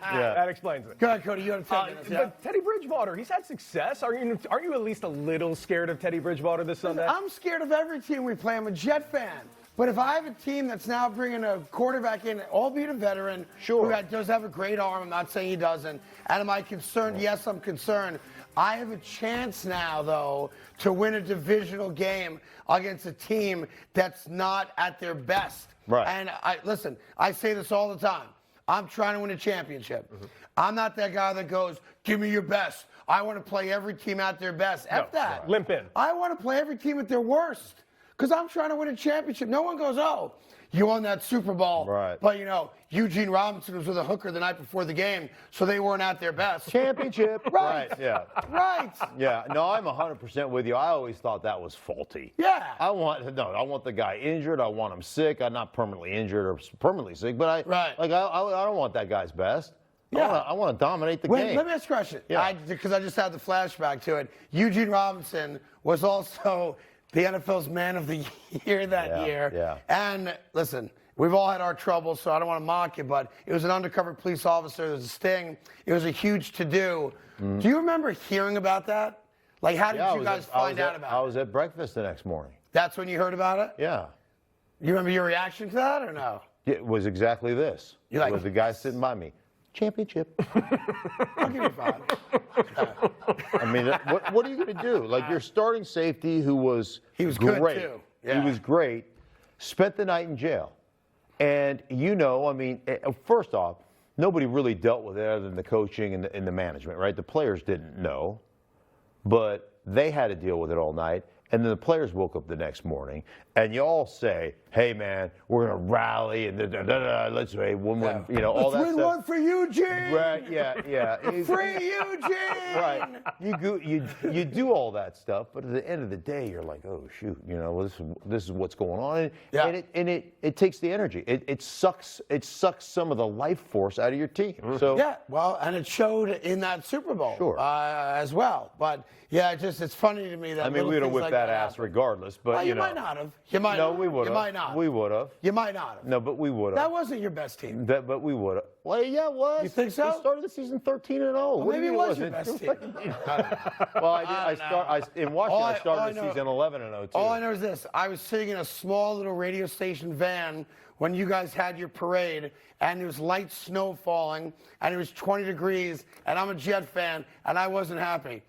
That explains it. Go ahead, Cody. You have to take it. But Teddy Bridgewater, he's had success. Aren't you at least a little scared of Teddy Bridgewater this Sunday? I'm scared of every team we play. I'm a Jet fan. But if I have a team that's now bringing a quarterback in, albeit a veteran, who does have a great arm, I'm not saying he doesn't, and am I concerned? Yes, I'm concerned. I have a chance now, though, to win a divisional game against a team that's not at their best. Right. And listen, I say this all the time. I'm trying to win a championship. I'm not that guy that goes, give me your best. I want to play every team at their best. F that. Limp in. I want to play every team at their worst. Because I'm trying to win a championship. No one goes, oh, you won that Super Bowl. Right. But, you know, Eugene Robinson was with a hooker the night before the game, so they weren't at their best. Championship. Right. Yeah. Right. Yeah. No, I'm 100% with you. I always thought that was faulty. Yeah. I want the guy injured. I want him sick. I'm not permanently injured or permanently sick, but I don't want that guy's best. Yeah. I want to dominate the game. Let me ask you a question. Yeah. Because I just had the flashback to it. Eugene Robinson was also the NFL's Man of the Year that year. Yeah. And listen, we've all had our troubles, so I don't want to mock you, but it was an undercover police officer. There was a sting. It was a huge to-do. Do you remember hearing about that? Like, how did you guys find out about it? I was at breakfast the next morning. That's when you heard about it? Yeah. You remember your reaction to that or no? It was exactly this. You like- it was the guy sitting by me. Championship. I'll give you 5. I mean, what are you going to do? Like, your starting safety, who was good, great. too. Yeah. He was great. Spent the night in jail. And, you know, I mean, first off, nobody really dealt with it other than the coaching and the management, right? The players didn't know. But they had to deal with it all night. And then the players woke up the next morning, and you all say, "Hey, man, we're gonna rally and let's win, you know, all that Let's win stuff." one for Eugene. Right? Yeah. Free Eugene. Right. You do all that stuff, but at the end of the day, you're like, "Oh shoot, you know, this is what's going on," and it takes the energy. It sucks some of the life force out of your team. So yeah, well, and it showed in that Super Bowl as well. But yeah, it's funny to me that I mean, we would have whipped that ass regardless, but well, you might not have. You might not. We would have. You might not. We would have. You might not have. No, but we would have. That wasn't your best team. But we would have. Well, yeah, it was. You think so? We started the season 13-0. Well, maybe it was your best team. Well, in Washington, I started the season 11-0 too. All I know is this: I was sitting in a small little radio station van when you guys had your parade, and there was light snow falling, and it was 20 degrees, and I'm a Jet fan, and I wasn't happy.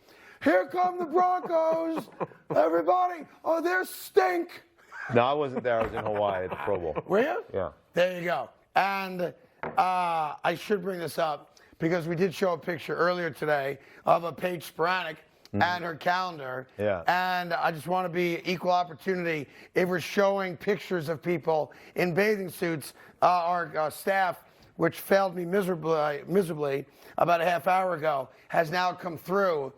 Here come the Broncos, everybody! Oh, they stink. No, I wasn't there. I was in Hawaii at the Pro Bowl. Were you? Yeah. There you go. And I should bring this up. because we did show a picture earlier today of a Paige Sporanic and her calendar. Yeah. And I just want to be equal opportunity. If we're showing pictures of people in bathing suits, our staff, which failed me miserably about a half hour ago, has now come through.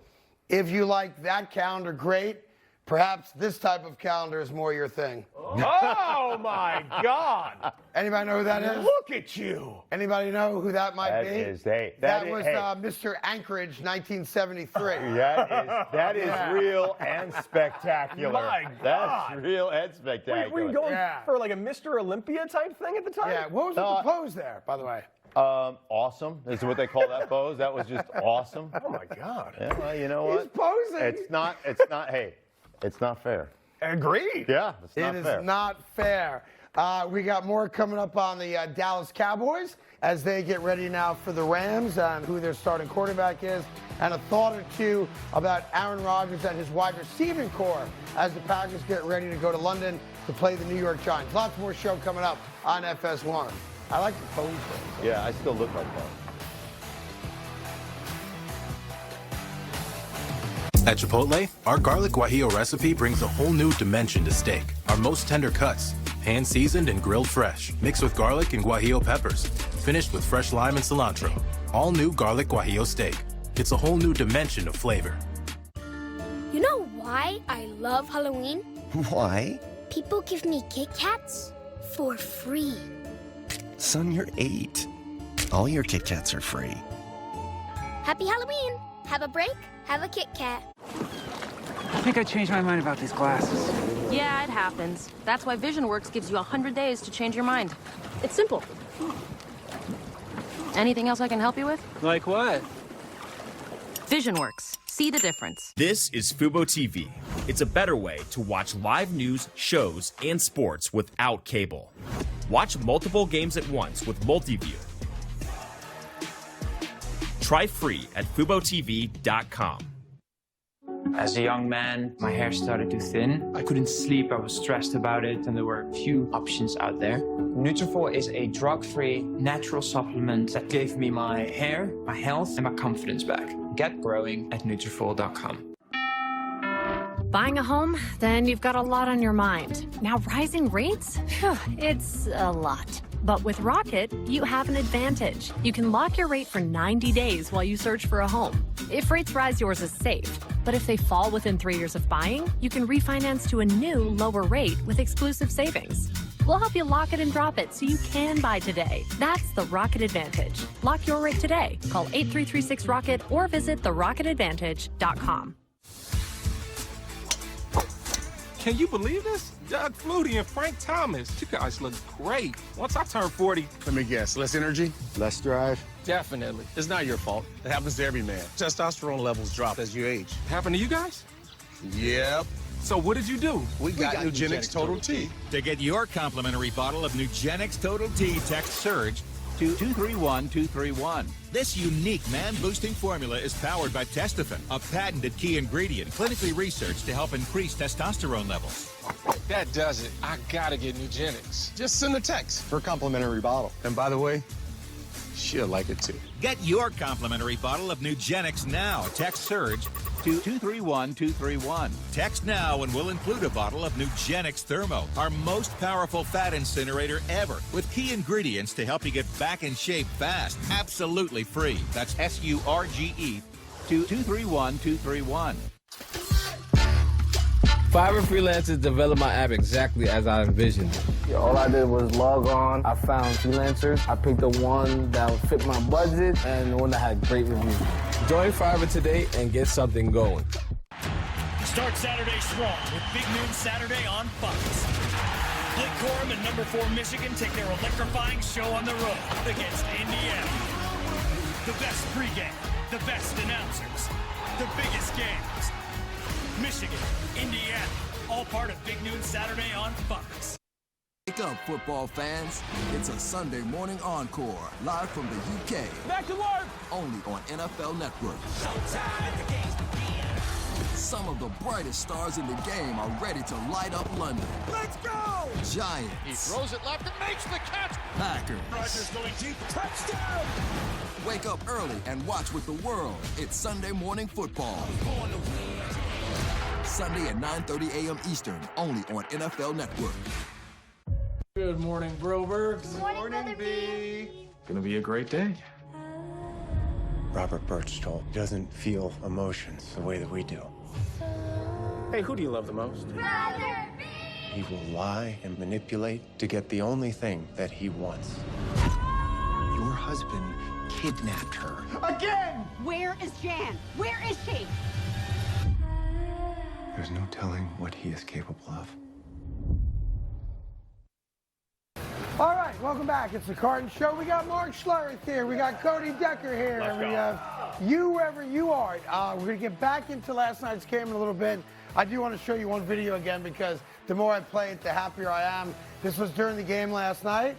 If you like that calendar, great. Perhaps this type of calendar is more your thing. Oh, my God. Anybody know who that is? Look at you. Anybody know who that might be? That was Mr. Anchorage, 1973. That is real and spectacular. My God. That's real and spectacular. Were you going for like a Mr. Olympia type thing at the time? Yeah, what was the pose there, by the way? Awesome is what they call that pose. That was just awesome. Oh, my God. Yeah, well, you know what? He's posing. It's not, hey, it's not fair. Agreed. Yeah, it's not fair. It is not fair. We got more coming up on the Dallas Cowboys as they get ready now for the Rams and who their starting quarterback is, and a thought or two about Aaron Rodgers and his wide receiving core as the Packers get ready to go to London to play the New York Giants. Lots more show coming up on FS1. I like the pose. Yeah, I still look like that. At Chipotle, our garlic guajillo recipe brings a whole new dimension to steak. Our most tender cuts, hand-seasoned and grilled fresh, mixed with garlic and guajillo peppers, finished with fresh lime and cilantro. All new garlic guajillo steak. It's a whole new dimension of flavor. You know why I love Halloween? Why? People give me Kit Kats for free. Son, you're 8. All your Kit Kats are free. Happy Halloween! Have a break, have a Kit Kat. I think I changed my mind about these glasses. Yeah, it happens. That's why VisionWorks gives you 100 days to change your mind. It's simple. Anything else I can help you with? Like what? VisionWorks. See the difference. This is Fubo TV. It's a better way to watch live news, shows, and sports without cable. Watch multiple games at once with Multiview. Try free at FuboTV.com. As a young man, my hair started to thin. I couldn't sleep, I was stressed about it, and there were few options out there. Nutrafol is a drug-free, natural supplement that gave me my hair, my health, and my confidence back. Get growing at Nutrafol.com. Buying a home? Then you've got a lot on your mind. Now rising rates? Phew, it's a lot. But with Rocket, you have an advantage. You can lock your rate for 90 days while you search for a home. If rates rise, yours is safe. But if they fall within 3 years of buying, you can refinance to a new, lower rate with exclusive savings. We'll help you lock it and drop it so you can buy today. That's the Rocket Advantage. Lock your rate today. Call 8336-ROCKET or visit therocketadvantage.com. Can you believe this? Doug Flutie and Frank Thomas. You guys look great. Once I turn 40... Let me guess, less energy, less drive? Definitely. It's not your fault. It happens to every man. Testosterone levels drop as you age. Happened to you guys? Yep. So what did you do? We got Nugenix Total T. To get your complimentary bottle of Nugenix Total T, text SURGE to 231-231. This unique man-boosting formula is powered by Testofen, a patented key ingredient clinically researched to help increase testosterone levels. That does it. I gotta get Nugenix. Just send a text For a complimentary bottle. And by the way, she'll like it too. Get your complimentary bottle of Nugenix now. Text SURGE to 231-231. Text now and we'll include a bottle of Nugenix Thermo, our most powerful fat incinerator ever, with key ingredients to help you get back in shape fast. Absolutely free. That's SURGE to 231-231. Fiverr freelancers developed my app exactly as I envisioned. All I did was log on. I found freelancers. I picked the one that would fit my budget and the one that had great reviews. Join Fiverr today and get something going. Start Saturday strong with Big Noon Saturday on Fox. Blake Corum and number 4 Michigan take their electrifying show on the road against Indiana. The best pregame, the best announcers, the biggest games. Michigan, Indiana, all part of Big Noon Saturday on Fox. Wake up, football fans. It's a Sunday morning encore, live from the UK. Back to work! Only on NFL Network. Some of the brightest stars in the game are ready to light up London. Let's go! Giants. He throws it left and makes the catch. Packers. Rodgers going deep. Touchdown! Wake up early and watch with the world. It's Sunday Morning Football. Sunday at 9:30 a.m. Eastern, only on NFL Network. Good morning, Brobergs. Good morning, B. Gonna be a great day. Robert Birchtold doesn't feel emotions the way that we do. Hey, who do you love the most? Brother B. He will lie and manipulate to get the only thing that he wants. Your husband kidnapped her. Again! Where is Jan? Where is she? There's no telling what he is capable of. All right, welcome back. It's the Carton Show. We got Mark Schlereth here. We got Cody Decker here. Let's go. We have you wherever you are. We're going to get back into last night's game in a little bit. I do want to show you one video again because the more I play it, the happier I am. This was during the game last night.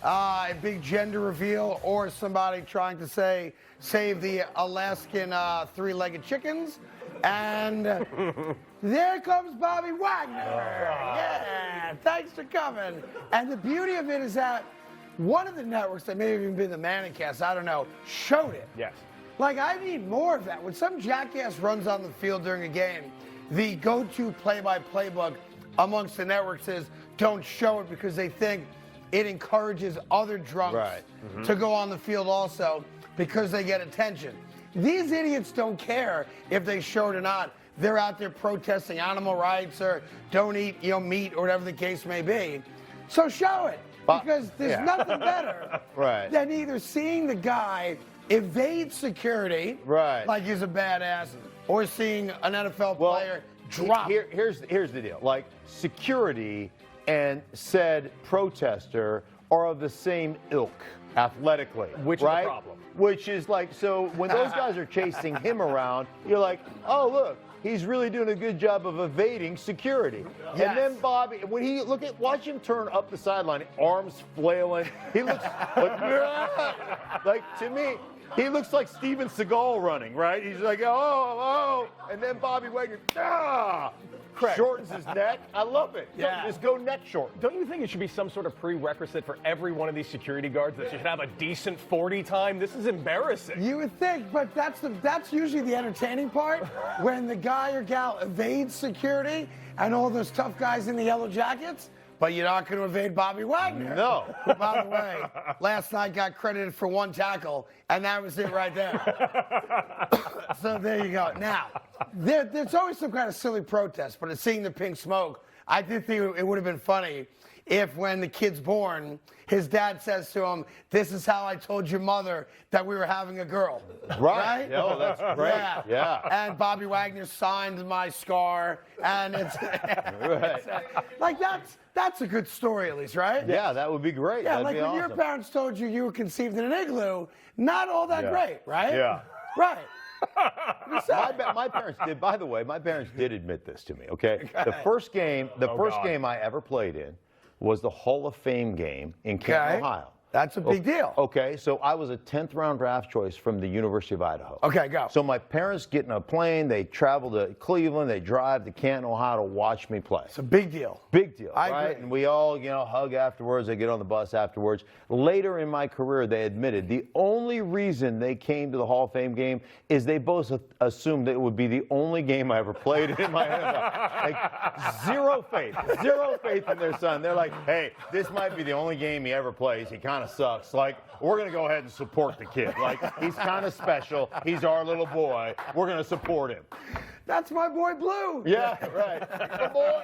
A big gender reveal or somebody trying to say, save the Alaskan three-legged chickens. And there comes Bobby Wagner. Yeah, thanks for coming. And the beauty of it is that one of the networks that may have even been the Manicast, I don't know, showed it. Yes. Like, I need more of that. When some jackass runs on the field during a game, the go-to play-by-play book amongst the networks is don't show it because they think it encourages other drunks to go on the field also because they get attention. These idiots don't care if they show it or not. They're out there protesting animal rights or don't eat, meat or whatever the case may be. So show it because there's nothing better than either seeing the guy evade security like he's a badass or seeing an NFL player drop. Here's the deal. Like, security and said protester are of the same ilk athletically. Which is the problem. Which is like, so when those guys are chasing him around, you're like, oh, look, he's really doing a good job of evading security. Yes. And then Bobby, when he watch him turn up the sideline, arms flailing. He looks like to me, he looks like Steven Seagal running, right? He's like, oh, and then Bobby Wagner, shortens his neck. I love it. Yeah. Just go neck short. Don't you think it should be some sort of prerequisite for every one of these security guards that should have a decent 40 time? This is embarrassing. You would think, but that's usually the entertaining part when the guy or gal evades security and all those tough guys in the yellow jackets. But you're not going to evade Bobby Wagner. No. By the way, last night got credited for one tackle, and that was it right there. So there you go. Now, there's always some kind of silly protest, but it's seeing the pink smoke. I did think it would have been funny if when the kid's born, his dad says to him, this is how I told your mother that we were having a girl. Right? Yeah, oh, that's great. Yeah. And Bobby Wagner signed my scar, and it's like that's a good story at least, right? Yeah, that would be great. Yeah, That'd like be when awesome. your parents told you were conceived in an igloo, not all that great, right? Yeah. Right. My parents did, by the way, my parents did admit this to me, okay? The first game I ever played in was the Hall of Fame game in Canton, Ohio. That's a big deal. Okay, so I was a 10th round draft choice from the University of Idaho. Okay, go. So my parents get in a plane, they travel to Cleveland, they drive to Canton, Ohio to watch me play. It's a big deal. Big deal, I right? agree. And we all, hug afterwards, they get on the bus afterwards. Later in my career, they admitted the only reason they came to the Hall of Fame game is they both assumed that it would be the only game I ever played in my NFL. Like, zero faith in their son. They're like, hey, this might be the only game he ever plays. He kind of sucks. Like, we're going to go ahead and support the kid. Like, he's kind of special. He's our little boy. We're going to support him. That's my boy Blue. Yeah, right. Good boy.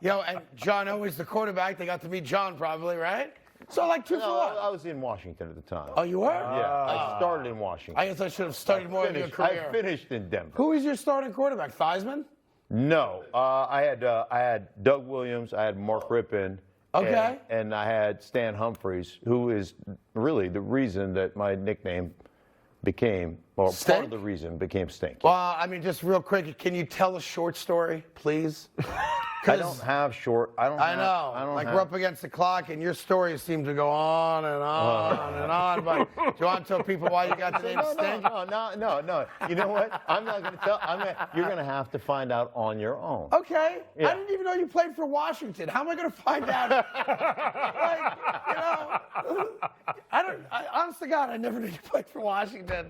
And John always the quarterback. They got to meet John probably, right? So like 2 for 1. I was in Washington at the time. Oh, you were? Yeah, I started in Washington. I guess I should have studied more of your career. I finished in Denver. Who was your starting quarterback? Theismann? No, I had Doug Williams. I had Mark Rippon. Okay. And I had Stan Humphries, who is really the reason that my nickname became, or part of the reason became Stink. Well, I mean, just real quick, can you tell a short story, please? I don't have short. I know. We're up against the clock, and your stories seem to go on and on and on. But do you want to tell people why you got the name Stink? No. You know what? I'm not going to tell. You're going to have to find out on your own. Okay. Yeah. I didn't even know you played for Washington. How am I going to find out? Honest to God, I never knew you played for Washington.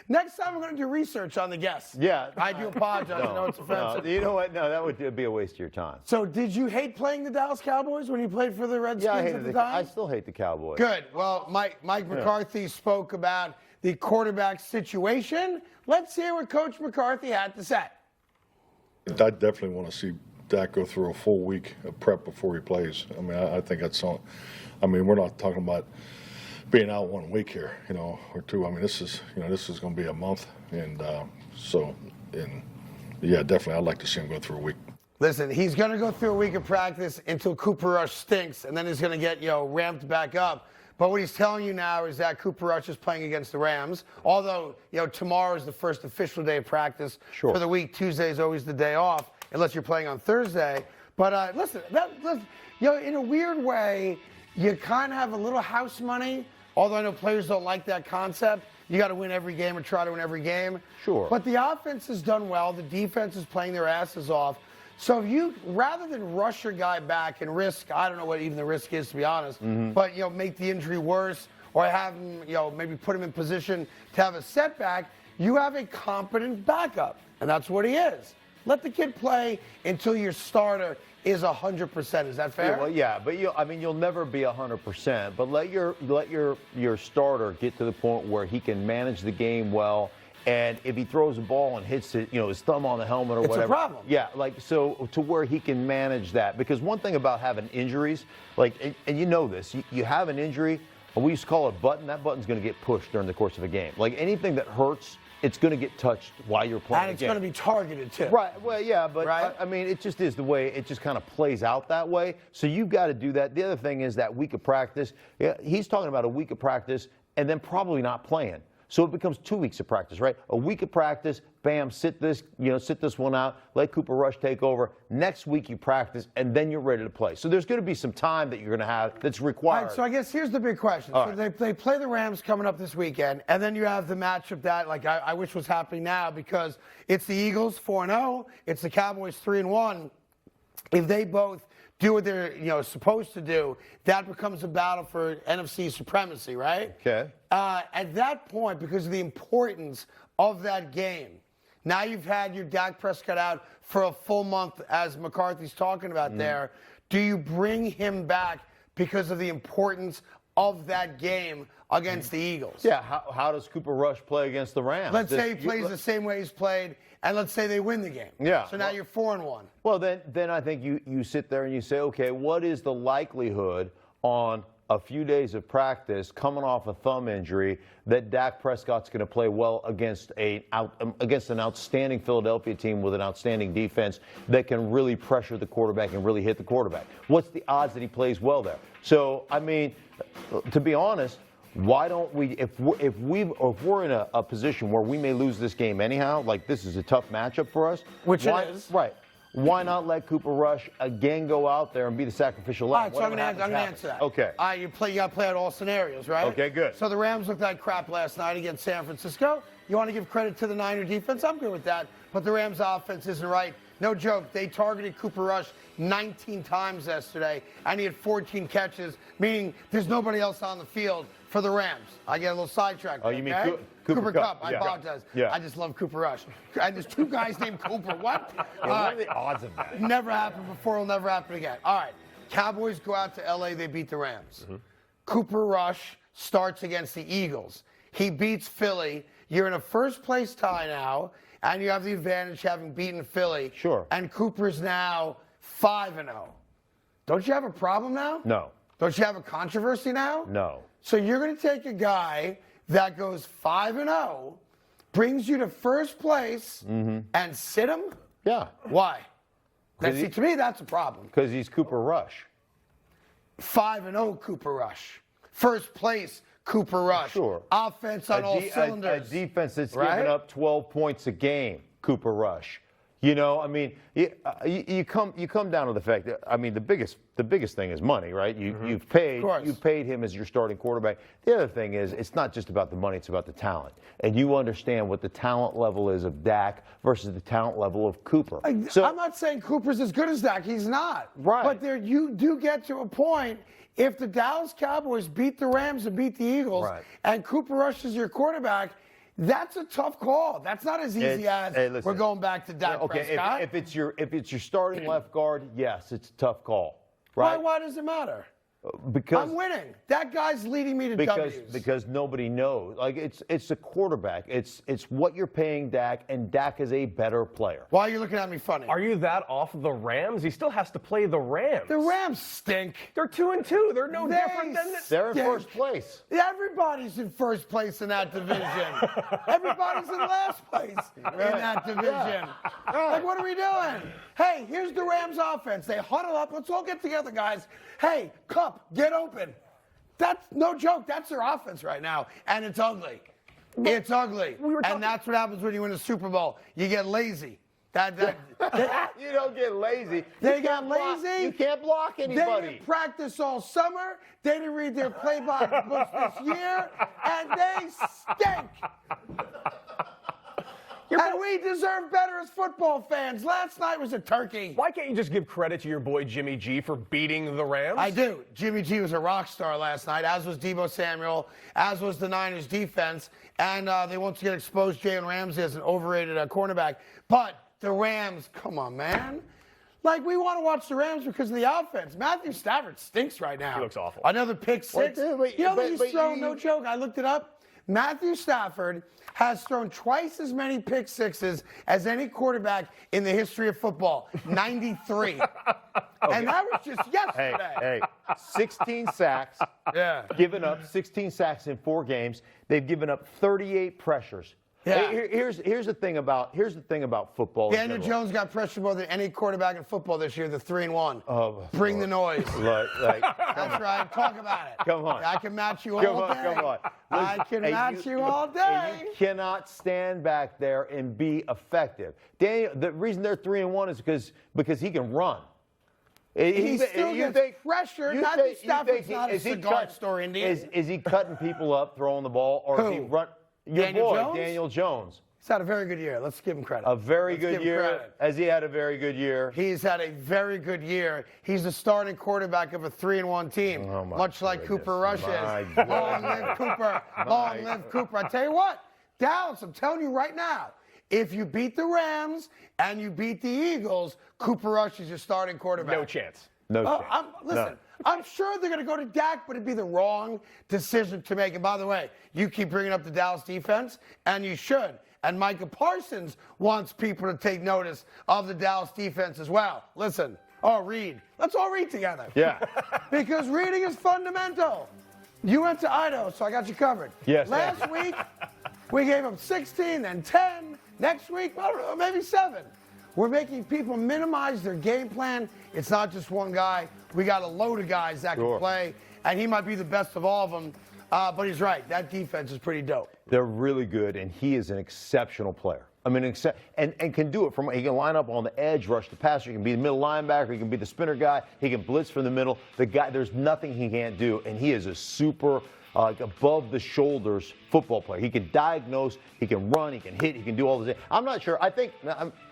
Next time, I'm going to do research on the guests. Yeah. I do apologize. I know it's offensive. No, you know what? No, that would be a waste of your time. So, did you hate playing the Dallas Cowboys when you played for the Redskins at the time? I still hate the Cowboys. Good. Well, Mike McCarthy spoke about the quarterback situation. Let's hear what Coach McCarthy had to say. I definitely want to see Dak go through a full week of prep before he plays. I mean, I think that's something. I mean, we're not talking about being out 1 week here, or two. I mean, this is going to be a month, and yeah, definitely, I'd like to see him go through a week. Listen, he's going to go through a week of practice until Cooper Rush stinks, and then he's going to get, ramped back up. But what he's telling you now is that Cooper Rush is playing against the Rams. Although, tomorrow is the first official day of practice for the week. Tuesday is always the day off, unless you're playing on Thursday. But listen, in a weird way, you kind of have a little house money. Although I know players don't like that concept. You got to win every game or try to win every game. Sure. But the offense has done well. The defense is playing their asses off. So if you, rather than rush your guy back and risk, I don't know what even the risk is, to be honest, but, make the injury worse or have him, maybe put him in position to have a setback, you have a competent backup. And that's what he is. Let the kid play until your starter is 100%. Is that fair? Yeah, well, yeah, but you'll never be 100%. But let your starter get to the point where he can manage the game well. And if he throws a ball and hits it, his thumb on the helmet or whatever. It's a problem. Yeah, so to where he can manage that. Because one thing about having injuries, and you know this, you have an injury, and we used to call it a button. That button's going to get pushed during the course of a game. Like anything that hurts, it's going to get touched while you're playing. And it's going to be targeted too. Right. Well, yeah, but I mean, it just is the way it just kind of plays out that way. So you've got to do that. The other thing is that week of practice. Yeah, he's talking about a week of practice and then probably not playing. So it becomes 2 weeks of practice, right? A week of practice, bam, sit this one out, let Cooper Rush take over. Next week you practice, and then you're ready to play. So there's going to be some time that you're going to have that's required. All right, so I guess here's the big question. They play the Rams coming up this weekend, and then you have the matchup that I wish was happening now because it's the Eagles 4-0, it's the Cowboys 3-1. If they both do what they're supposed to do, that becomes a battle for NFC supremacy, right? Okay. At that point, because of the importance of that game, now you've had your Dak Prescott out for a full month, as McCarthy's talking about there. Do you bring him back because of the importance of that game against the Eagles? Yeah. How does Cooper Rush play against the Rams? Let's say he plays the same way he's played, and let's say they win the game. Yeah. So now you're 4-1. Well, then I think you sit there and you say, okay, what is the likelihood on a few days of practice coming off a thumb injury that Dak Prescott's going to play well against an outstanding Philadelphia team with an outstanding defense that can really pressure the quarterback and really hit the quarterback? What's the odds that he plays well there? So, I mean, to be honest, why don't we, if we're in a position where we may lose this game anyhow, like this is a tough matchup for us. Which it is. Right. Why not let Cooper Rush again go out there and be the sacrificial lamb? All right, so I'm going to answer that. Okay. All right, you got to play out all scenarios, right? Okay, good. So the Rams looked like crap last night against San Francisco. You want to give credit to the Niner defense? I'm good with that. But the Rams offense isn't right. No joke. They targeted Cooper Rush 19 times yesterday, and he had 14 catches, meaning there's nobody else on the field for the Rams. I get a little sidetracked. Oh, you mean Cooper Kupp. I Yeah. apologize. Yeah. I just love Cooper Rush. And there's two guys named Cooper. What? What are the odds of that? Never happened before. Will never happen again. All right. Cowboys go out to L.A. They beat the Rams. Cooper Rush starts against the Eagles. He beats Philly. You're in a first-place tie now, and you have the advantage having beaten Philly. Sure. And Cooper's now 5-0. Don't you have a problem now? No. Don't you have a controversy now? No. So you're going to take a guy that goes 5-0, brings you to first place, and sit him? Yeah. Why? See, to me, that's a problem. Because he's Cooper Rush. 5-0 Cooper Rush. First place Cooper Rush. Sure. Offense on all cylinders. A defense that's giving up 12 points a game, Cooper Rush. You know, I mean, you come down to the fact that, I mean, the biggest thing is money, right? You've paid him as your starting quarterback. The other thing is, it's not just about the money; it's about the talent. And you understand what the talent level is of Dak versus the talent level of Cooper. So I'm not saying Cooper's as good as Dak. He's not. Right. But you do get to a point. If the Dallas Cowboys beat the Rams and beat the Eagles, and Cooper Rush is your quarterback, that's a tough call. That's not as easy as we're going back to Dak Prescott. If it's your starting left guard, yes, it's a tough call. Right? Why does it matter? Because I'm winning. That guy's leading me to W's. Because nobody knows. Like it's a quarterback. It's what you're paying Dak, and Dak is a better player. Why are you looking at me funny? Are you that off the Rams? He still has to play the Rams. The Rams stink. They're 2-2. They're no different than this. They're in first place. Everybody's in first place in that division. Everybody's in last place in that division. Like, what are we doing? Hey, here's the Rams offense. They huddle up. Let's all get together, guys. Hey, Cup, get open. That's no joke. That's their offense right now. And it's ugly. It's ugly. And that's what happens when you win a Super Bowl. You get lazy. You don't get lazy. They got lazy. You can't block anybody. They didn't practice all summer. They didn't read their play-by books this year. And they stink. And we deserve better as football fans. Last night was a turkey. Why can't you just give credit to your boy Jimmy G for beating the Rams? I do. Jimmy G was a rock star last night, as was Deebo Samuel, as was the Niners defense. And they once again exposed Jalen Ramsey as an overrated cornerback. But the Rams, come on, man. Like, we want to watch the Rams because of the offense. Matthew Stafford stinks right now. He looks awful. Another pick six. You know what he's thrown? No joke. I looked it up. Matthew Stafford has thrown twice as many pick sixes as any quarterback in the history of football. 93. And that was just yesterday. Hey, 16 sacks. Yeah. Given up 16 sacks in 4 games. They've given up 38 pressures. Yeah. Here's the thing about football. Daniel Jones got pressured more than any quarterback in football this year. The 3-1. Bring the noise. That's right. Talk about it. Come on. I can match you all day. Come on. I can match you all day. You cannot stand back there and be effective. Daniel, the reason they're 3-1 is because he can run. He still gets pressure. Matthew Stafford's not a cigar store Indian. Is he cutting people up, throwing the ball, or is he run? Daniel Jones. He's had a very good year. Let's give him credit. A very good year. Has he had a very good year? He's had a very good year. He's the starting quarterback of a 3-1 team, much like Cooper Rush is. Long live Cooper. Long live Cooper. I tell you what, Dallas, I'm telling you right now, if you beat the Rams and you beat the Eagles, Cooper Rush is your starting quarterback. No chance. No chance. Listen, I'm sure they're going to go to Dak, but it'd be the wrong decision to make. And by the way, you keep bringing up the Dallas defense, and you should. And Micah Parsons wants people to take notice of the Dallas defense as well. Listen, read. Let's all read together. Yeah. Because reading is fundamental. You went to Idaho, so I got you covered. Yes. Last week, we gave them 16, then 10. Next week, I don't know, maybe 7. We're making people minimize their game plan. It's not just one guy. We got a load of guys that can play, and he might be the best of all of them. But he's right. That defense is pretty dope. They're really good, and he is an exceptional player. I mean, and can do it from. He can line up on the edge, rush the passer. He can be the middle linebacker. He can be the spinner guy. He can blitz from the middle. The guy, there's nothing he can't do, and he is a super above the shoulders football player. He can diagnose. He can run. He can hit. He can do all this. I'm not sure. I think.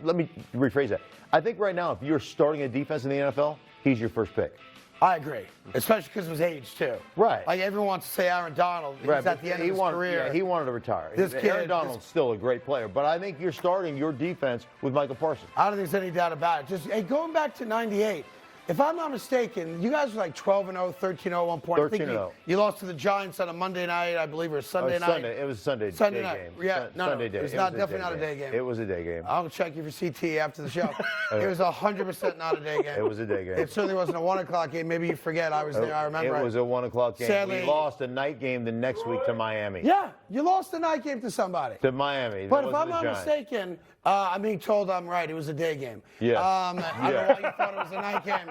Let me rephrase that. I think right now, if you're starting a defense in the NFL, he's your first pick. I agree, especially because of his age, too. Right. Like, everyone wants to say Aaron Donald. He's at the end of his career. Yeah, he wanted to retire. This Aaron Donald's still a great player, but I think you're starting your defense with Michael Parsons. I don't think there's any doubt about it. Just going back to 98, if I'm not mistaken, you guys were like 12-0, 13-0 at one point. 13-0. You lost to the Giants on a Monday night, I believe, or Sunday night. It was Sunday Day night. Game. Yeah, Sunday day. It was definitely not a day game. It was a day game. I'll check you for CT after the show. It was 100% not a day game. It was a day game. It certainly wasn't a 1 o'clock game. Maybe you forget. I was there. I remember. It was a 1 o'clock game. Sadly, we lost a night game the next week to Miami. Yeah, you lost a night game to somebody. To Miami. But if I'm not mistaken, I'm being told I'm right. It was a day game. Yeah. I don't know why you thought it was a night game.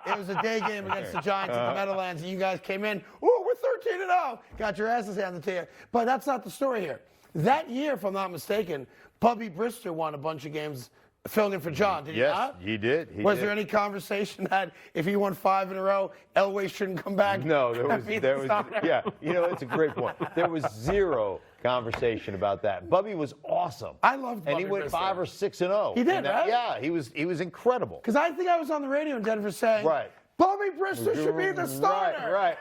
It was a day game against the Giants at the Meadowlands, and you guys came in. Oh, we're 13-0. Got your asses handed to you. But that's not the story here. That year, if I'm not mistaken, Bubby Brister won a bunch of games filled in for John, did he not? Yes, he did. Was there any conversation that if he won 5 in a row, Elway shouldn't come back? No, there was yeah, it's a great point. There was zero conversation about that. Bubby was awesome. I loved Bubby. And he went 5 or 6-0. He did, right? Yeah, he was incredible. Because I think I was on the radio in Denver saying, Bubby Brister should be the starter. Right.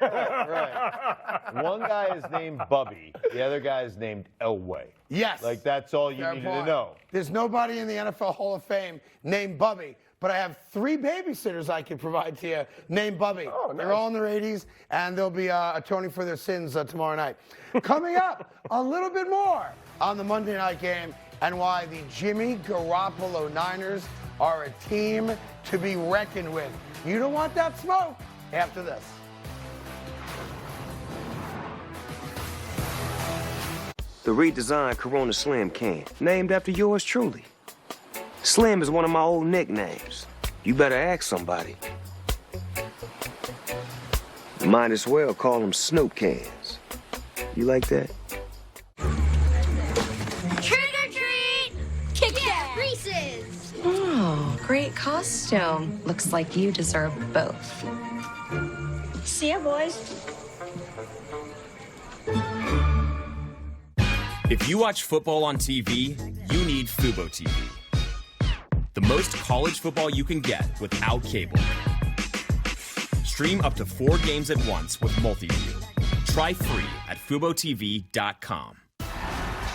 One guy is named Bubby. The other guy is named Elway. Yes. Like, that's all you needed to know. There's nobody in the NFL Hall of Fame named Bubby, but I have 3 babysitters I can provide to you named Bubby. Oh, nice. They're all in their 80s, and they'll be atoning for their sins tomorrow night. Coming up, a little bit more on the Monday night game and why the Jimmy Garoppolo Niners are a team to be reckoned with. You don't want that smoke after this. The redesigned Corona Slim can, named after yours truly. Slim is one of my old nicknames. You better ask somebody. Might as well call them Snoop cans. You like that? Trick or treat! Kit Kat Reese's! Oh, great costume. Looks like you deserve both. See ya, boys. If you watch football on TV, you need Fubo TV. The most college football you can get without cable. Stream up to 4 games at once with Multiview. Try free at FuboTV.com.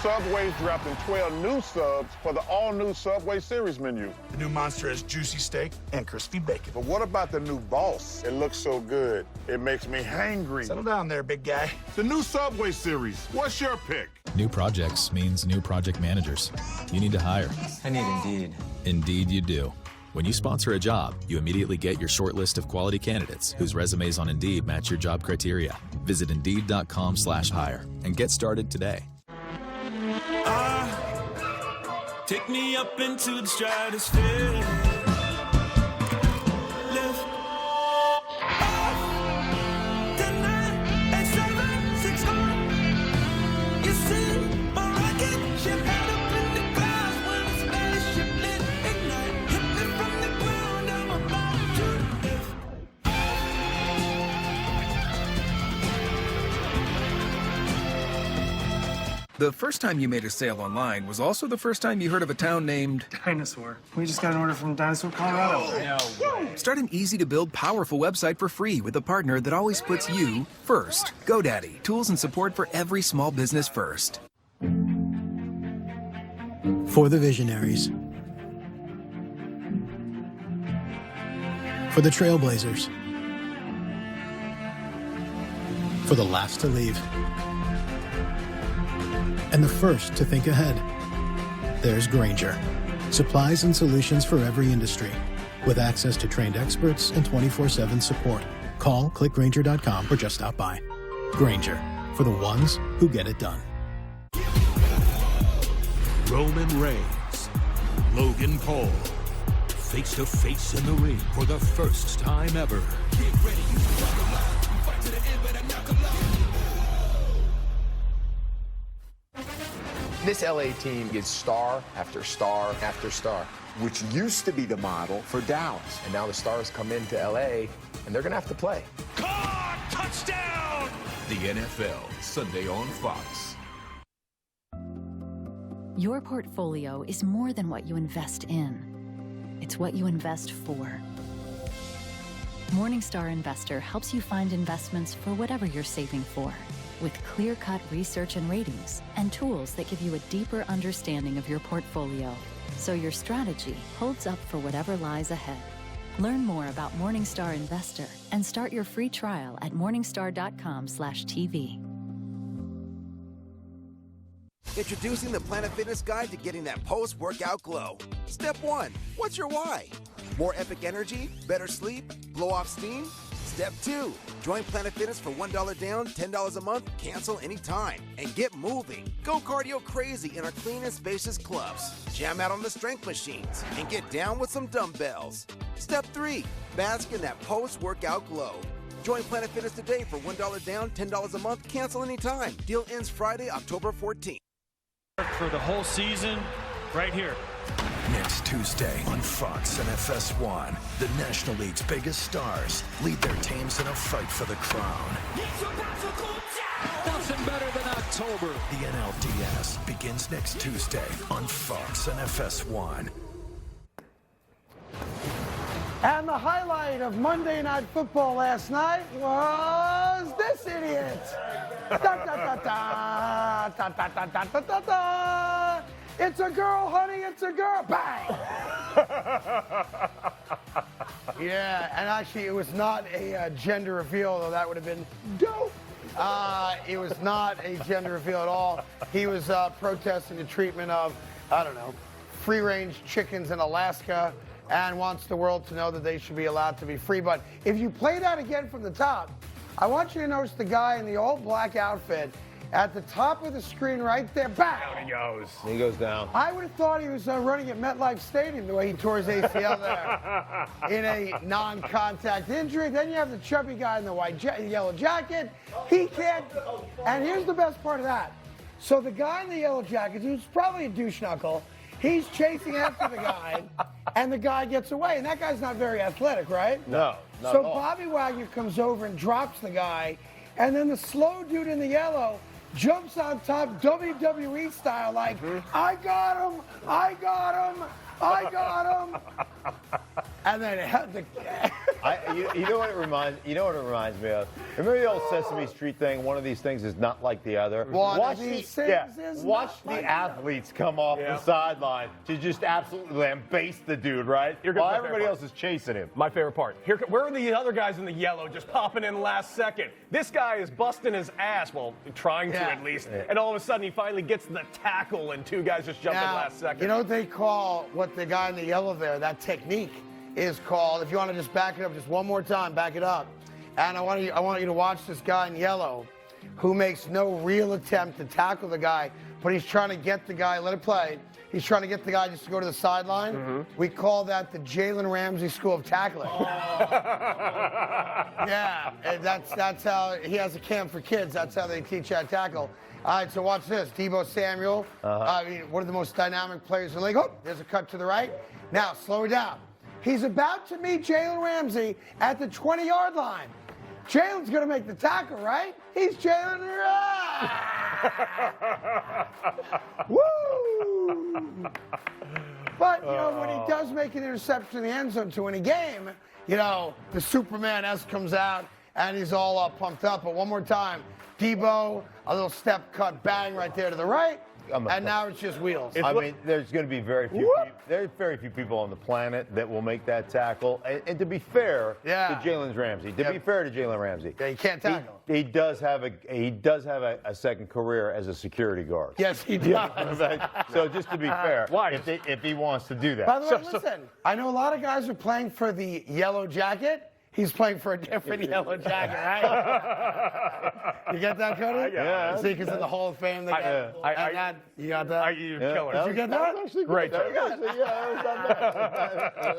Subway's dropping 12 new subs for the all-new Subway series menu. The new Monster has juicy steak and crispy bacon. But what about the new Boss? It looks so good, it makes me hangry. Settle down there, big guy. The new Subway series, what's your pick? New projects means new project managers. You need to hire. I need Indeed. Indeed you do. When you sponsor a job, you immediately get your short list of quality candidates whose resumes on Indeed match your job criteria. Visit Indeed.com/hire and get started today. Take me up into the stratosphere. Lift off tonight at 761. You see my rocket ship head up in the clouds when the spaceship lit ignite. Hit me from the ground, I'm about to lift. The first time you made a sale online was also the first time you heard of a town named Dinosaur. We just got an order from Dinosaur, Colorado. No way. Start an easy-to-build, powerful website for free with a partner that always puts you first. GoDaddy. Tools and support for every small business first. For the visionaries. For the trailblazers. For the last to leave. And the first to think ahead. There's Grainger. Supplies and solutions for every industry. With access to trained experts and 24/7 support. Call, clickgrainger.com, or just stop by. Grainger, for the ones who get it done. Roman Reigns, Logan Paul, face to face in the ring for the first time ever. Get ready, you rock alive. Fight to the end, but I'm not alive. This LA team is star after star after star, which used to be the model for Dallas. And now the stars come into LA, and they're going to have to play. Caught! Touchdown! The NFL, Sunday on Fox. Your portfolio is more than what you invest in. It's what you invest for. Morningstar Investor helps you find investments for whatever you're saving for, with clear-cut research and ratings and tools that give you a deeper understanding of your portfolio, so your strategy holds up for whatever lies ahead. Learn more about Morningstar Investor and start your free trial at morningstar.com/TV. Introducing the Planet Fitness Guide to getting that post-workout glow. Step 1, what's your why? More epic energy, better sleep, blow off steam? Step 2, join Planet Fitness for $1 down, $10 a month, cancel anytime, and get moving. Go cardio crazy in our clean and spacious clubs. Jam out on the strength machines and get down with some dumbbells. Step 3, bask in that post-workout glow. Join Planet Fitness today for $1 down, $10 a month, cancel anytime. Deal ends Friday, October 14th. For the whole season, right here. Next Tuesday on Fox and FS1. The National League's biggest stars lead their teams in a fight for the crown. Nothing better than October. The NLDS begins next Tuesday on Fox and FS1. And the highlight of Monday Night Football last night was this idiot. Da, da, da, da, da, da, da, da, da, da, da. It's a girl, honey, it's a girl. Bang! Yeah, and actually it was not a gender reveal, though that would have been dope. It was not a gender reveal at all. He was protesting the treatment of, I don't know, free-range chickens in Alaska, and wants the world to know that they should be allowed to be free. But if you play that again from the top, I want you to notice the guy in the all-black outfit at the top of the screen right there. Bang! Down he goes. He goes down. I would have thought he was running at MetLife Stadium the way he tore his ACL there in a non-contact injury. Then you have the chubby guy in the yellow jacket. He can't. And here's the best part of that. So the guy in the yellow jacket, who's probably a douche knuckle, he's chasing after the guy, and the guy gets away. And that guy's not very athletic, right? No, not So at all. Bobby Wagner comes over and drops the guy, and then the slow dude in the yellow jumps on top WWE style, like, I got him, I got him, I got him. And then it had the... You know what it reminds me of? Remember the old Sesame Street thing? One of these things is not like the other. Watch the athletes come off the sideline to just absolutely lambaste the dude, right? While everybody else is chasing him. My favorite part. Where are the other guys in the yellow just popping in last second? This guy is busting his ass, well, trying to at least, and all of a sudden he finally gets the tackle and two guys just jump in last second. You know what they call what the guy in the yellow there, that technique is called, if you want to just back it up just one more time, back it up. And I want you to watch this guy in yellow who makes no real attempt to tackle the guy, but he's trying to get the guy, let it play, he's trying to get the guy just to go to the sideline. We call that the Jalen Ramsey School of Tackling. Yeah, and that's how, he has a camp for kids, that's how they teach how to tackle. All right, so watch this. Deebo Samuel, one of the most dynamic players in the league. Oh, there's a cut to the right. Now, slow it down. He's about to meet Jalen Ramsey at the 20-yard line. Jalen's going to make the tackle, right? He's Jalen. Woo! But, you know, when he does make an interception in the end zone to win a game, you know, the Superman-esque comes out, and he's all pumped up. But one more time, Deebo, a little step cut, bang right there to the right. And now it's just wheels. I mean, there's going to be very few people on the planet that will make that tackle. And to be fair to Jalen Ramsey, yeah, he can't tackle. He does have a second career as a security guard. Yes, he does. So just to be fair, if he wants to do that. By the way, listen, I know a lot of guys are playing for the yellow jacket. He's playing for a different yellow jacket, right? You get that, Cody? Yeah. See, because in the Hall of Fame, they got you got that? You killer. Did you get that? Actually great. That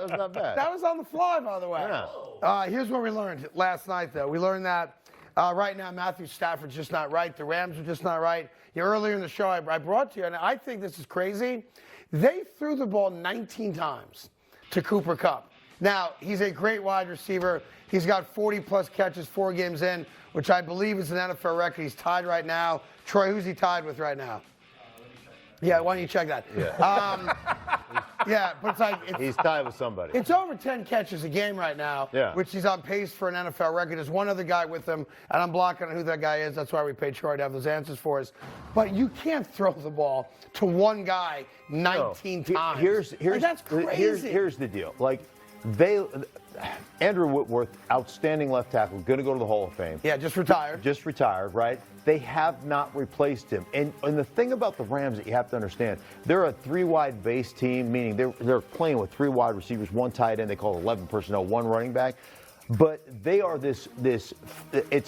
was not bad. That was on the fly, by the way. Yeah. Here's what we learned last night, though. We learned that right now Matthew Stafford's just not right. The Rams are just not right. Earlier in the show, I brought to you, and I think this is crazy. They threw the ball 19 times to Cooper Kupp. Now, he's a great wide receiver. He's got 40-plus catches 4 games in, which I believe is an NFL record. He's tied right now. Troy, who's he tied with right now? Yeah, why don't you check that? Yeah, but it's like... He's tied with somebody. It's over 10 catches a game right now, which he's on pace for an NFL record. There's one other guy with him, and I'm blocking on who that guy is. That's why we paid Troy to have those answers for us. But you can't throw the ball to one guy 19 times. That's crazy. Here's the deal. Like, Andrew Whitworth, outstanding left tackle, going to go to the Hall of Fame. Yeah, just retired, right? They have not replaced him. And the thing about the Rams that you have to understand, they're a 3-wide base team, meaning they're playing with 3 wide receivers, 1 tight end, they call it 11 personnel, 1 running back. But they are it's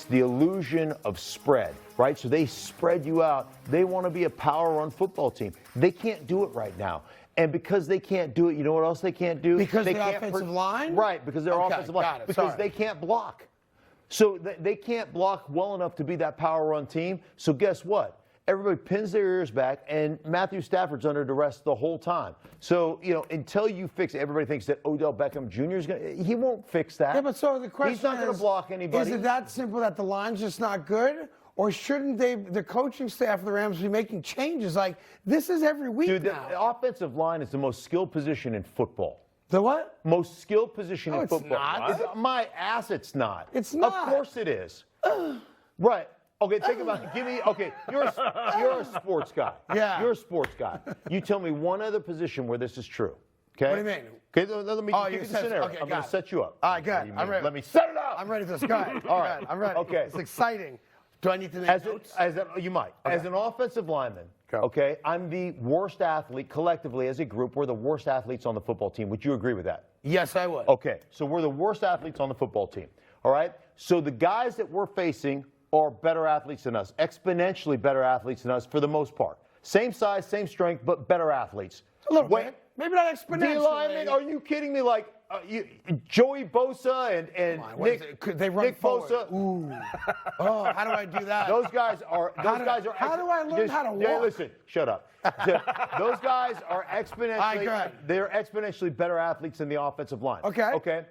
the illusion of spread, right? So they spread you out. They want to be a power run football team. They can't do it right now. And because they can't do it, you know what else they can't do? Because they the offensive line? Right, because their offensive line. Because they can't block. So they can't block well enough to be that power run team. So guess what? everybody pins their ears back, and Matthew Stafford's under duress the whole time. So, until you fix it, everybody thinks that Odell Beckham Jr. is going to, he won't fix that. Yeah, but so the question He's not going to block anybody. Is it that simple that the line's just not good? Or shouldn't the coaching staff of the Rams be making changes? Like, this is every week now. The offensive line is the most skilled position in football. The what? Most skilled position in it's football. not. My ass, it's not. It's not. Of course it is. Right. Okay, think about it. Okay, you're a sports guy. Yeah. You're a sports guy. You tell me one other position where this is true. Okay? What do you mean? Okay, let me give you the scenario. Okay, I'm going to set you up. All right, good. I'm ready. Let me set it up. I'm ready for this. Go ahead. All right. I'm ready. Okay. It's exciting. Do I need to make notes? You might. Okay. As an offensive lineman, okay, I'm the worst athlete collectively as a group. We're the worst athletes on the football team. Would you agree with that? Yes, I would. Okay, so we're the worst athletes on the football team. All right? So the guys that we're facing are better athletes than us, exponentially better athletes than us for the most part. Same size, same strength, but better athletes. A little bit. Maybe not exponentially. D-lineman, are you kidding me? Like Joey Bosa and they run Nick forward. Bosa. Ooh. Oh, how do I do that? Those guys are. How do I learn how to walk? Listen, shut up. Those guys are exponentially. They're exponentially better athletes than the offensive line. Okay. Okay.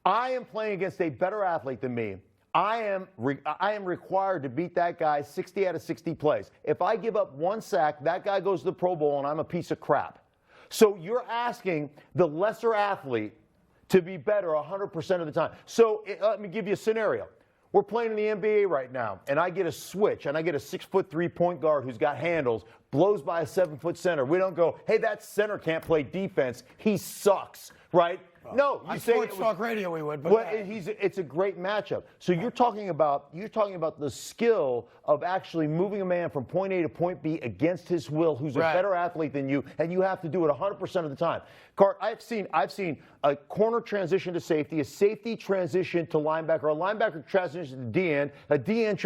I am playing against a better athlete than me. I am required to beat that guy 60 out of 60 plays. If I give up one sack, that guy goes to the Pro Bowl, and I'm a piece of crap. So you're asking the lesser athlete to be better 100% of the time. So let me give you a scenario. We're playing in the NBA right now, and I get a switch, and I get a 6'3" point guard who's got handles, blows by a 7-foot center. We don't go, hey, that center can't play defense. He sucks, right? No, you say Sports Talk Radio we would, but well, it's a great matchup. So you're talking about the skill of actually moving a man from point A to point B against his will, who's a better athlete than you, and you have to do it 100% of the time. Cart, I've seen a corner transition to safety, a safety transition to linebacker, a linebacker transition to DN, a DN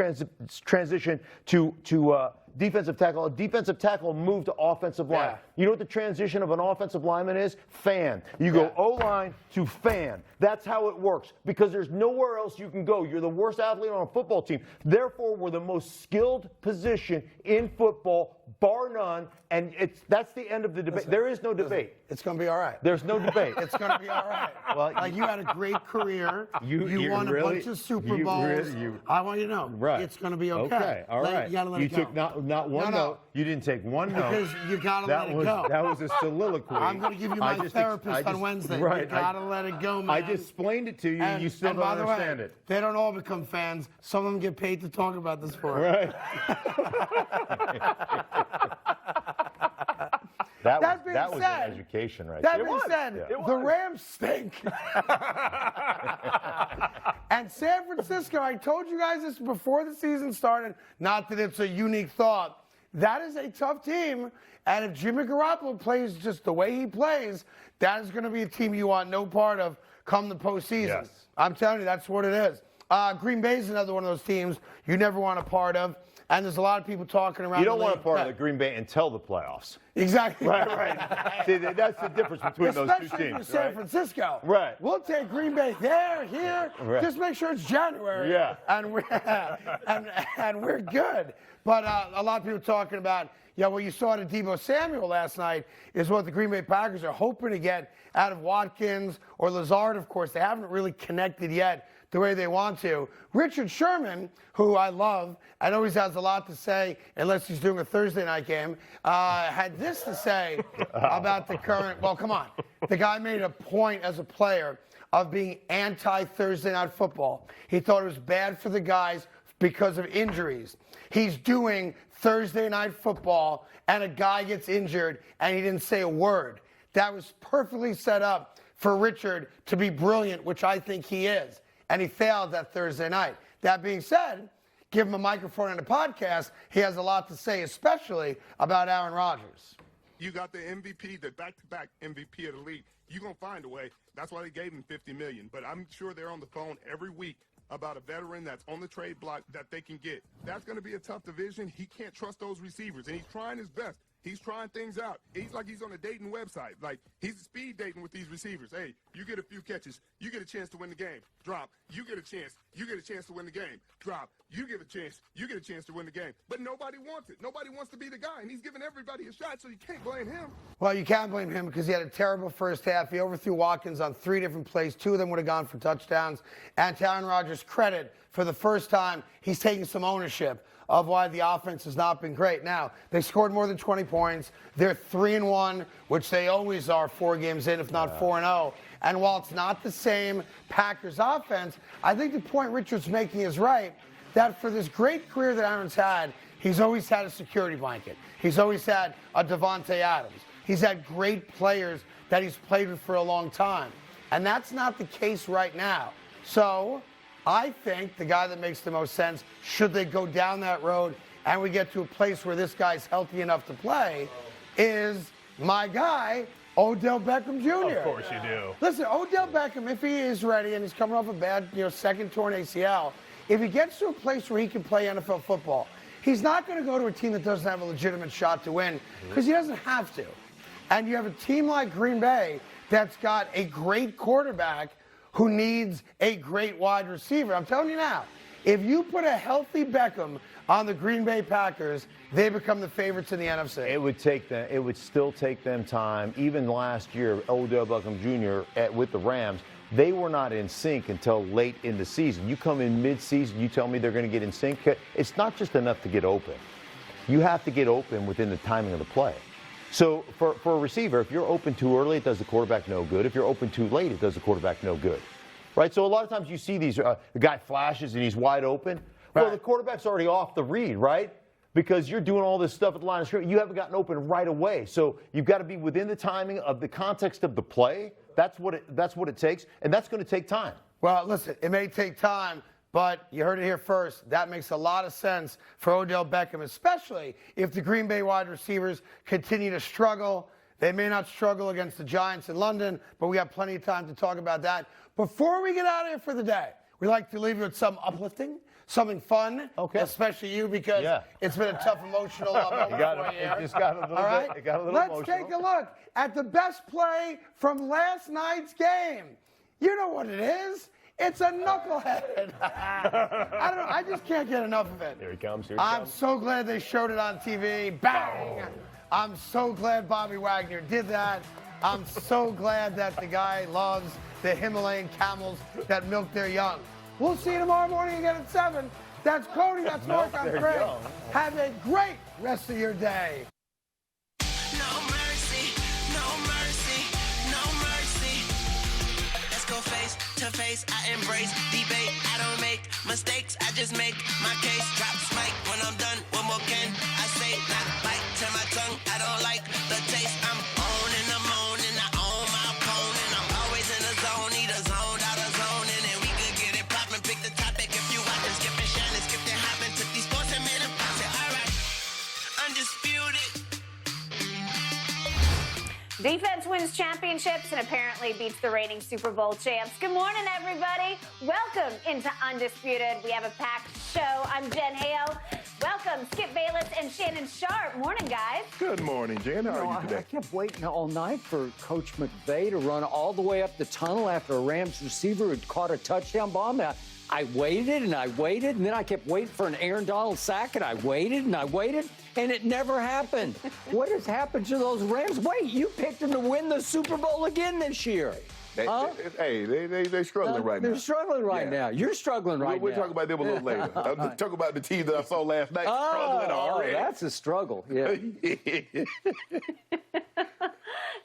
transition to defensive tackle, a defensive tackle move to offensive line. Yeah. You know what the transition of an offensive lineman is? Fan. You go O-line to fan. That's how it works because there's nowhere else you can go. You're the worst athlete on a football team. Therefore, we're the most skilled position in football, bar none, and that's the end of the debate. There is no debate. It's going to be all right. There's no debate. It's going to be all right. Well, like you had a great career. You won really, a bunch of Super Bowls. I want you to know. Right. It's going to be okay. Okay. All right. You got to let it go. took not one note. You didn't take one note. Because you got to let it go. That was a soliloquy. I'm going to give you my therapist on Wednesday. Right. You got to let it go, man. I just explained it to you, and you still don't understand it. They don't all become fans. Some of them get paid to talk about this for Right. That was an education right there. That being said, the Rams stink. And San Francisco, I told you guys this before the season started, not that it's a unique thought. That is a tough team, and if Jimmy Garoppolo plays just the way he plays, that is going to be a team you want no part of come the postseason. Yes. I'm telling you, that's what it is. Green Bay is another one of those teams you never want a part of. And there's a lot of people talking around. You don't want a part of the Green Bay until the playoffs. Exactly. Right. See, that's the difference between those two teams. Especially for San Francisco. Right. We'll take Green Bay there, here. Right. Just make sure it's January. Yeah. And we're good. But a lot of people talking about, what you saw to Deebo Samuel last night is what the Green Bay Packers are hoping to get out of Watkins or Lazard, of course. They haven't really connected yet the way they want to. Richard Sherman, who I love and always has a lot to say, unless he's doing a Thursday night game, had this to say about the current, well, come on. The guy made a point as a player of being anti-Thursday night football. He thought it was bad for the guys because of injuries. He's doing Thursday night football, and a guy gets injured, and he didn't say a word. That was perfectly set up for Richard to be brilliant, which I think he is. And he failed that Thursday night. That being said, give him a microphone and a podcast. He has a lot to say, especially about Aaron Rodgers. You got the MVP, the back-to-back MVP of the league. You're going to find a way. That's why they gave him $50 million. But I'm sure they're on the phone every week about a veteran that's on the trade block that they can get. That's going to be a tough division. He can't trust those receivers, and he's trying his best. He's trying things out. He's like he's on a dating website. Like, he's speed dating with these receivers. Hey, you get a few catches. You get a chance to win the game. Drop. You get a chance. You get a chance to win the game. Drop. You get a chance. You get a chance to win the game. But nobody wants it. Nobody wants to be the guy, and he's giving everybody a shot, so you can't blame him. Well, you can't blame him because he had a terrible first half. He overthrew Watkins on 3 different plays. 2 of them would have gone for touchdowns. And to Aaron Rodgers' credit, for the first time, he's taking some ownership of why the offense has not been great. Now, they scored more than 20 points. They're 3-1, which they always are 4 games in, if not 4-0. And while it's not the same Packers offense, I think the point Richard's making is right, that for this great career that Aaron's had, he's always had a security blanket. He's always had a Devontae Adams. He's had great players that he's played with for a long time. And that's not the case right now. So I think the guy that makes the most sense, should they go down that road and we get to a place where this guy's healthy enough to play, is my guy, Odell Beckham Jr. Of course you do. Listen, Odell Beckham, if he is ready and he's coming off a bad, second torn ACL, if he gets to a place where he can play NFL football, he's not going to go to a team that doesn't have a legitimate shot to win because he doesn't have to. And you have a team like Green Bay that's got a great quarterback who needs a great wide receiver. I'm telling you now, if you put a healthy Beckham on the Green Bay Packers, they become the favorites in the NFC. It would still take them time. Even last year, Odell Beckham Jr. With the Rams, they were not in sync until late in the season. You come in mid-season, you tell me they're going to get in sync. It's not just enough to get open. You have to get open within the timing of the play. So for a receiver, if you're open too early, it does the quarterback no good. If you're open too late, it does the quarterback no good. Right? So a lot of times you see these, the guy flashes and he's wide open. Well, the quarterback's already off the read, right? Because you're doing all this stuff at the line of scrimmage. You haven't gotten open right away. So you've got to be within the timing of the context of the play. That's what it takes, and that's going to take time. Well, listen, it may take time, but you heard it here first. That makes a lot of sense for Odell Beckham, especially if the Green Bay wide receivers continue to struggle. They may not struggle against the Giants in London, but we have plenty of time to talk about that. Before we get out of here for the day, we like to leave you with some uplifting, something fun, especially you, because it's been a tough emotional moment for you. It just got a little All right? bit. It got a little Let's emotional. take a look at the best play from last night's game. You know what it is. It's a knucklehead. I don't know. I just can't get enough of it. Here he comes. I'm so glad they showed it on TV. Bang! I'm so glad Bobby Wagner did that. I'm so glad that the guy loves the Himalayan camels that milk their young. We'll see you tomorrow morning again at 7. That's Cody. That's Mark. I'm Craig. Have a great rest of your day. No mercy, no mercy, no mercy. Let's go face to face. I embrace debate. I don't make mistakes. I just make my case. Drop spike when I'm done. What more can I say? Not bite to my tongue. I don't like the taste. I'm on and I'm on and I own my opponent. I'm always in the zone. Either zoned out of zone. And then we could get it poppin'. Pick the topic if you watchin'. Skippin', shining, skippin', hoppin'. Took these sports and made them pop. Say, all right. Undisputed. Defense wins championships and apparently beats the reigning Super Bowl champs. Good morning, everybody. Welcome into Undisputed. We have a packed show. I'm Jen Hale. Welcome, Skip Bayless and Shannon Sharp. Morning, guys. Good morning, Jen. How are you today? I kept waiting all night for Coach McVay to run all the way up the tunnel after a Rams receiver had caught a touchdown bomb. I waited and I waited, and then I kept waiting for an Aaron Donald sack, and I waited and I waited, and it never happened. What has happened to those Rams? Wait, you picked them to win the Super Bowl again this year. They're struggling right now. They're struggling right now. You're struggling right now. We'll talk about them a little later. I'll talk about the team that I saw last night struggling already. That's a struggle, yeah.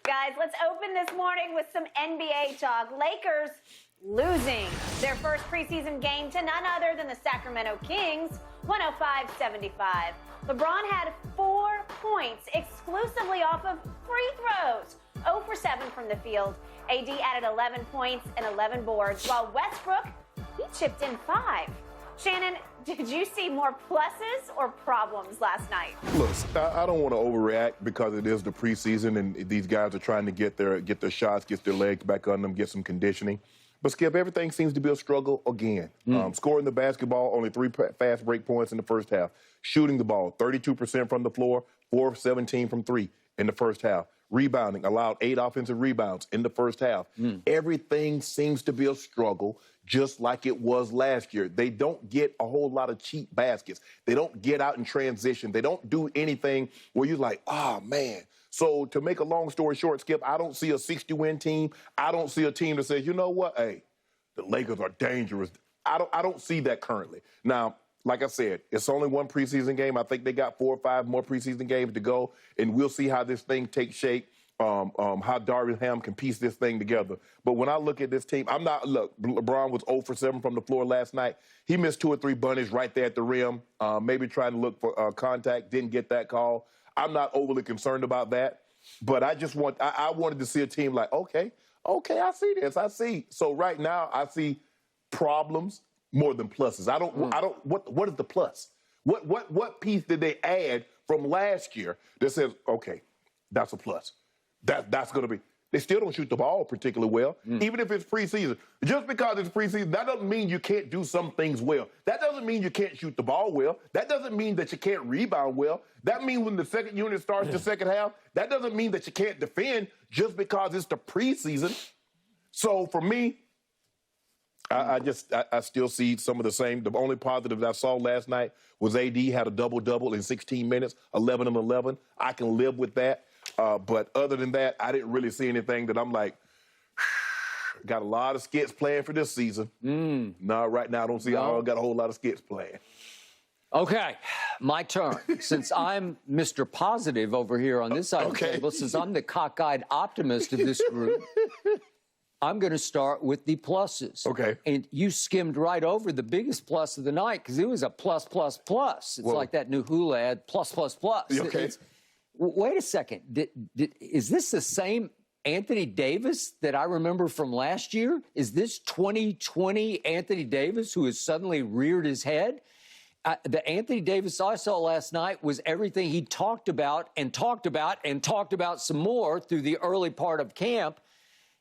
Guys, let's open this morning with some NBA talk. Lakers losing their first preseason game to none other than the Sacramento Kings, 105-75. LeBron had 4 points exclusively off of free throws, 0 for 7 from the field. AD added 11 points and 11 boards, while Westbrook, he chipped in 5. Shannon, did you see more pluses or problems last night? Look, I don't want to overreact because it is the preseason and these guys are trying to get their shots, get their legs back on them, get some conditioning. But, Skip, everything seems to be a struggle again. Scoring the basketball, only 3 fast break points in the first half. Shooting the ball, 32% from the floor, 4 of 17 from 3 in the first half. Rebounding, allowed 8 offensive rebounds in the first half. Everything seems to be a struggle, just like it was last year. They don't get a whole lot of cheap baskets. They don't get out in transition. They don't do anything where you're like, oh, man. So to make a long story short, Skip, I don't see a 60-win team. I don't see a team that says, you know what, hey, the Lakers are dangerous. I don't see that currently. Now, like I said, it's only one preseason game. I think they got 4 or 5 more preseason games to go, and we'll see how this thing takes shape, how Darvin Ham can piece this thing together. But when I look at this team, look, LeBron was 0 for 7 from the floor last night. He missed 2 or 3 bunnies right there at the rim, maybe trying to look for contact, didn't get that call. I'm not overly concerned about that, but I wanted to see a team like, okay, I see this, I see. So right now, I see problems more than pluses. What is the plus? What piece did they add from last year that says, okay, that's a plus? That's going to be. They still don't shoot the ball particularly well, even if it's preseason. Just because it's preseason, that doesn't mean you can't do some things well. That doesn't mean you can't shoot the ball well. That doesn't mean that you can't rebound well. That means when the second unit starts the second half, that doesn't mean that you can't defend just because it's the preseason. So for me, I still see some of the same. The only positive that I saw last night was AD had a double-double in 16 minutes, 11 and 11. I can live with that. But other than that, I didn't really see anything that I'm like, got a lot of skits planned for this season. No, right now I don't see I don't got a whole lot of skits planned. Okay, my turn. Since I'm Mr. Positive over here on this side of the table, since I'm the cockeyed optimist of this group, I'm going to start with the pluses. Okay. And you skimmed right over the biggest plus of the night because it was a plus, plus, plus. It's like that new Hula ad, plus, plus, plus. Okay. Wait a second. Is this the same Anthony Davis that I remember from last year? Is this 2020 Anthony Davis who has suddenly reared his head? The Anthony Davis I saw last night was everything he talked about and talked about and talked about some more through the early part of camp.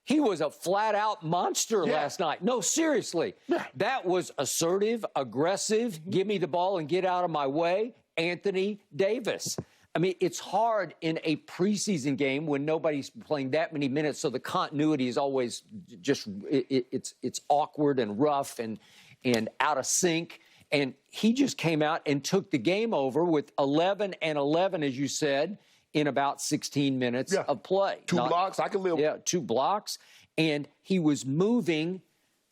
He was a flat-out monster last night. No, seriously. That was assertive, aggressive, give me the ball and get out of my way, Anthony Davis. I mean, it's hard in a preseason game when nobody's playing that many minutes, so the continuity is always just it's awkward and rough and out of sync. And he just came out and took the game over with 11 and 11, as you said, in about 16 minutes of play. 2 blocks, I can live with. Yeah, 2 blocks. And he was moving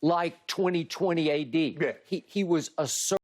like 2020 AD. He was assertive.